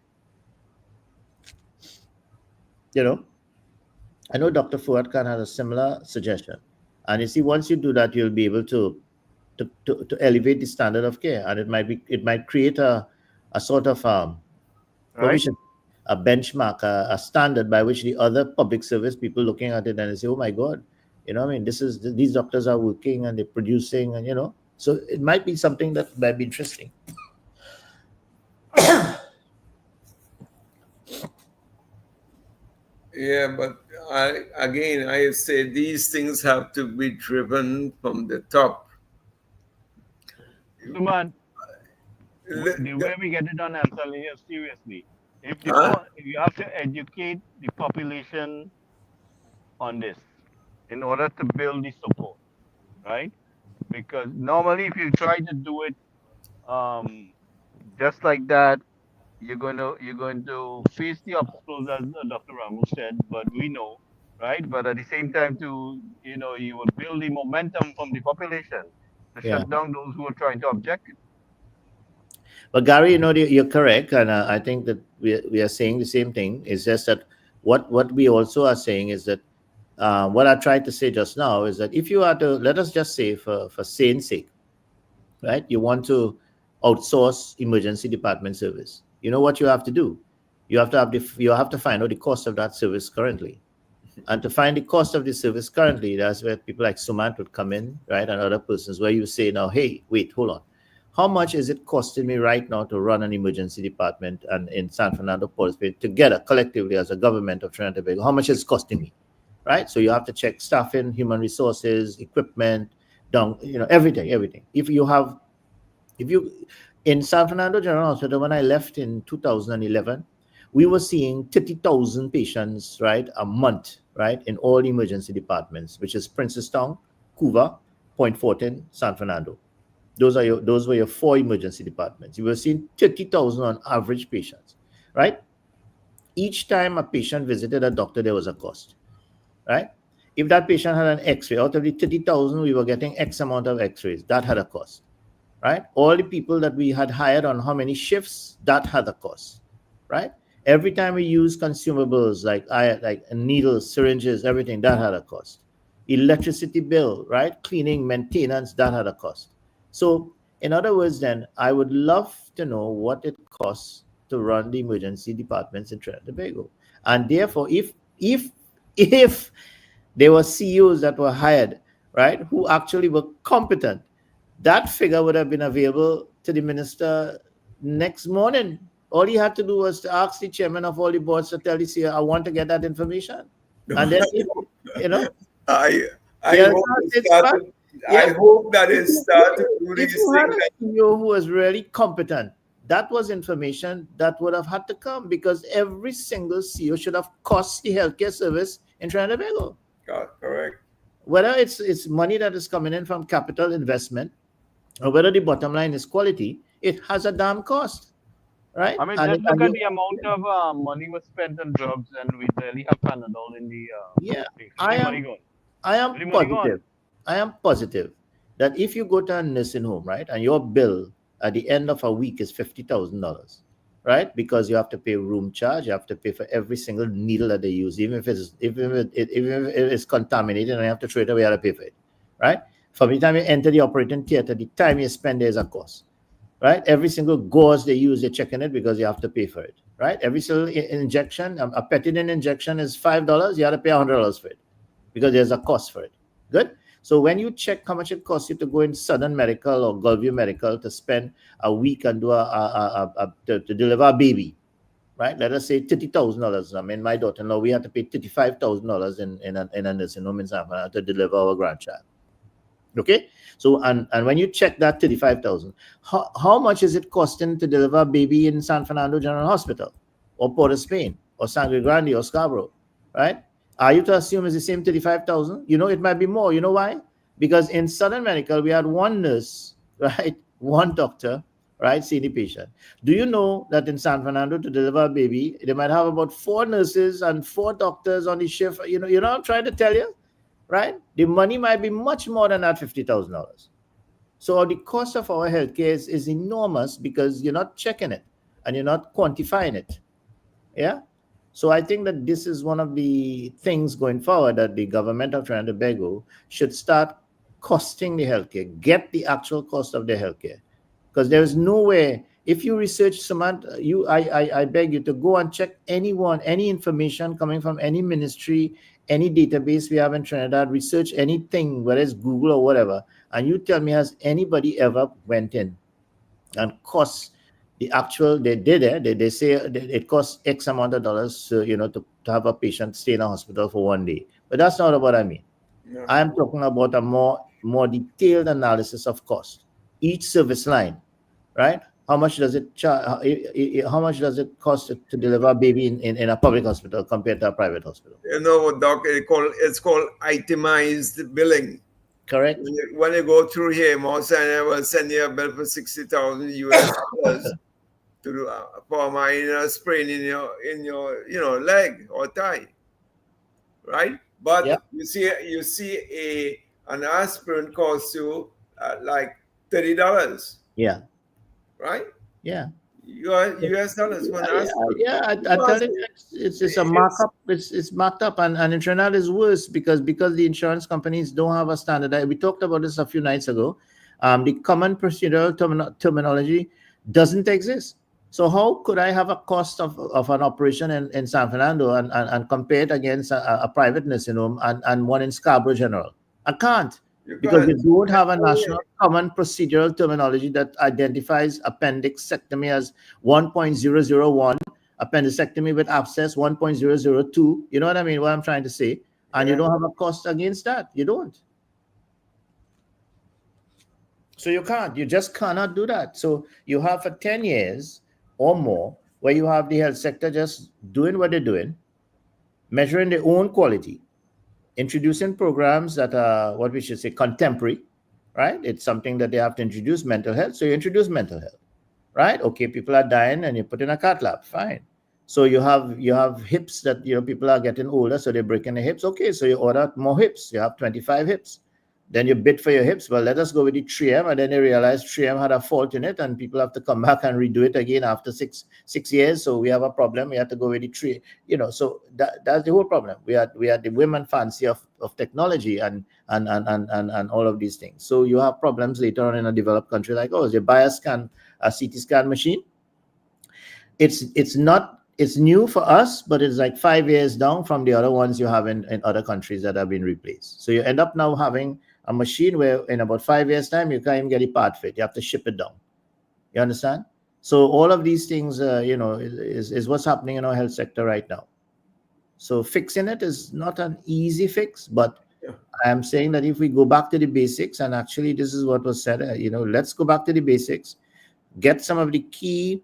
know Dr. Fuad Khan had a similar suggestion, and you see, once you do that, you'll be able to elevate the standard of care, and it might create a sort of a benchmark, a standard by which the other public service people looking at it and they say, oh my God, these doctors are working and they're producing, and so it might be something that might be interesting. Yeah, but I say these things have to be driven from the top. Suman, the way The- we get it done, I'm telling you seriously. huh? If you have to educate the population on this in order to build the support, right? Because normally, if you try to do it um, just like that, you're going to face the obstacles as Dr. Ramos said. But we know, right? But at the same time, you will build the momentum from the population to Yeah. shut down those who are trying to object. But Gary, you're correct, and I think that we are saying the same thing. It's just that what we also are saying is that what I tried to say just now is that if you are to, let us just say for saying sake, right? You want to outsource emergency department service. You know what you have to do? You have to find out the cost of that service currently. And to find the cost of the service currently, that's where people like Sumant would come in, right? And other persons where you say now, hey, wait, hold on. How much is it costing me right now to run an emergency department and in San Fernando, Port of Spain, together collectively as a government of Trinidad and Tobago? How much is it costing me, right? So you have to check staffing, human resources, equipment, everything. If you in San Fernando General Hospital, when I left in 2011, we were seeing 30,000 patients, right, a month, right, in all emergency departments, which is Princestown, Couva, Point Fortin, San Fernando. Those were your 4 emergency departments. You were seeing 30,000 on average patients, right? Each time a patient visited a doctor, there was a cost, right? If that patient had an X-ray, out of the 30,000, we were getting X amount of X-rays. That had a cost, right? All the people that we had hired on how many shifts, that had a cost, right? Every time we use consumables like needles, syringes, everything, that had a cost. Electricity bill, right? Cleaning, maintenance, that had a cost. So, in other words, then I would love to know what it costs to run the emergency departments in Trinidad and Tobago. And therefore, if there were CEOs that were hired, right, who actually were competent, that figure would have been available to the minister next morning. All he had to do was to ask the chairman of all the boards to tell the CEO, I want to get that information. And then, I hope that it started to do if these you had things. a CEO who was really competent, that was information that would have had to come, because every single CEO should have cost the healthcare service in Trinidad and Tobago. Correct. Whether it's money that is coming in from capital investment or whether the bottom line is quality, it has a damn cost, right? I mean, just look at the amount of money was spent on drugs, and we barely have Panadol in the. I am positive that if you go to a nursing home, right, and your bill at the end of a week is $50,000, right, because you have to pay room charge, you have to pay for every single needle that they use, even if it's contaminated and you have to throw it away, you have to pay for it, right? From the time you enter the operating theater, the time you spend there is a cost, right? Every single gauze they use, they're checking it because you have to pay for it, right? Every single injection, a Petidin injection is $5, you have to pay $100 for it because there's a cost for it. Good. So when you check how much it costs you to go in Southern Medical or Gulfview Medical to spend a week and do to deliver a baby, right? Let us say $30,000. I mean, my daughter-in-law, we had to pay $35,000 in a nursing home in San Fernando to deliver our grandchild. Okay, so and when you check that 35,000, how much is it costing to deliver a baby in San Fernando General Hospital or Port of Spain or Sangre Grande or Scarborough, right? Are you to assume it's the same 35,000? It might be more. You know why? Because in Southern Medical, we had one nurse, right? One doctor, right? Seeing the patient. Do you know that in San Fernando to deliver a baby, they might have about 4 nurses and 4 doctors on the shift? You know what I'm trying to tell you? Right? The money might be much more than that $50,000. So the cost of our healthcare is enormous because you're not checking it and you're not quantifying it. Yeah. So I think that this is one of the things going forward that the government of Trinidad and Tobago should start costing the healthcare, get the actual cost of the healthcare, because there is no way. If you research, Samantha, I beg you to go and check any information coming from any ministry, any database we have in Trinidad, research anything, whether it's Google or whatever, and you tell me, has anybody ever went in and cost The actual they say it costs X amount of dollars, to have a patient stay in a hospital for 1 day. But that's not what I mean. Yeah. I am talking about a more detailed analysis of cost. Each service line, right? How much does it charge? How much does it cost to deliver a baby in a public hospital compared to a private hospital? You know what, Doc? It's called itemized billing. Correct. When you go through here, Mount Sinai will send you a bill for $60,000 US to do for a minor sprain in your leg or thigh, right? But Yep. you see an aspirin costs you like $30, Yeah. right? Yeah. US dollars for an aspirin. Yeah, I tell you, it's a markup. It's marked up, and in Trinidad is worse because the insurance companies don't have a standard. We talked about this a few nights ago. The common procedural terminology doesn't exist. So how could I have a cost of an operation in San Fernando and compare it against a private nursing home and one in Scarborough General? I can't. Because we don't have a national common procedural terminology that identifies appendectomy as 1.001, appendectomy with abscess 1.002. You know what I mean? What I'm trying to say. And you don't have a cost against that. You don't. So you can't. You just cannot do that. So you have for 10 years or more where you have the health sector just doing what they're doing, measuring their own quality, introducing programs that are what we should say contemporary, right? It's something that they have to introduce mental health. So you introduce mental health, right? Okay, people are dying and you put in a cath lab, fine. So you have hips that people are getting older, so they're breaking the hips. Okay, so you order more hips. You have 25 hips. Then you bid for your hips. Well, let us go with the 3M, and then they realize 3M had a fault in it, and people have to come back and redo it again after six years. So we have a problem. We have to go with the 3. So that's the whole problem. We are the women fancy of technology and all of these things. So you have problems later on in a developed country like ours. You buy a CT scan machine. It's new for us, but it's like 5 years down from the other ones you have in other countries that have been replaced. So you end up now having a machine where in about 5 years' time, you can't even get a part fit. You have to ship it down. You understand? So all of these things, is what's happening in our health sector right now. So fixing it is not an easy fix, but I am saying that if we go back to the basics, and actually this is what was said, let's go back to the basics, get some of the key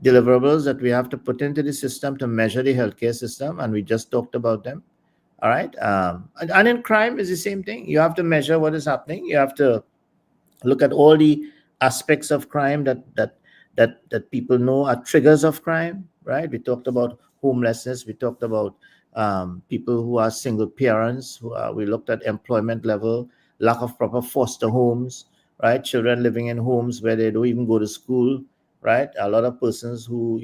deliverables that we have to put into the system to measure the healthcare system, and we just talked about them. All right. And in crime is the same thing. You have to measure what is happening. You have to look at all the aspects of crime that people know are triggers of crime, right? We talked about homelessness. We talked about people who are single parents. We looked at employment level, lack of proper foster homes, right? Children living in homes where they don't even go to school, right? A lot of persons who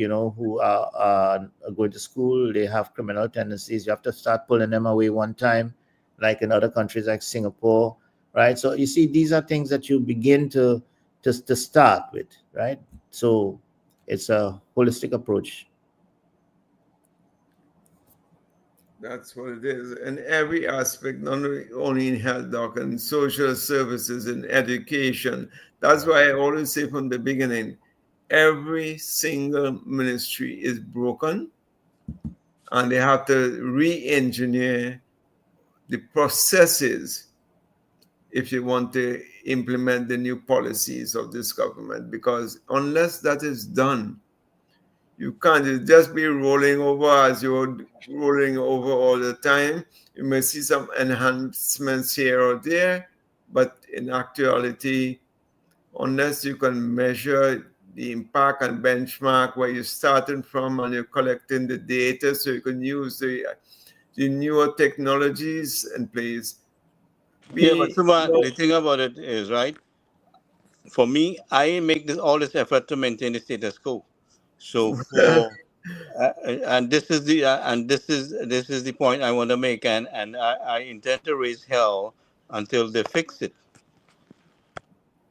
are going to school, they have criminal tendencies. You have to start pulling them away one time, like in other countries like Singapore, right? So you see, these are things that you begin to start with, right? So it's a holistic approach. That's what it is. In every aspect, not only in health, doc, and social services and education. That's why I always say from the beginning, every single ministry is broken, and they have to re-engineer the processes if you want to implement the new policies of this government, because unless that is done, you can't just be rolling over as you're rolling over all the time. You may see some enhancements here or there, but in actuality, unless you can measure the impact and benchmark where you're starting from and you're collecting the data so you can use the newer technologies in place. But Suman, the thing about it is, right, for me, I make all this effort to maintain the status quo. So for and this is the point I want to make, and I intend to raise hell until they fix it.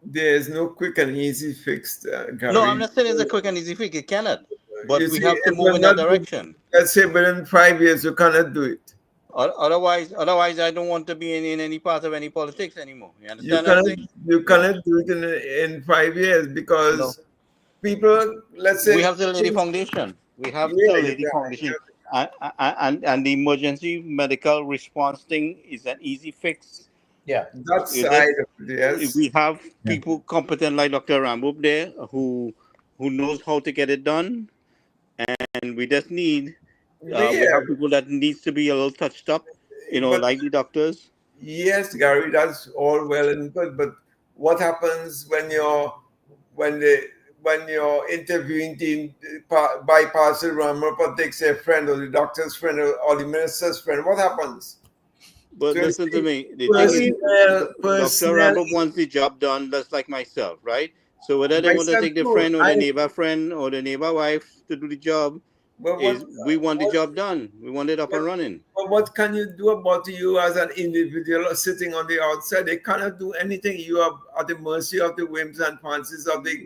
There's no quick and easy fix, Gary. No, I'm not saying it's a quick and easy fix. It cannot. But we have to move in that direction. Let's say within 5 years, you cannot do it. Otherwise, I don't want to be in any part of any politics anymore. You understand? You cannot do it in 5 years because people, let's say, We have the Lady Foundation. We have yeah, the you Lady Foundation. And the emergency medical response thing is an easy fix. Yeah. that You just side of it, yes. we have Yeah. people competent like Dr. Rambo there who knows how to get it done, and we just need we Yeah, have people that needs to be a little touched up, but like the doctors. yes, Gary, that's all well and good. But what happens when when the when your interviewing team bypasses the ramp up, takes their friend or the doctor's friend or the minister's friend? What happens? But So you listen to see, me. The thing is, Dr. Rambo personally, wants the job done, just like myself, right? So whether they want to myself take the too. friend or the neighbor friend or the neighbor wife to do the job, But is we want the job done. We want it up and running. what can you do about you as an individual sitting on the outside? They cannot do anything. You are at the mercy of the whims and fancies of the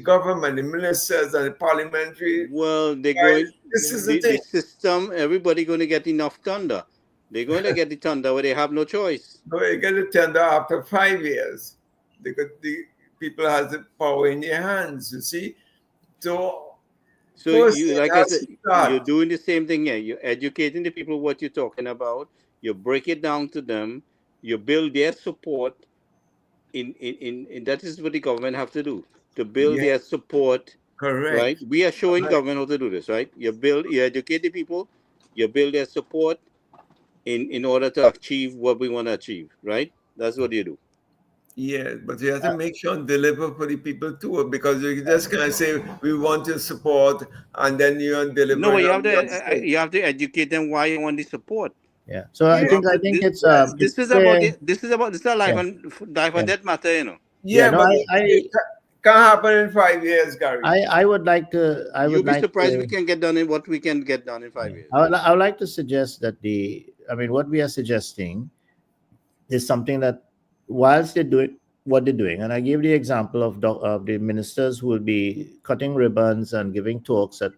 government, the ministers, and the parliamentary. Well, they're Guys, going this is the the thing. system. Everybody going to get enough thunder. They're going to get the thunder where they have no choice. So you get a tender after 5 years because the people has the power in their hands. You see, so So first you, it like I has said, to start. you're doing the same thing here. You're educating the people what you're talking about. You break it down to them. You build their support. In that is what the government have to do, to build Yeah, their support. correct. Right? We are showing Right. government how to do this. Right? You educate the people. You build their support in order to achieve what we want to achieve. Right? That's what you do. Yeah, but you have to make sure and deliver for the people too, because you just can't say we want your support and then you don't deliver. No, but on the other side. you have to educate them why you want the support. Yeah. So I Yeah, think But it's this it's is about fair. this is a life Yeah. and life Yeah. and death matter, you know. Yeah, No, but it can't happen in 5 years, Gary. I would like to You'll be surprised we can get done in what we can get done in 5 years. I would like to suggest that what we are suggesting is something that whilst they're doing what they're doing, and I gave the example of the ministers who will be cutting ribbons and giving talks at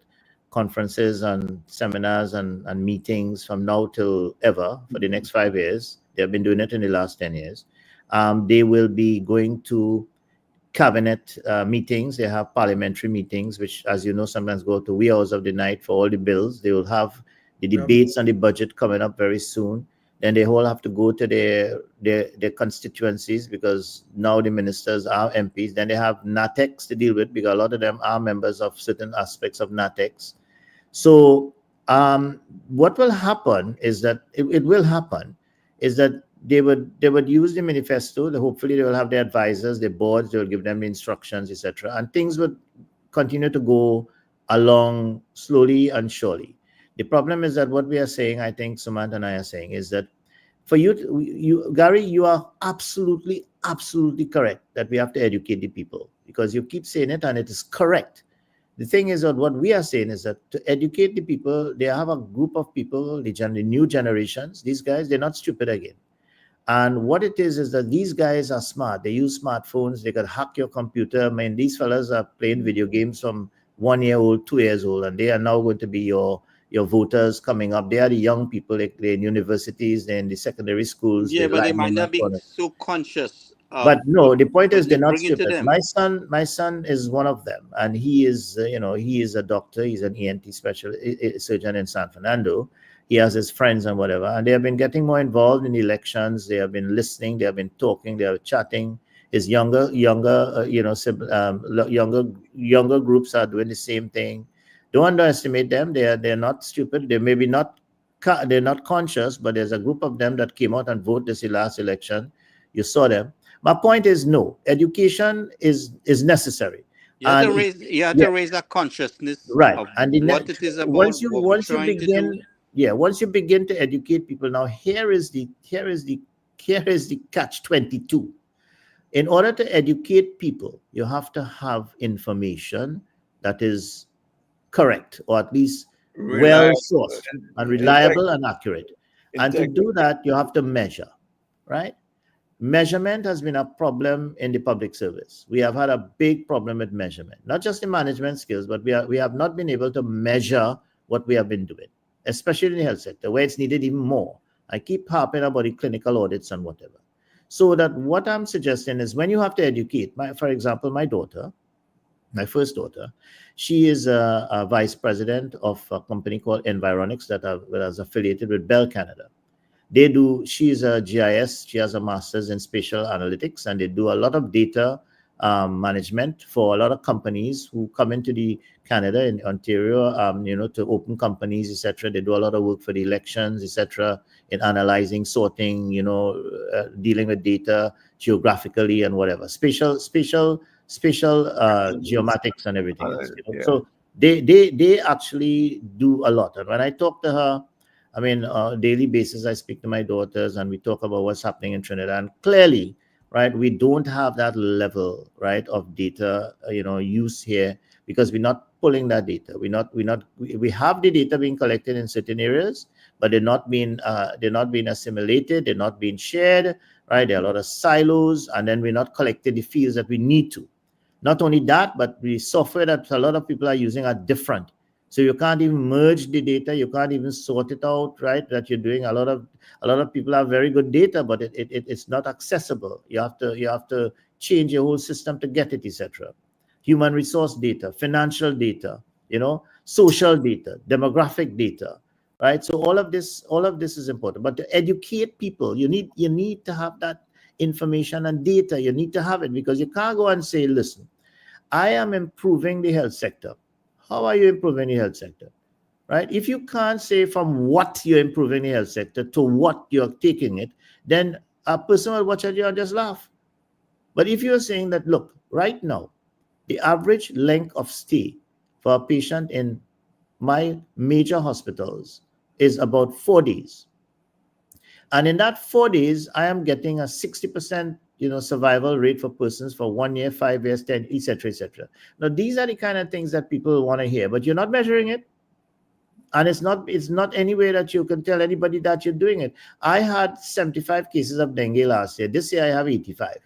conferences and seminars and meetings from now till ever for the next 5 years. They have been doing it in the last 10 years. They will be going to cabinet meetings. They have parliamentary meetings, which, as you know, sometimes go to wee hours of the night for all the bills. They will have the debates on the budget coming up very soon. Then they all have to go to their constituencies, because now the ministers are MPs. Then they have NATEX to deal with, because a lot of them are members of certain aspects of NATEX. So what will happen is that it will happen is that they would use the manifesto. Hopefully they will have their advisors, their boards. They will give them the instructions, etc. And things would continue to go along slowly and surely. The problem is that what we are saying, I think Sumant and I are saying, is that for you, Gary, you are absolutely correct that we have to educate the people, because you keep saying it and it is correct. The thing is that what we are saying is that to educate the people, they have a group of people, the new generations. These guys, they're not stupid again. And what it is that these guys are smart. They use smartphones. They can hack your computer. I mean, these fellas are playing video games from 1 year old, 2 years old, and they are now going to be your voters coming up. They are the young people. They're in universities, they're in the secondary schools. Yeah, but they might not be so conscious. But no, the point is they're not bring it to stupid. them. My son is one of them, and he is, he is a doctor. He's an ENT surgeon in San Fernando. He has his friends and whatever, and they have been getting more involved in elections. They have been listening. They have been talking. They are chatting. His younger groups are doing the same thing. Don't underestimate them. They're not stupid. They may be they're not conscious, but there's a group of them that came out and voted this last election. You saw them. My point is, no, education is necessary. You have to raise that consciousness, right? Of and what it is about. Once you begin to educate people, now here is the catch-22. In order to educate people, you have to have information that is correct, or at least well sourced and reliable and accurate. And to do that, you have to measure, right? Measurement has been a problem in the public service. We have had a big problem with measurement, not just in management skills, but we have not been able to measure what we have been doing, especially in the health sector, where it's needed even more. I keep harping about the clinical audits and whatever. So that what I'm suggesting is, when you have to educate, for example, my daughter, my first daughter, she is a vice president of a company called Environics that is affiliated with Bell Canada. She is a GIS, she has a master's in spatial analytics, and they do a lot of data management for a lot of companies who come into the Canada in Ontario, to open companies, etc. They do a lot of work for the elections, etc., in analyzing, sorting, dealing with data geographically and whatever, spatial geomatics and everything else. Yeah. So they actually do a lot. And when I talk to her, I mean, on a daily basis, I speak to my daughters and we talk about what's happening in Trinidad. And clearly, right, we don't have that level, right, of data, use here because we're not pulling that data. We have the data being collected in certain areas, but they're not being assimilated. They're not being shared, right? There are a lot of silos, and then we're not collecting the fields that we need to. Not only that, but the software that a lot of people are using are different. So you can't even merge the data. You can't even sort it out, right? That you're doing. A lot of people have very good data, but it's not accessible. You have to change your whole system to get it, etc. Human resource data, financial data, social data, demographic data, right? So all of this is important. But to educate people, you need to have that information and data. You need to have it because you can't go and say, listen, I am improving the health sector. How are you improving the health sector, right? If you can't say from what you're improving the health sector to what you're taking it, then a person will watch at you and just laugh. But if you're saying that, look, right now, the average length of stay for a patient in my major hospitals is about 4 days. And in that 4 days, I am getting a 60% survival rate for persons for 1 year, 5 years, 10, etc., etc. Now, these are the kind of things that people want to hear, but you're not measuring it. And it's not any way that you can tell anybody that you're doing it. I had 75 cases of dengue last year. This year I have 85.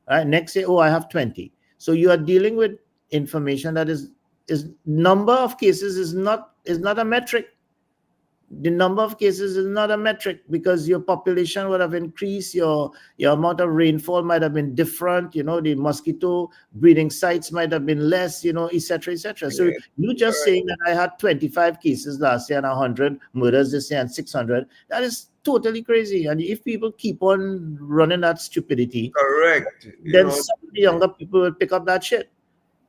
Right? Next year, I have 20. So you are dealing with information that is number of cases is not a metric. The number of cases is not a metric because your population would have increased, your amount of rainfall might have been different, the mosquito breeding sites might have been less, etc., etc. So you just saying that I had 25 cases last year and 100 murders this year and 600, that is totally crazy. And if people keep on running that stupidity, correct, then some of the younger people will pick up that shit.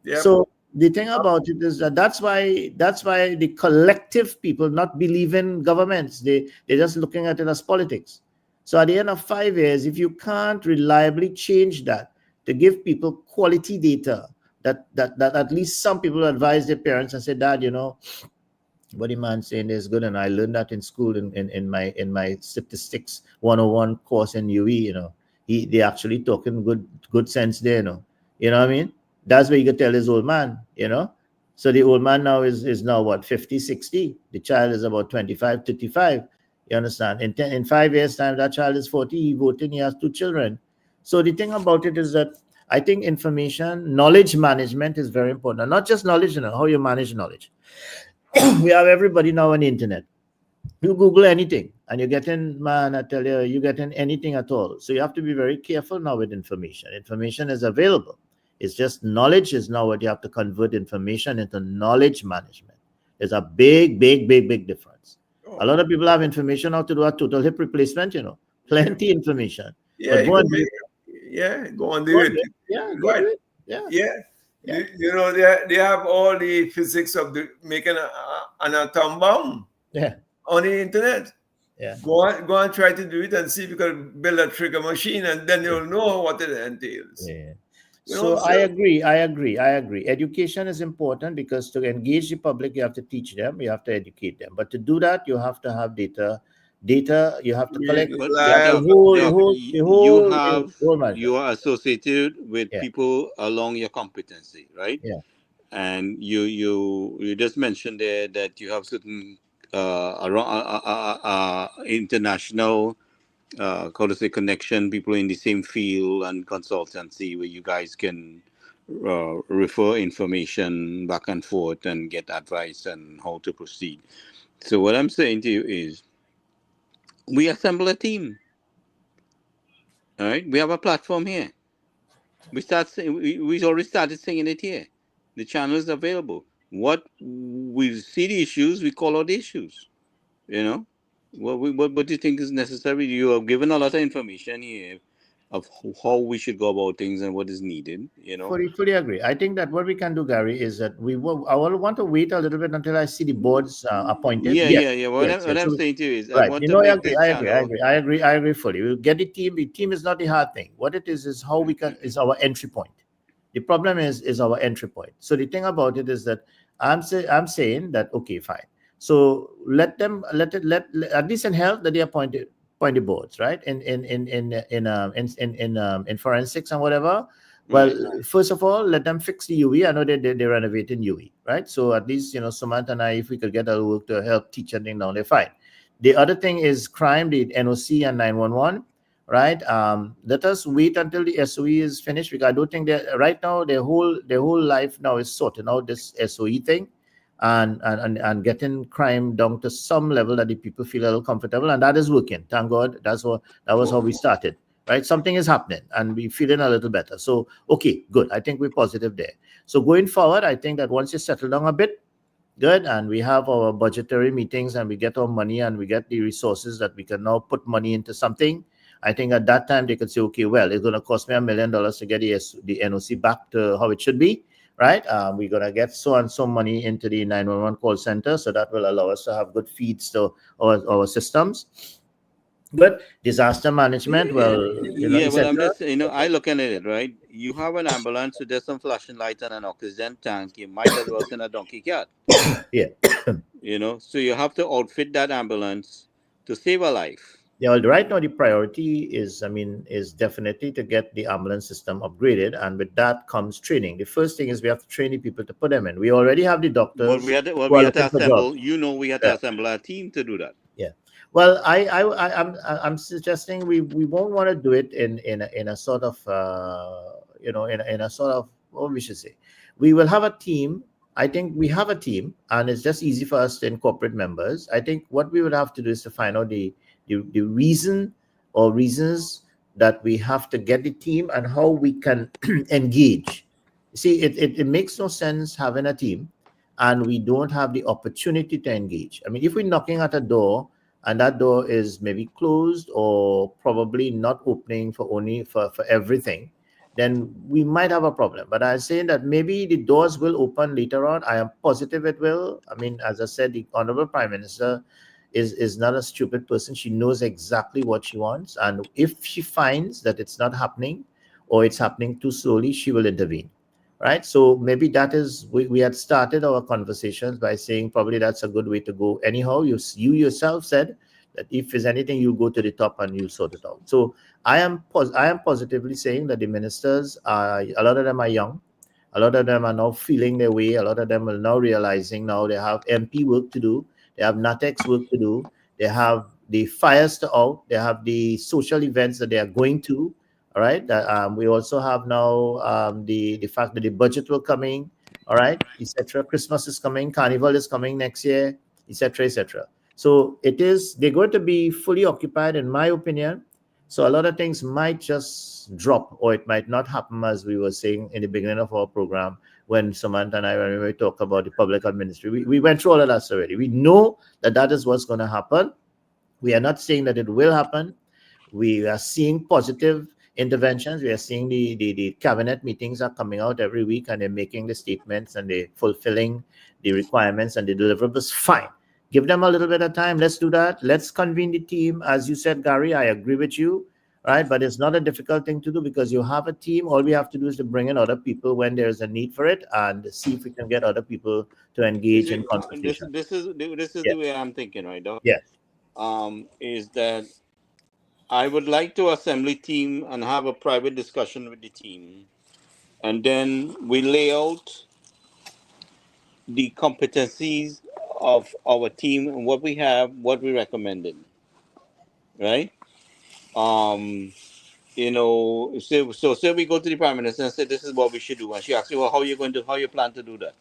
Yep. So the thing about it is that's why the collective people not believe in governments. They're just looking at it as politics. So at the end of 5 years, if you can't reliably change that to give people quality data, that at least some people advise their parents and say, Dad, what the man saying is good, and I learned that in school in my statistics 101 course in UE. They actually talking good sense there. You know what I mean? That's where you could tell his old man, So the old man now is now what, 50, 60? The child is about 25, 35. You understand? In 5 years' time, that child is 40, he voted, he has 2 children. So the thing about it is that I think knowledge management is very important. And not just knowledge, how you manage knowledge. We have everybody now on the internet. You Google anything and you're getting, man, I tell you're getting anything at all. So you have to be very careful now with information. Information is available. It's just knowledge is now what you have to convert information into knowledge management. There's a big, big, big, big difference. A lot of people have information how to do a total hip replacement, plenty information. Yeah, go on do it. Yeah, go ahead. Yeah. They have all the physics of making an atom bomb. Yeah. On the internet. Yeah. Go and try to do it and see if you can build a trigger machine, and then you'll know what it entails. Yeah. So I agree. Education is important because to engage the public, you have to teach them, you have to educate them. But to do that, you have to have data. You have to collect. You are associated with people along your competency, right? Yeah. And you just mentioned there that you have certain international connection, people in the same field and consultancy where you guys can refer information back and forth and get advice on how to proceed. So what I'm saying to you is we assemble a team. All right, we have a platform here. We already started saying it here. The channel is available. What we see the issues, we call out the issues. You know, what do you think is necessary? You have given a lot of information here of how we should go about things and what is needed. You know. Fully agree. I think that what we can do, Gary, is that I will want to wait a little bit until I see the boards appointed. Yeah, Yes, yeah, yeah. yes. What I'm So, saying to you is, I right. want You to know, I make agree. this I agree. I channel. agree. I agree. I agree fully. We'll get the team. The team is not the hard thing. What it is how we can is our entry point. The problem is our entry point. So the thing about it is that I'm saying that okay, fine. So let at least in health that they appointed boards, right? In forensics and whatever. Well, first of all, let them fix the UE. I know they're renovating UE, right? So at least, Samantha and I, if we could get our work to help teach and thing down, they're fine. The other thing is crime, the NOC and 911, right? Let us wait until the SOE is finished, because I don't think that right now their whole life now is sorting out this SOE thing and getting crime down to some level that the people feel a little comfortable, and that is working. Thank God. That was how we started. Right, something is happening and we're feeling a little better. So, okay, good. I think we're positive there. So going forward, I think that once you settle down a bit, good, and we have our budgetary meetings and we get our money and we get the resources that we can now put money into something, I think at that time they could say, okay, well, it's going to cost me $1 million to get the NOC back to how it should be, right? We're going to get so and so money into the 911 call center, so that will allow us to have good feeds to our systems. But disaster management, well, well, I'm just, I look at it, right? You have an ambulance, so there's some flashing lights and an oxygen tank. You might as well send a donkey cart. Yeah. So you have to outfit that ambulance to save a life. Yeah, well, right now the priority is definitely to get the ambulance system upgraded, and with that comes training. The first thing is we have to train the people to put them in. We already have the doctors. Well, we had to assemble. We had to assemble a team to do that. Yeah. Well, I'm suggesting we won't want to do it in a sort of in a sort of, what we should say. We will have a team. I think we have a team, and it's just easy for us to incorporate members. I think what we would have to do is to find out the reason or reasons that we have to get the team and how we can engage. See, it makes no sense having a team and we don't have the opportunity to engage. I mean, if we're knocking at a door and that door is maybe closed or probably not opening for everything, then we might have a problem. But I'm saying that maybe the doors will open later on. I am positive it will. I mean, as I said, the Honorable Prime Minister is not a stupid person. She knows exactly what she wants. And if she finds that it's not happening or it's happening too slowly, she will intervene. Right? So maybe that is, we had started our conversations by saying probably that's a good way to go. Anyhow, you yourself said that if there's anything, you go to the top and you sort it out. So I am positively saying that the ministers a lot of them are young. A lot of them are now feeling their way. A lot of them are now realizing now they have MP work to do. They have NATEX work to do. They have the fires to out. They have the social events that they are going to. All right. We also have now the fact that the budget will coming. All right, etc. Christmas is coming. Carnival is coming next year, etc., etc. So they're going to be fully occupied, in my opinion. So a lot of things might just drop, or it might not happen, as we were saying in the beginning of our program when Samantha and I, when we talk about the public administration. We went through all of that already. We know that is what's going to happen. We are not saying that it will happen. We are seeing positive interventions. We are seeing the cabinet meetings are coming out every week, and they're making the statements and they're fulfilling the requirements and the deliverables. Fine. Give them a little bit of time. Let's do that. Let's convene the team. As you said, Gary, I agree with you, right? But it's not a difficult thing to do because you have a team. All we have to do is to bring in other people when there's a need for it and see if we can get other people to engage in consultation. This is the way I'm thinking, right, Doc? Yes. Is that I would like to assemble a team and have a private discussion with the team. And then we lay out the competencies of our team and what we have, what we recommended. Right? So say we go to the Prime Minister and say this is what we should do. And she asks you, well, how you plan to do that?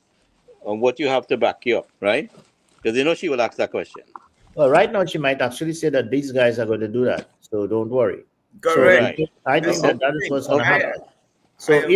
And what you have to back you up, right? Because she will ask that question. Well, right now she might actually say that these guys are going to do that, so don't worry. Correct. So I think that is what's going to happen. So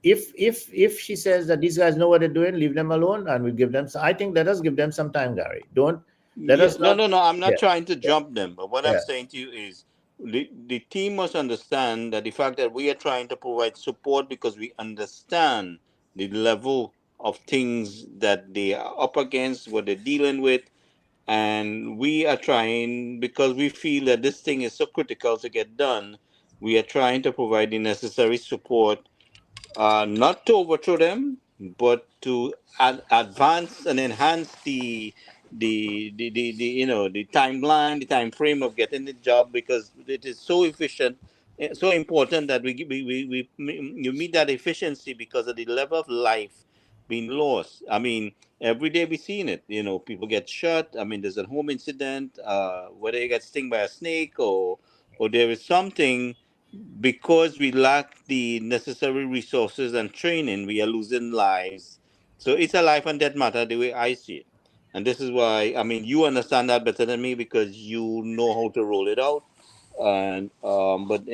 if she says that these guys know what they're doing, leave them alone, and we give them. I think let us give them some time, Gary. Don't let Yeah, us not. no. I'm not Yeah, trying to jump them, but what I'm yeah. saying to you is the team must understand that the fact that we are trying to provide support because we understand the level of things that they are up against, what they're dealing with, and we are trying because we feel that this thing is so critical to get done. We are trying to provide the necessary support, not to overthrow them, but to advance and enhance the the timeline, the time frame of getting the job because it is so efficient, so important that you meet that efficiency because of the level of life being lost. I mean, every day we seeing it. People get shot. I mean, there's a home incident, whether you get stung by a snake or there is something because we lack the necessary resources and training, we are losing lives. So it's a life and death matter the way I see it. And this is why, I mean, you understand that better than me because you know how to roll it out. And but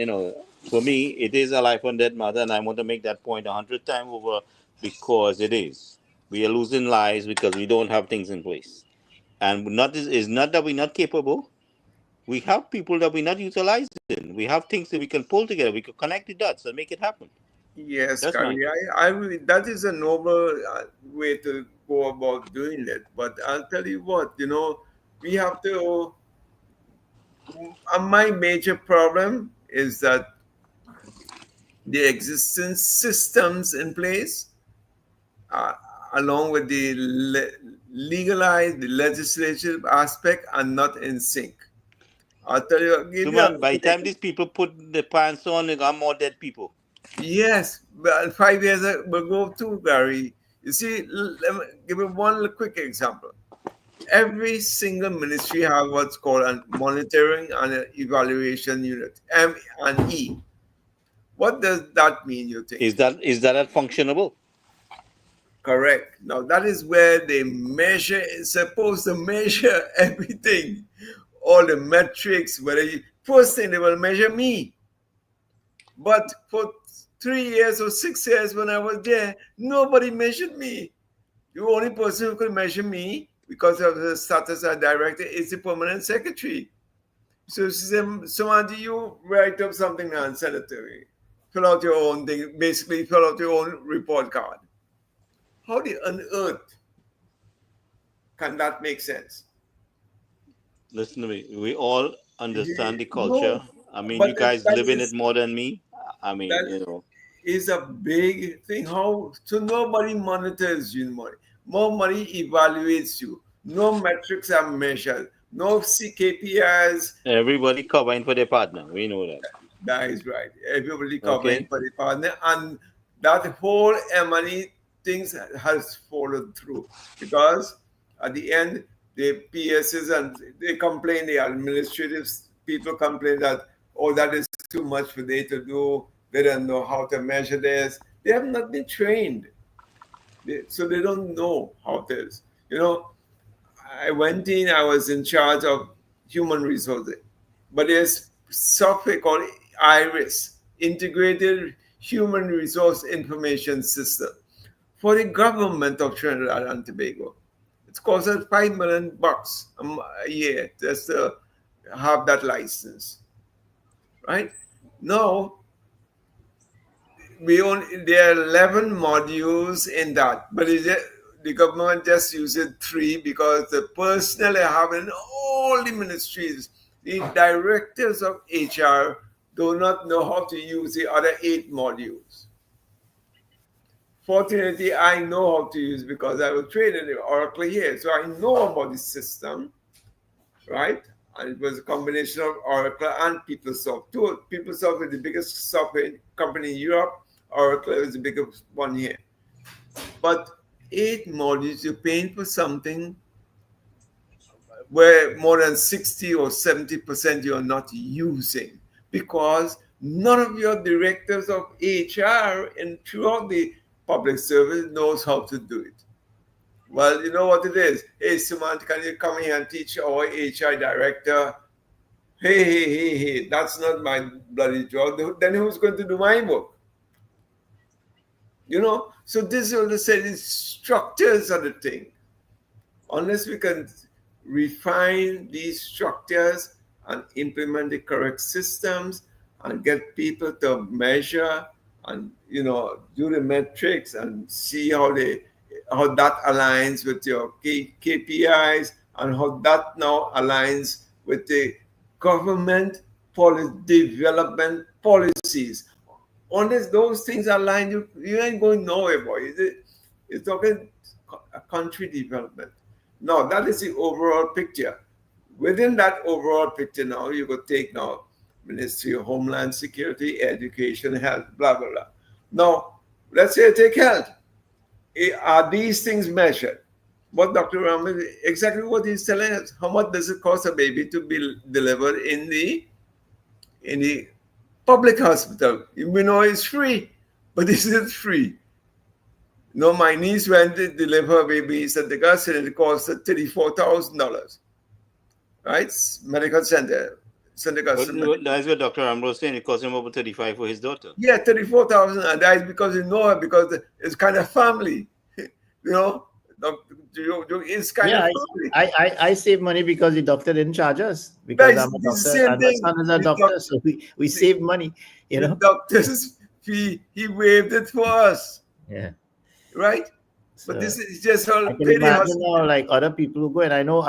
for me, it is a life and death matter, and I want to make that point 100 times over because it is. We are losing lives because we don't have things in place, and not is not that we're not capable. We have people that we're not utilizing. We have things that we can pull together. We can connect the dots and make it happen. Yes, That's my Gary, thing. I really, that is a noble way to go about doing it. But I'll tell you what, we have to. My major problem is that the existing systems in place, uh, along with the legalized, the legislative aspect, are not in sync. I'll give So, you a man, by the quick time these people put the pants on, they got more dead people. Yes, but 5 years ago too, Gary. You see, let me give you one quick example. Every single ministry has what's called a monitoring and an evaluation unit, M&E. What does that mean, you think? Is that functionable? Correct. Now, that is where they measure, it's supposed to measure everything, all the metrics, first thing they will measure me. But for 3 years or 6 years when I was there, nobody measured me. The only person who could measure me because of the status as director is the permanent secretary. So she said, Samantha, you write up something now and send it to me. Fill out your own thing, basically fill out your own report card. How on earth can that make sense? Listen to me. We all understand the culture. No, I mean, but you guys live in it more than me. I mean, that is a big thing. How so nobody monitors you money. Nobody evaluates you. No metrics are measured. No KPIs. everybody covering for their partner. We know that. That is right. Everybody covering Okay. for the partner, and that whole money things has followed through because at the end the PSs and they complain, the administrative people complain that that is too much for they to do. They don't know how to measure this. They have not been trained, so they don't know how it is. I went in. I was in charge of human resources, but there's software called IRIS, Integrated Human Resource Information System, for the government of Trinidad and Tobago. It costs us $5 million a year just to have that license, right? Now, there are 11 modules in that, but the government just uses 3 because the personnel they have in all the ministries, the directors of HR do not know how to use the other 8 modules. Fortunately, I know how to use because I was trained in the Oracle here, so I know about the system, right? And it was a combination of Oracle and PeopleSoft. PeopleSoft is the biggest software company in Europe. Oracle is the biggest one here. But 8 modules, you're paying for something where more than 60 or 70% you're not using because none of your directors of HR and throughout the public service knows how to do it. Well, you know what it is. Hey, Sumant, can you come here and teach our HR director? Hey, that's not my bloody job. Then who's going to do my work? So this is what I said, is structures are the thing. Unless we can refine these structures and implement the correct systems and get people to measure and do the metrics and see how that aligns with your KPIs and how that now aligns with the government development policies. Unless those things align, you ain't going nowhere, boy. It's talking a country development. No, that is the overall picture. Within that overall picture now, you could take now Ministry of Homeland Security, Education, Health, blah, blah, blah. Now, let's say take health. Are these things measured? What Dr. Rahman, exactly what he's telling us. How much does it cost a baby to be delivered in the public hospital? We know it's free, but is it free? No, my niece went to deliver a baby at the gas and it cost $34,000. Right? Medical center. That's what Dr. Ambrose saying. It cost him over 35 for his daughter. Yeah, 34,000, and that is because you know her, because it's kind of family. It's kind of family. I save money because the doctor didn't charge us, because I'm a doctor and my son is a doctor, so we save money. The doctor's fee, he waived it for us. Yeah. Right? So, but this is just all. I can imagine now, like other people who go, and I know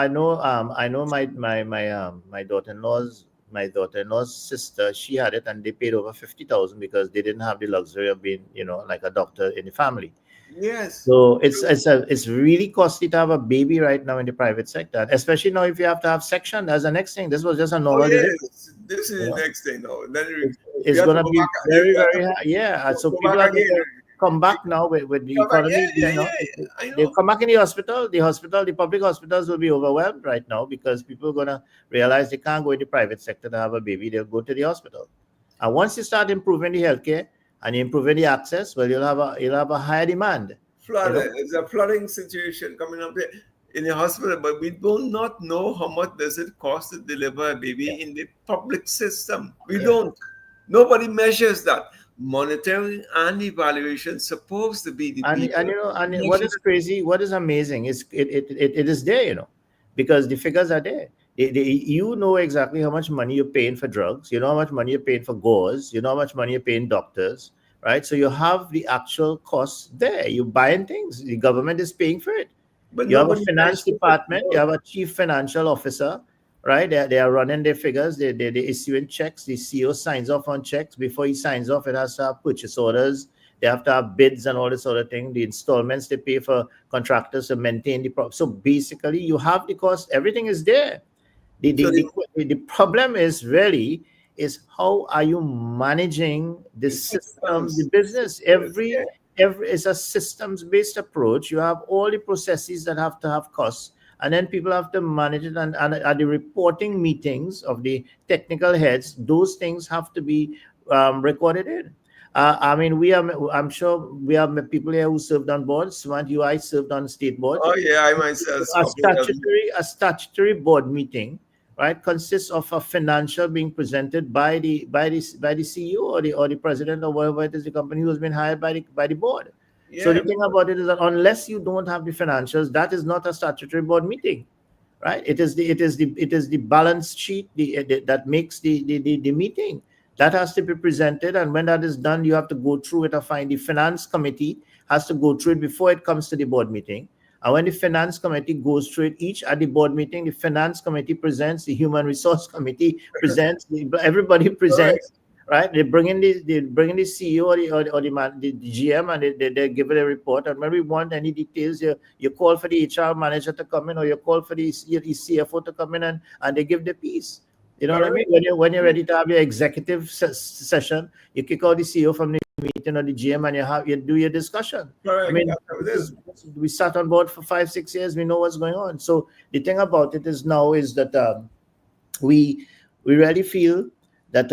my daughter-in-law's sister, she had it and they paid over 50,000 because they didn't have the luxury of being, like a doctor in the family. Yes. So it's really costly to have a baby right now in the private sector, especially now if you have to have section. That's the next thing. This was just a normal. This is the next thing now. Then it's going to be very, very high. Yeah. So people are going to come back now with the economy. They come back in the hospital. The public hospitals will be overwhelmed right now because people are going to realize they can't go in the private sector to have a baby. They'll go to the hospital. And once you start improving the healthcare and improving the access, well, you'll have a higher demand. It's a flooding situation coming up in the hospital, but we do not know how much does it cost to deliver a baby in the public system. We don't. Nobody measures that. Monitoring and evaluation supposed to be the and what is crazy, what is amazing is it is there, because the figures are there. You know exactly how much money you're paying for drugs, you know how much money you're paying for gauze, you know how much money you're paying doctors, right? So you have the actual costs there. You're buying things, the government is paying for it. But you have a finance department, you have a chief financial officer, right? They are running their figures, they issuing checks, the CEO signs off on checks. Before he signs off, it has to have purchase orders, they have to have bids and all this sort of thing, the installments they pay for contractors to maintain the product. So basically you have the cost, everything is there. The problem is how are you managing the systems, the business? Every it's a systems-based approach. You have all the processes that have to have costs, and then people have to manage it. And at the reporting meetings of the technical heads, those things have to be recorded in. I'm sure we have people here who served on boards. Sumant, I served on state boards. Oh yeah, I myself. A statutory board meeting, right, consists of a financial being presented by the CEO or the president or whatever it is, the company who has been hired by the board. Yeah. So the thing about it is that unless you don't have the financials, that is not a statutory board meeting, right? It is the balance sheet that makes the meeting. That has to be presented, and when that is done, you have to go through it. The finance committee has to go through it before it comes to the board meeting. And when the finance committee goes through it, at the board meeting, the finance committee presents, the human resource committee presents, everybody presents, right? They bring in the CEO or the GM, and they give it a report. And when we want any details, you call for the HR manager to come in, or you call for the CFO to come in, and they give the piece. You know what I mean? When you're ready to have your executive session, you kick out the CEO from the meeting or the GM, and you do your discussion. Correct. We sat on board for 5-6 years. We know what's going on. So the thing about it is that we really feel that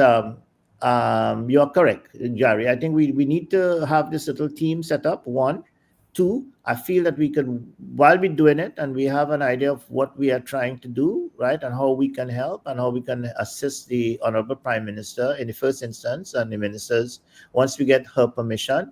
you are correct, Gary. I think we need to have this little team set up. 1, 2, I feel that we can, while we're doing it and we have an idea of what we are trying to do, right, and how we can help and how we can assist the Honorable Prime Minister in the first instance and the ministers, once we get her permission,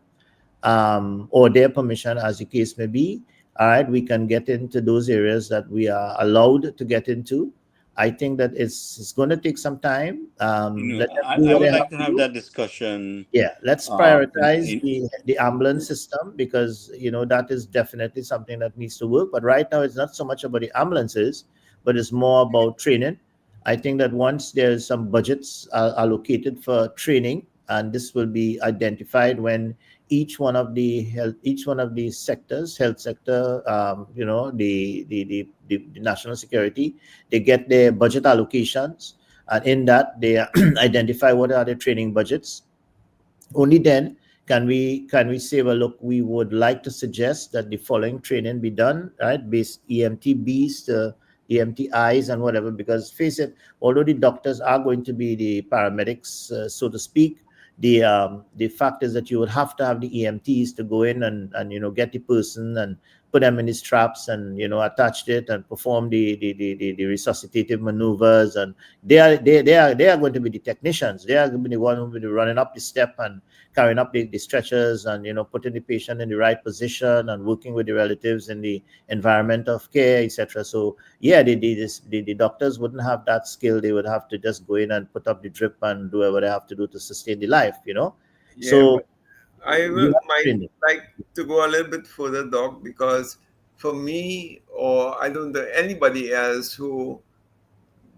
or their permission, as the case may be, all right, we can get into those areas that we are allowed to get into. I think that it's going to take some time. Let them do I what would they like have to to have do. that discussion. Yeah, let's In, prioritize in, the ambulance system, because that is definitely something that needs to work. But right now, it's not so much about the ambulances, but it's more about training. I think that once there's some budgets allocated for training, and this will be identified when each one of the sectors, health sector, the national security, they get their budget allocations, and in that they identify what are the training budgets. Only then can we say, well, look, we would like to suggest that the following training be done, right? Based EMTBs to EMTIs and whatever, because face it, although the doctors are going to be the paramedics, so to speak, the fact is that you would have to have the EMTs to go in and get the person and put them in the straps and attach it and perform the resuscitative maneuvers, and they are going to be the technicians. They are going to be the one who will be running up the step and carrying up the stretchers and putting the patient in the right position and working with the relatives in the environment of care, etc. So yeah, the doctors wouldn't have that skill. They would have to just go in and put up the drip and do whatever they have to do to sustain the life. Yeah, So but I you might like to go a little bit further, Doc, because for me, or I don't know anybody else who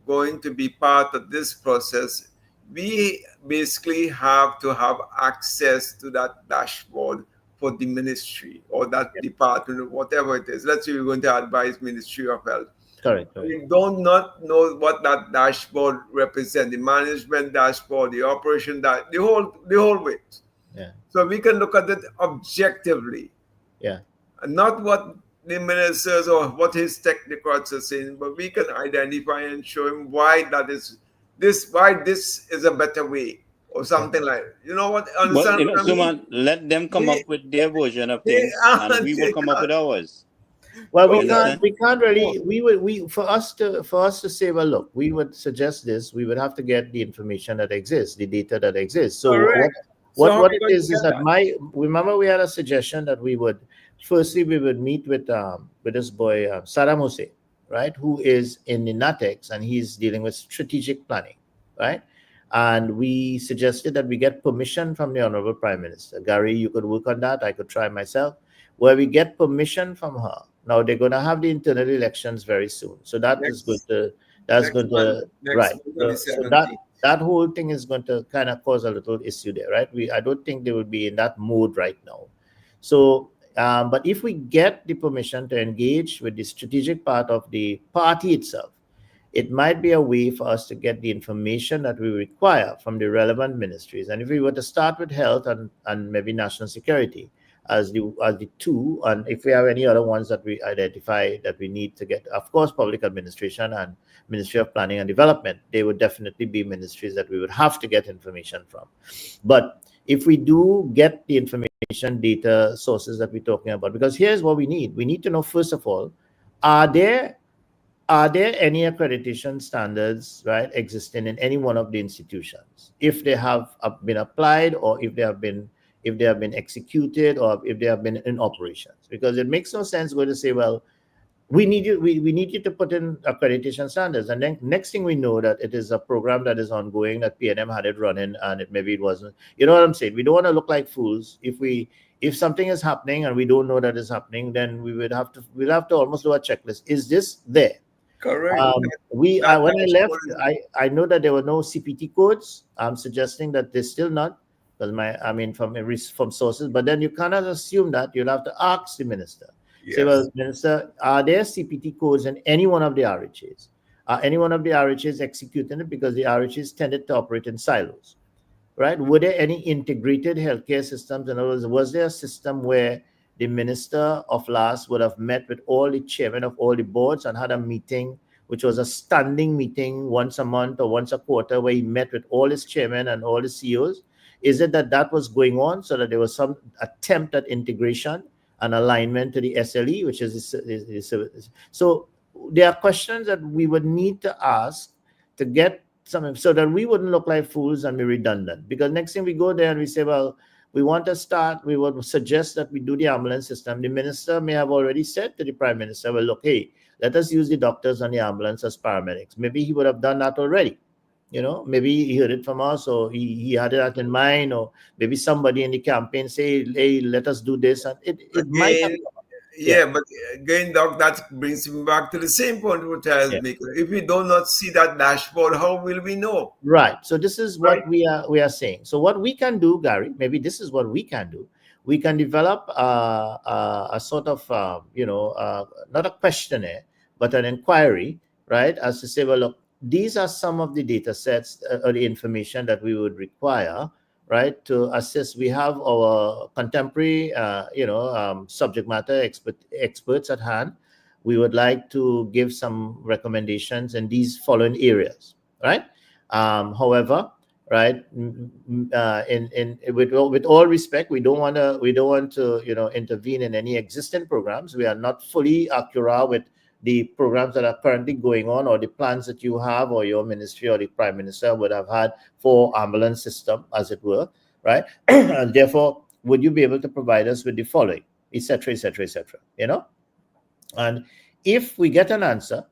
going to be part of this process, we basically have to have access to that dashboard for the ministry or that department, whatever it is. Let's say we're going to advise Ministry of Health. correct. We do not know what that dashboard represents, the management dashboard, the operation, the whole way. Yeah. So we can look at it objectively. Yeah. And not what the ministers or what his technocrats are saying, but we can identify and show him why this is a better way or something like that. You know what? Understand what I mean? Suman, let them come up with their version of things, and we will come up with ours. Well, You understand? we can't really, for us to say, well, look, we would suggest this, we would have to get the information that exists, the data that exists. So Correct. what So it is that remember we had a suggestion that we would meet with this boy, Saddam Hussein, right, who is in the NATEX, and he's dealing with strategic planning, right? And we suggested that we get permission from the Honorable Prime Minister. Gary, you could work on that. I could try myself. Where we get permission from her. Now they're going to have the internal elections very soon, so that whole thing is going to kind of cause a little issue there, right? I don't think they would be in that mode right now. So, but if we get the permission to engage with the strategic part of the party itself, it might be a way for us to get the information that we require from the relevant ministries. And if we were to start with health and maybe national security as the two, and if we have any other ones that we identify that we need to get, of course, public administration and Ministry of Planning and Development, they would definitely be ministries that we would have to get information from. But if we do get the information data sources that we're talking about, because here's what we need to know, first of all, are there any accreditation standards, right, existing in any one of the institutions? If they have been applied, or if they have been executed, or if they have been in operations, because it makes no sense going to say, well, we need you to put in accreditation standards, and then next thing we know that it is a program that is ongoing, that PNM had it running, and maybe it wasn't. You know what I'm saying? We don't want to look like fools. If something is happening and we don't know that is happening, then we'll have to almost do a checklist. Is this there? Correct. When I left, I know that there were no CPT codes. I'm suggesting that there's still not, because from sources. But then you cannot assume that. You'll have to ask the minister. Yes. Say, well, minister, are there CPT codes in any one of the RHAs? Are any one of the RHAs executing it? Because the RHAs tended to operate in silos, right? Were there any integrated healthcare systems? In other words, was there a system where the Minister of LAS would have met with all the chairmen of all the boards and had a meeting, which was a standing meeting once a month or once a quarter, where he met with all his chairmen and all the CEOs? Is it that was going on, so that there was some attempt at integration and alignment to the SLE, which is so there are questions that we would need to ask to get some, so that we wouldn't look like fools and be redundant. Because next thing we go there and we say, well, we want to start, we would suggest that we do the ambulance system. The minister may have already said to the prime minister, well, look, hey, let us use the doctors on the ambulance as paramedics. Maybe he would have done that already. Maybe he heard it from us, or he had that in mind, or maybe somebody in the campaign say, hey, let us do this. And it might have. Yeah, but again, Doc, that brings me back to the same point which I was making. If we do not see that dashboard, how will we know? Right. So this is what we are saying. So what we can do, Gary, maybe this is what we can do. We can develop a sort of, not a questionnaire, but an inquiry, right? As to say, well, look, these are some of the data sets or the information that we would require, right, to assess. We have our contemporary, subject matter experts at hand. We would like to give some recommendations in these following areas, right? However, right, with all respect, we don't want to intervene in any existing programs. We are not fully accurate with the programs that are currently going on, or the plans that you have, or your ministry or the prime minister would have had for ambulance system, as it were, right? And therefore, would you be able to provide us with the following, etc., etc., etc., And if we get an answer,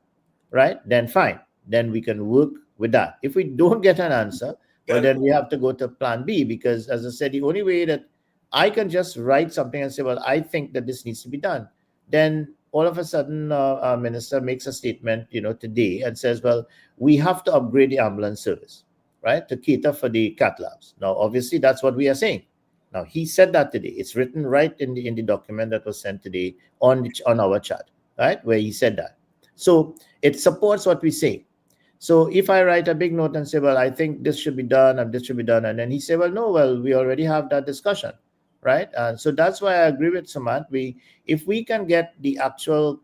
right, then fine, then we can work with that. If we don't get an answer, well, then we have to go to plan B, because, as I said, the only way that I can just write something and say, well, I think that this needs to be done, then all of a sudden our minister makes a statement, today, and says, well, we have to upgrade the ambulance service, right, to cater for the cath labs. Now, obviously, that's what we are saying. Now, he said that today. It's written right in the document that was sent today on our chat, right, where he said that. So it supports what we say. So if I write a big note and say, well, I think this should be done and this should be done, and then he say, well, no, well, we already have that discussion, right? And so that's why I agree with Sumant. If we can get the actual,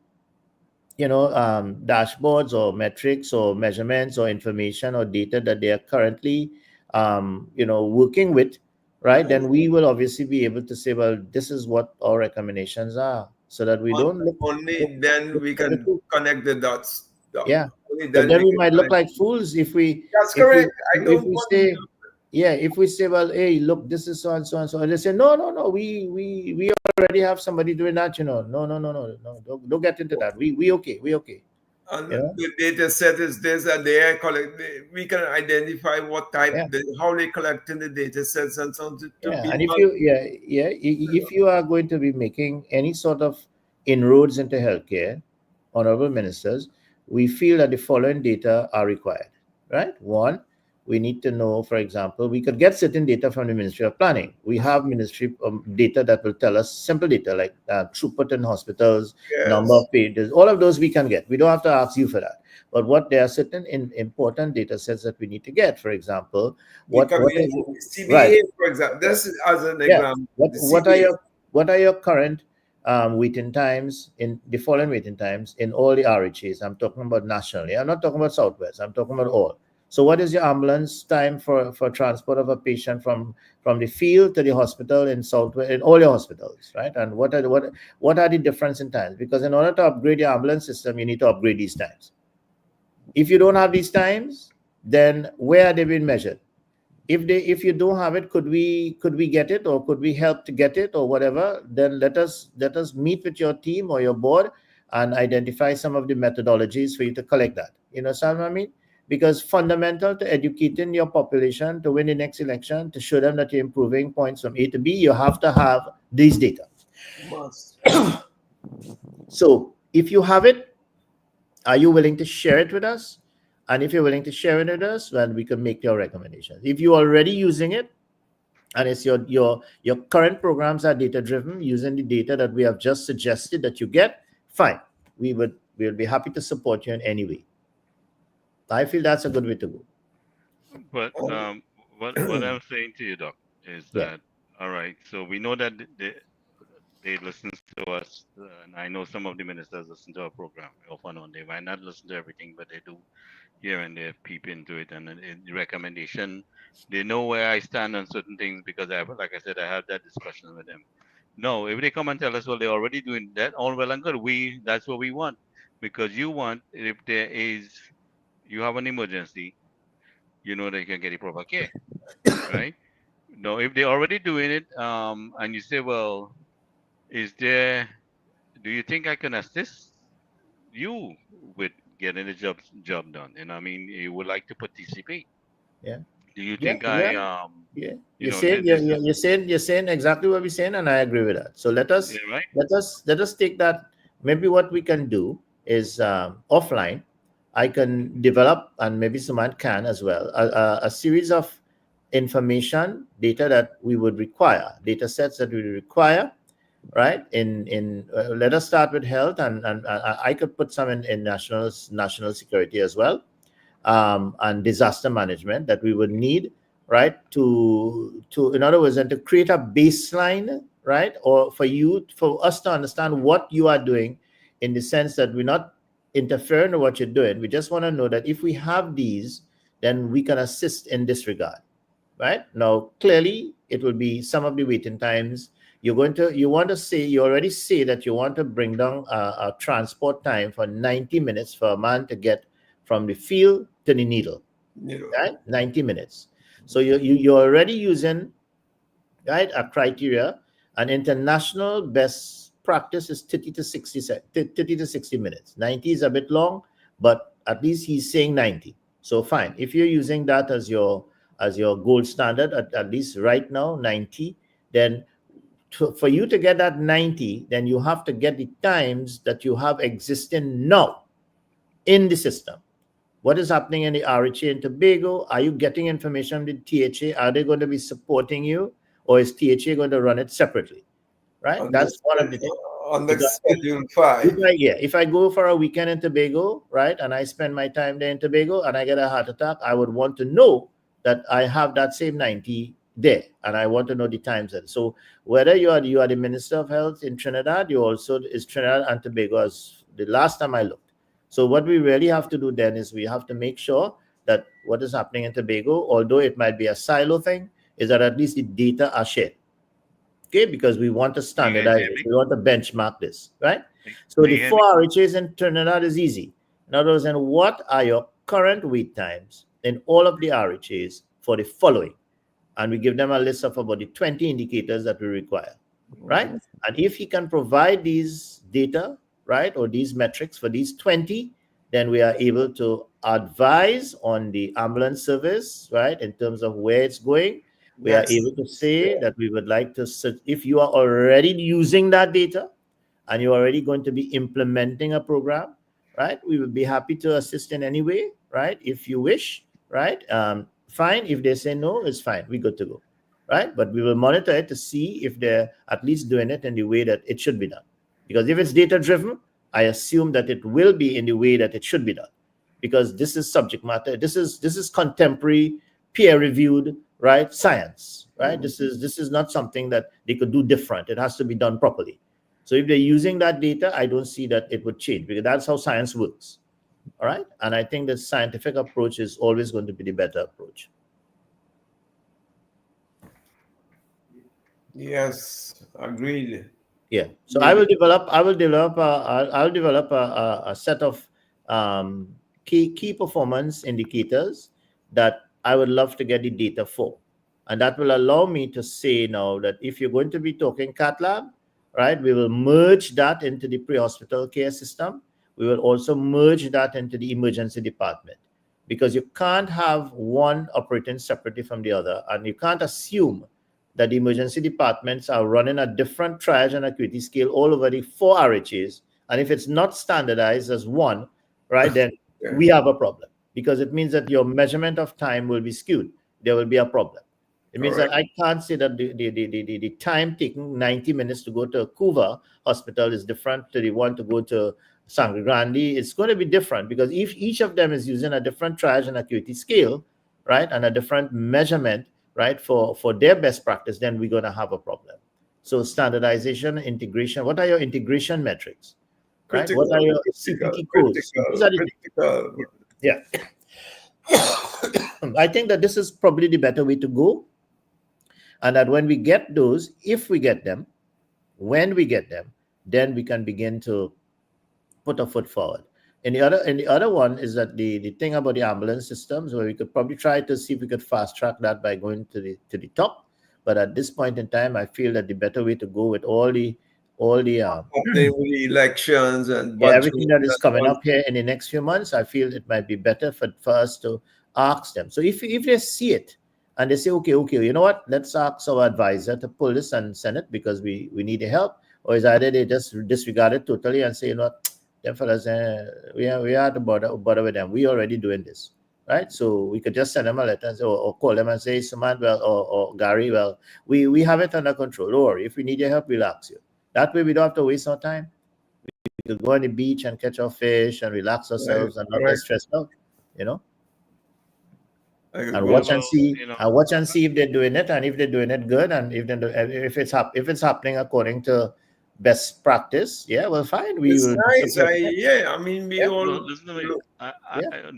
dashboards or metrics or measurements or information or data that they are currently, working with, right, then we will obviously be able to say, well, this is what our recommendations are, so that we don't look. Only then we can connect the dots. Yeah, but then we might look like fools if we. That's correct. If we say, well, hey, look, this is so and so and so, and they say, no, we already have somebody doing that, no, don't get into that. We okay. And the data set is this, and they collect. We can identify what type, how they collecting the data sets, and so on. And if you are going to be making any sort of inroads into healthcare, honorable ministers, we feel that the following data are required, right? One, we need to know, for example, we could get certain data from the Ministry of Planning. We have ministry data that will tell us simple data like throughput in hospitals, number of pages, all of those we can get. We don't have to ask you for that. But there are certain important data sets that we need to get. For example, CBA, right, for example, this is as an example. What are your current waiting times, in the following waiting times in all the RHAs? I'm talking about nationally. I'm not talking about Southwest. I'm talking about all. So what is your ambulance time for transport of a patient from the field to the hospital in Southwest, in all your hospitals, right? And what are the difference in times? Because in order to upgrade your ambulance system, you need to upgrade these times. If you don't have these times, then where are they being measured? If you don't have it, could we get it, or could we help to get it, or whatever? Then let us meet with your team or your board and identify some of the methodologies for you to collect that. You know what I mean? Because fundamental to educating your population to win the next election, to show them that you're improving points from A to B, you have to have these data. So if you have it, are you willing to share it with us? And if you're willing to share it with us, then we can make your recommendations. If you're already using it, and it's your current programs are data driven, using the data that we have just suggested that you get, fine. We'll be happy to support you in any way. I feel that's a good way to go. But what I'm saying to you, Doc, is that, all right, so we know that they listen to us, and I know some of the ministers listen to our program off and on. They might not listen to everything, but they do here and there peep into it. And in the recommendation, they know where I stand on certain things, because like I said, I had that discussion with them. No, if they come and tell us, well, they're already doing that, all well and good. That's what we want, because you want, if you have an emergency, you know that you can get a proper care, right? No, if they're already doing it, and you say, well, do you think I can assist you with getting the job done? And I mean, you would like to participate. Yeah. Do you Yeah. think Yeah. I, Yeah. you You're know, saying this is, you're saying exactly what we're saying, and I agree with that. So yeah, right? let us take that. Maybe what we can do is offline. I can develop, and maybe someone can as well, a series of information data that we would require, data sets that we require, right? Let us start with health, and I could put some in national security as well, and disaster management that we would need, right? To in other words, and to create a baseline, right? Or for us to understand what you are doing, in the sense that we're not interfering with what you're doing. We just want to know that if we have these, then we can assist in this regard, right? Now, clearly, it will be some of the waiting times. You already say that you want to bring down a transport time for 90 minutes for a man to get from the field to the needle, right? 90 minutes. So you're already using, right, a criteria. An international best practice is 30 to 60 minutes. 90 is a bit long, but at least he's saying 90. So fine. If you're using that as your gold standard, at least right now, 90, then for you to get that 90, then you have to get the times that you have existing now in the system. What is happening in the RHA and Tobago? Are you getting information with THA? Are they going to be supporting you, or is THA going to run it separately? Right? That's one of the things. On the schedule 5. If I go for a weekend in Tobago, right, and I spend my time there in Tobago and I get a heart attack, I would want to know that I have that same 90 there, and I want to know the times. So whether you are the Minister of Health in Trinidad, you also is Trinidad and Tobago, as the last time I looked. So what we really have to do then is we have to make sure that what is happening in Tobago, although it might be a silo thing, is that at least the data are shared. Okay, because we want to standardize it. We want to benchmark this, right? So the 4 RHAs in Trinidad is easy. In other words, and what are your current wait times in all of the RHAs for the following? And we give them a list of about the 20 indicators that we require, right? And if he can provide these data, right, or these metrics for these 20, then we are able to advise on the ambulance service, right, in terms of where it's going. We are able to say that we would like to, if you are already using that data and you're already going to be implementing a program, right, we would be happy to assist in any way, right, if you wish, right? Fine. If they say no, it's fine. We're good to go, right? But we will monitor it to see if they're at least doing it in the way that it should be done. Because if it's data driven, I assume that it will be in the way that it should be done, because this is subject matter. This is contemporary, peer reviewed, right, science, right? This is not something that they could do different. It has to be done properly. So if they're using that data, I don't see that it would change, because that's how science works. All right. And I think the scientific approach is always going to be the better approach. Yes, agreed. Yeah. So I will develop a set of key performance indicators that I would love to get the data for. And that will allow me to say now that if you're going to be talking cath lab, right, we will merge that into the pre-hospital care system. We will also merge that into the emergency department, because you can't have one operating separately from the other. And you can't assume that the emergency departments are running a different triage and acuity scale all over the 4 RHAs. And if it's not standardized as one, right, then we have a problem, because it means that your measurement of time will be skewed. There will be a problem. It means that I can't say that the time taking 90 minutes to go to Couva Hospital is different to the one to go to Sangre Grande. It's going to be different, because if each of them is using a different triage and acuity scale, right, and a different measurement, right, for their best practice, then we're going to have a problem. So standardization, integration. What are your integration metrics? Right? What are your CPT codes? Yeah. I think that this is probably the better way to go. And that when we get those, if we get them, when we get them, then we can begin to put a foot forward. And the other one is that the thing about the ambulance systems, where we could probably try to see if we could fast track that by going to the top, But at this point in time, I feel that the better way to go with all the Updating with the elections and yeah, budget everything that is and coming all. up here in the next few months, I feel it might be better for us to ask them. So if they see it and they say, okay, you know what, let's ask our advisor to pull this and send it because we need the help, or is either they just disregard it totally and say, you know what, them fellas, we have to bother with them. We already doing this, right? So we could just send them a letter and say, or call them and say, Suman, well, or Gary, well, we have it under control. Don't worry, if we need your help, we'll ask you. That way we don't have to waste our time. We could go on the beach and catch our fish and relax ourselves and not get stressed out, you know. And watch and see, if they're doing it, and if they're doing it good, and if it's happening according to best practice, yeah, well, fine. We It's will. nice. I mean, we all. Listen to me.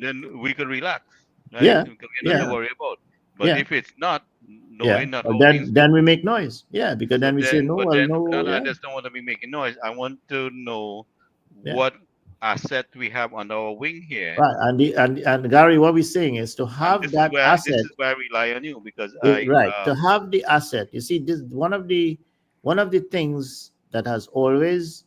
Then we could relax. Right? Yeah. We can get nothing to worry about. But Yeah. if it's not, then we make noise. Yeah, because then we say no. But Well, then, no. I just don't want to be making noise. I want to know Yeah. what asset we have under our wing here. Right, and Gary, what we're saying is to have that asset. This is where I rely on you because to have the asset. You see, this one of the things that has always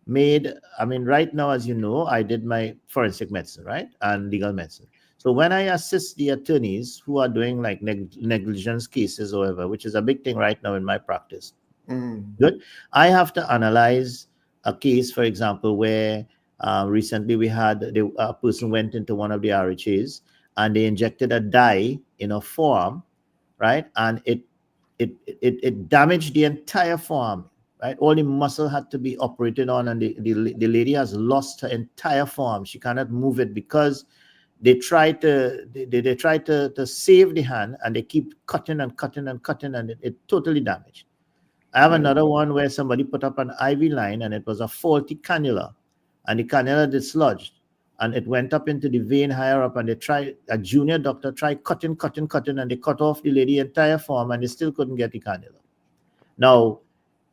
made. I mean, right now, as you know, I did my forensic medicine, right, and legal medicine. So when I assist the attorneys who are doing like negligence cases or whatever, which is a big thing right now in my practice, good, I have to analyze a case, for example, where recently we had a person went into one of the RHAs and they injected a dye in a forearm, right, and it damaged the entire forearm, right. All the muscle had to be operated on, and the lady has lost her entire forearm. She cannot move it because they try to save the hand, and they keep cutting and it totally damaged. I have another one where somebody put up an IV line and it was a faulty cannula, and the cannula dislodged and it went up into the vein higher up, and a junior doctor tried cutting, and they cut off the lady entire forearm and they still couldn't get the cannula. Now,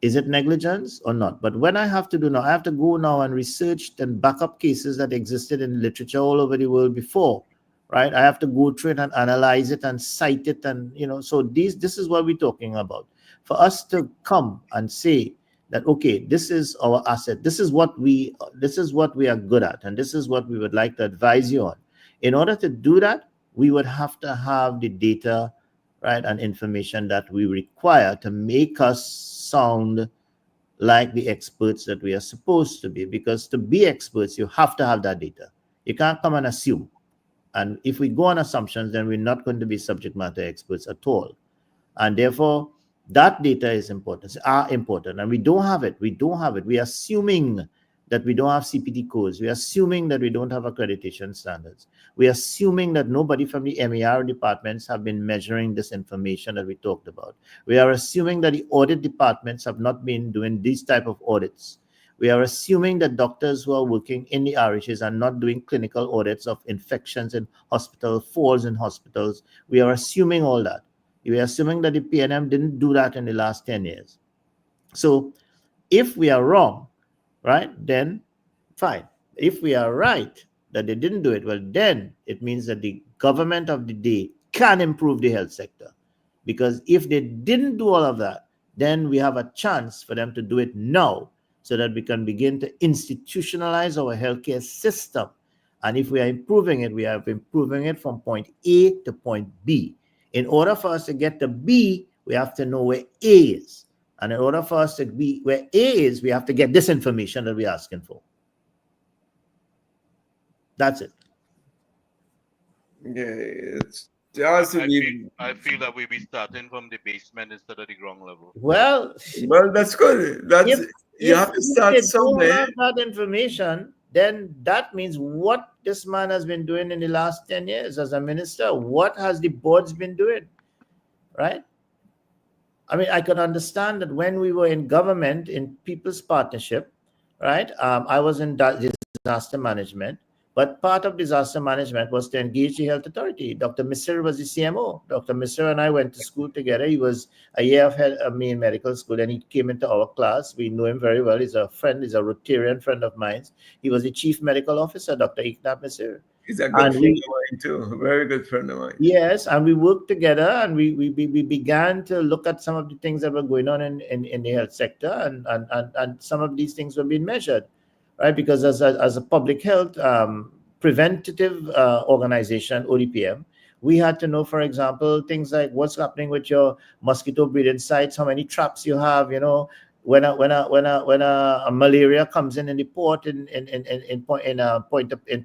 is it negligence or not? But when I have to go now and research and back up cases that existed in literature all over the world before, right? I have to go through it and analyze it and cite it, and so this is what we're talking about. For us to come and say that, okay, this is our asset, this is what we are good at, and this is what we would like to advise you on. In order to do that, we would have to have the data, right, and information that we require to make us sound like the experts that we are supposed to be. Because to be experts, you have to have that data. You can't come and assume. And if we go on assumptions, then we're not going to be subject matter experts at all. And therefore, that data is important, and we don't have it. We are assuming that we don't have CPT codes. We are assuming that we don't have accreditation standards. We are assuming that nobody from the MER departments have been measuring this information that we talked about. We are assuming that the audit departments have not been doing these type of audits. We are assuming that doctors who are working in the RHs are not doing clinical audits of infections in hospitals, falls in hospitals. We are assuming all that. We are assuming that the PNM didn't do that in the last 10 years. So if we are wrong, right, then fine. If we are right that they didn't do it, well, then it means that the government of the day can improve the health sector. Because if they didn't do all of that, then we have a chance for them to do it now, so that we can begin to institutionalize our healthcare system. And if we are improving it, we are improving it from point A to point B. In order for us to get to B, we have to know where A is. And in order for us to be where A is, we have to get this information that we're asking for. That's it. Yeah, I feel that we be starting from the basement instead of the ground level. Well, that's good. You have to start somewhere. If they don't have that information, then that means what this man has been doing in the last 10 years as a minister. What has the boards been doing, right? I mean, I could understand that when we were in government, in People's Partnership, right? I was in disaster management, but part of disaster management was to engage the health authority. Dr. Misir was the CMO. Dr. Misir and I went to school together. He was a year ahead of me in medical school, and he came into our class. We knew him very well. He's a friend. He's a Rotarian friend of mine. He was the chief medical officer, Dr. Ignat Misir. He's a good And friend of mine too. A very good friend of mine. yes, and we worked together, and we began to look at some of the things that were going on in the health sector, and some of these things were being measured, right? Because as a public health preventative organization, ODPM, we had to know, for example, things like what's happening with your mosquito breeding sites, how many traps you have, when a malaria comes in the port in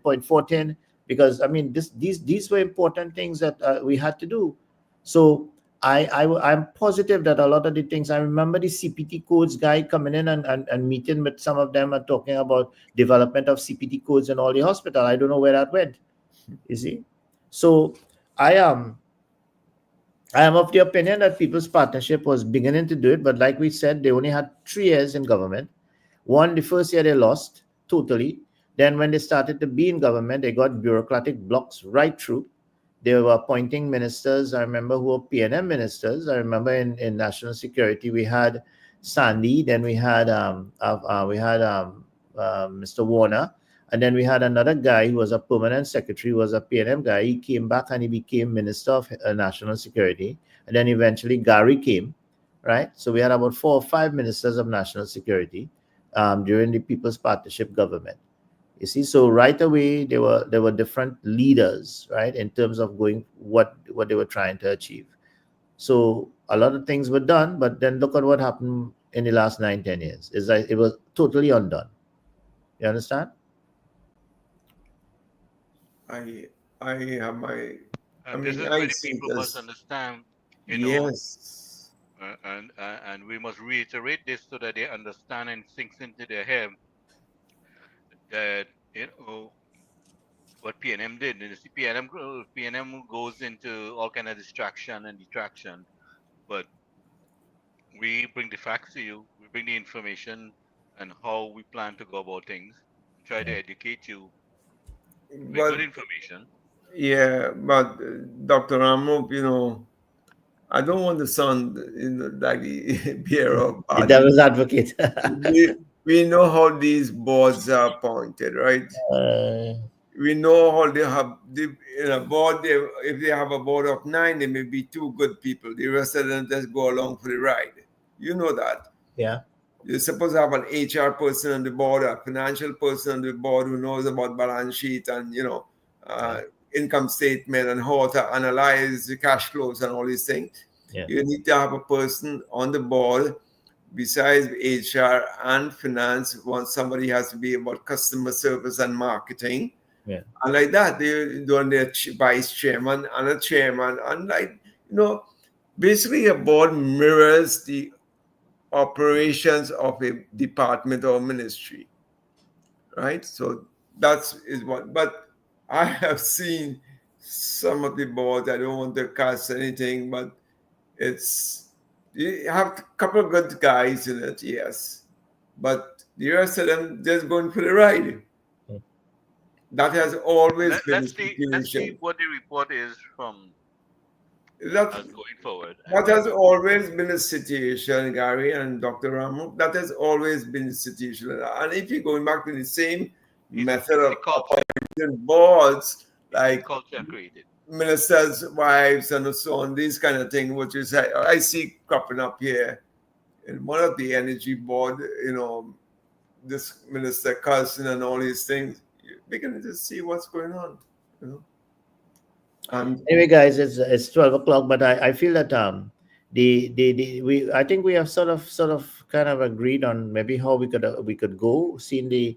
point 14, because I mean these were important things that we had to do. So I'm positive that a lot of the things, I remember the CPT codes guy coming in and meeting with some of them and talking about development of CPT codes in all the hospital. I don't know where that went, you see. So I am of the opinion that People's Partnership was beginning to do it, but like we said, they only had 3 years in government. The first year they lost totally. Then when they started to be in government, they got bureaucratic blocks right through. They were appointing ministers, I remember, who were PNM ministers. I remember in national security, we had Sandy, then we had Mr. Warner, and then we had another guy who was a permanent secretary, was a PNM guy. He came back and he became Minister of National Security. And then eventually Gary came, right? So we had about 4 or 5 ministers of national security during the People's Partnership government. You see, so right away there were different leaders, right, in terms of going what they were trying to achieve. So a lot of things were done, but then look at what happened in the last 9-10 years. Is that it was totally undone. You understand? I have my. This is I where the see people this. must understand, Yes. and we must reiterate this so that they understand and sinks into their head that what PNM did. And PNM goes into all kind of distraction and detraction, but we bring the facts to you. We bring the information and how we plan to go about things. Try to educate you with But good information. yeah, but Dr. Ramop, I don't want to sound like the bearer of The bad news. devil's advocate. We know how these boards are appointed, right? We know how they have in a board. If they have a board of 9, there may be 2 good people. The rest of them just go along for the ride. You know that. Yeah. You're supposed to have an HR person on the board, a financial person on the board who knows about balance sheet and income statement and how to analyze the cash flows and all these things. Yeah. You need to have a person on the board besides HR and finance. Once somebody has to be about customer service and marketing. Yeah. And like that, they don't their vice chairman and a chairman. And basically a board mirrors the operations of a department or ministry, right? So is what. But I have seen some of the boards. I don't want to cast anything, but you have a couple of good guys in it, yes, but the rest of them just going for the ride. That has always been the situation. Let's see what the report is from us going forward. That has always been a situation, Gary and Dr. Ramok. That has always been the situation. And if you're going back to the same method of appointing boards, like culture created, ministers' wives and so on, these kind of things, which is I see cropping up here in one of the energy board, this Minister Carlson and all these things. You're beginning to see what's going on, Anyway, guys, it's 12 o'clock, but I feel that I think we have sort of kind of agreed on maybe how we could go, seeing the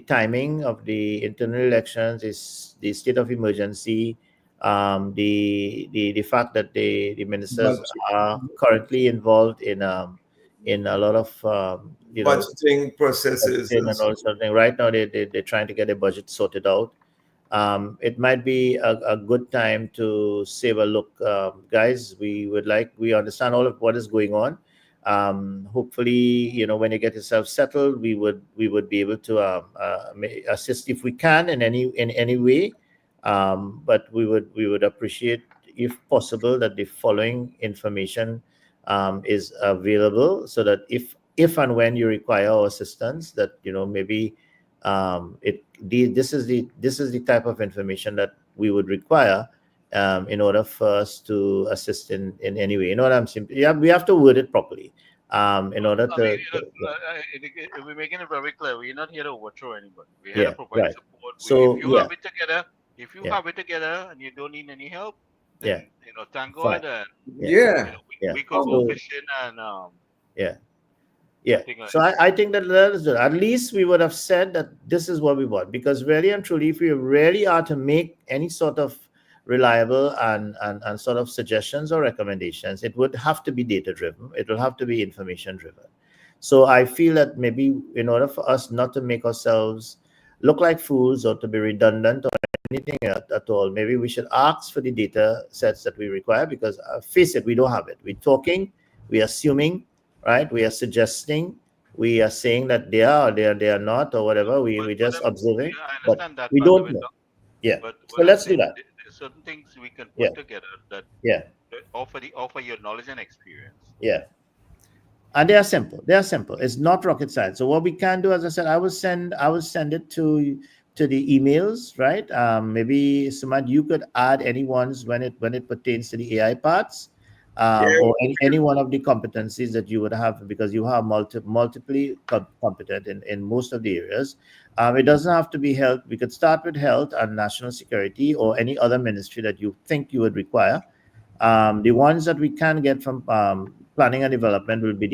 timing of the internal elections, is the state of emergency, the fact that the ministers are currently involved in a lot of budgeting processes and all sorts of things. Right now, they're trying to get a budget sorted out. It might be a good time to say, well, look, guys, we understand all of what is going on. Hopefully, when you get yourself settled, we would be able to assist if we can in any way. But we would appreciate, if possible, that the following information is available, so that if and when you require our assistance, that maybe this is the type of information that we would require in order for us to assist in any way. You know what I'm saying? Yeah, we have to word it properly. In order I to, mean, we're making it very clear. We're not here to overthrow anybody. We're here to yeah, provide right. support. So If you yeah, have it together, if you yeah, have it together and you don't need any help, yeah, then thank fine. God, and Yeah. Yeah. we could go So fishing and yeah. Yeah. thing like So I think that at least we would have said that this is what we want, because really and truly, if we really are to make any sort of reliable and sort of suggestions or recommendations, it would have to be data driven. It will have to be information driven. So I feel that maybe in order for us not to make ourselves look like fools or to be redundant or anything at all, maybe we should ask for the data sets that we require, because face it, we don't have it. We're talking, we're assuming, right? We are suggesting, we are saying that they are, they are not, or whatever. We just observing, yeah, I but understand that we part of don't it. know. Yeah. But So what I'm let's do saying, that. there's certain things we can Yeah. put together that Yeah. offer your knowledge and experience. Yeah. And they are simple. They are simple. It's not rocket science. So what we can do, as I said, I will send it to the emails, right? Maybe Sumant, you could add any ones when it pertains to the AI parts, Yeah. or any one of the competencies that you would have, because you have multiply competent in most of the areas. It doesn't have to be health. We could start with health and national security, or any other ministry that you think you would require. The ones that we can get from planning and development will be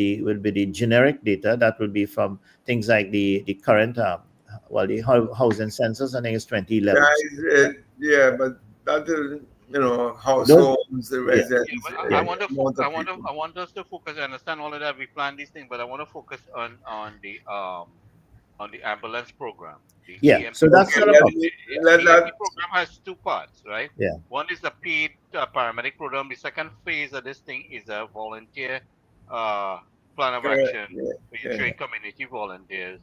the generic data that will be from things like the current the housing census. I think it's 2011. Yeah, but that is, Those, households, the Yeah, residents. but yeah, amount of people. I want us to focus. I understand all of that. We plan these things, but I want to focus on the ambulance program. The yeah. EMP So that's Okay, not a problem. let the that. EMP program has two parts, right? Yeah. One is the paid paramedic program. The second phase of this thing is a volunteer plan of Correct. action. Yeah, Where you yeah. train community volunteers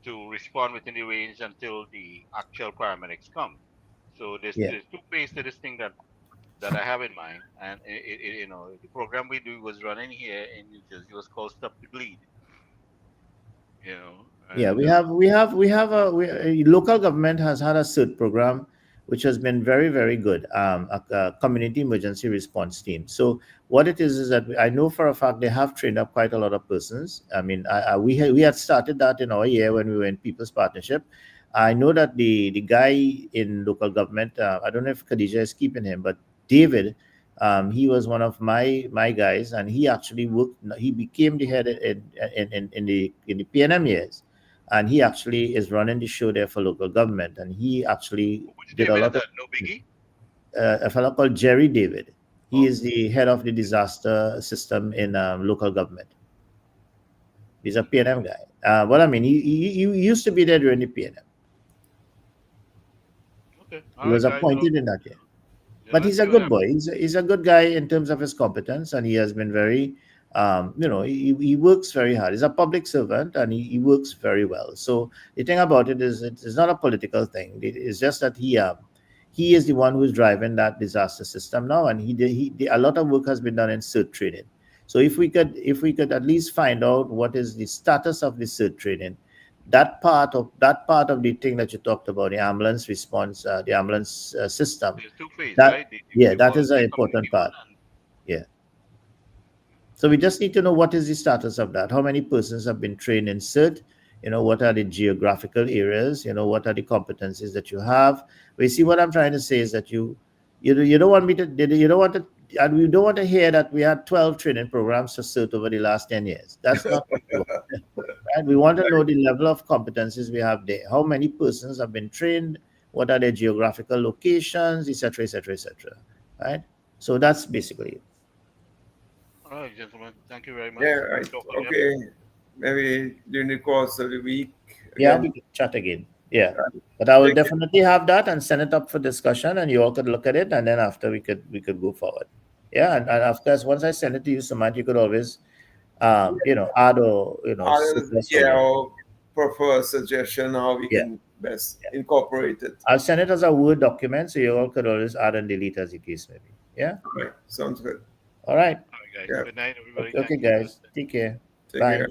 to respond within the range until the actual paramedics come. So there's two phases to this thing that I have in mind, and the program we do was running here in New Jersey was called Stop the Bleed. Yeah, And, local government has had a CERT program, which has been very, very good. A community emergency response team. So what it is that I know for a fact they have trained up quite a lot of persons. I mean, we had started that in our year when we were in People's Partnership. I know that the guy in local government, I don't know if Khadija is keeping him, but David, he was one of my guys, and he actually worked. He became the head in the PNM years, and he actually is running the show there for local government. And he actually which did a David lot is of that? No biggie. a fellow called Jerry David. He Oh. is the head of the disaster system in local government. He's a PNM guy. But I mean, he used to be there during the PNM. Okay. He was appointed in that year. But he's a good boy. He's a good guy in terms of his competence, and he has been very, he works very hard. He's a public servant, and he works very well. So the thing about it is, it's not a political thing. It's just that he is the one who's driving that disaster system now, and a lot of work has been done in CERT training. So if we could at least find out what is the status of the CERT training, that part of the thing that you talked about, the ambulance response, the ambulance system. There's two phases, That, right? that is an important part. Yeah. So we just need to know what is the status of that. How many persons have been trained in CERT? What are the geographical areas? What are the competencies that you have? We see what I'm trying to say is that you don't want me to, you don't want to, and we don't want to hear that we had 12 training programs for CERT over the last 10 years. That's not what we want. Right? We want to know the level of competencies we have there. How many persons have been trained? What are their geographical locations, etc., etc., etc. Right? So that's basically it. All right, gentlemen. Thank you very much. Yeah, right. Okay. Maybe during the course of the week. Yeah, again. we can chat again. Yeah. But I will definitely have that and send it up for discussion, and you all could look at it, and then after we could go forward. Yeah, and of course, once I send it to you, Sumant, you could always add or suggest or prefer a suggestion how we can best incorporate it. I'll send it as a Word document, so you all could always add and delete as the case may be. Yeah. Right. Sounds good. All right. All right, guys. Yeah. Good night, everybody. Okay, Thank you. guys. Take care. Take Bye. care.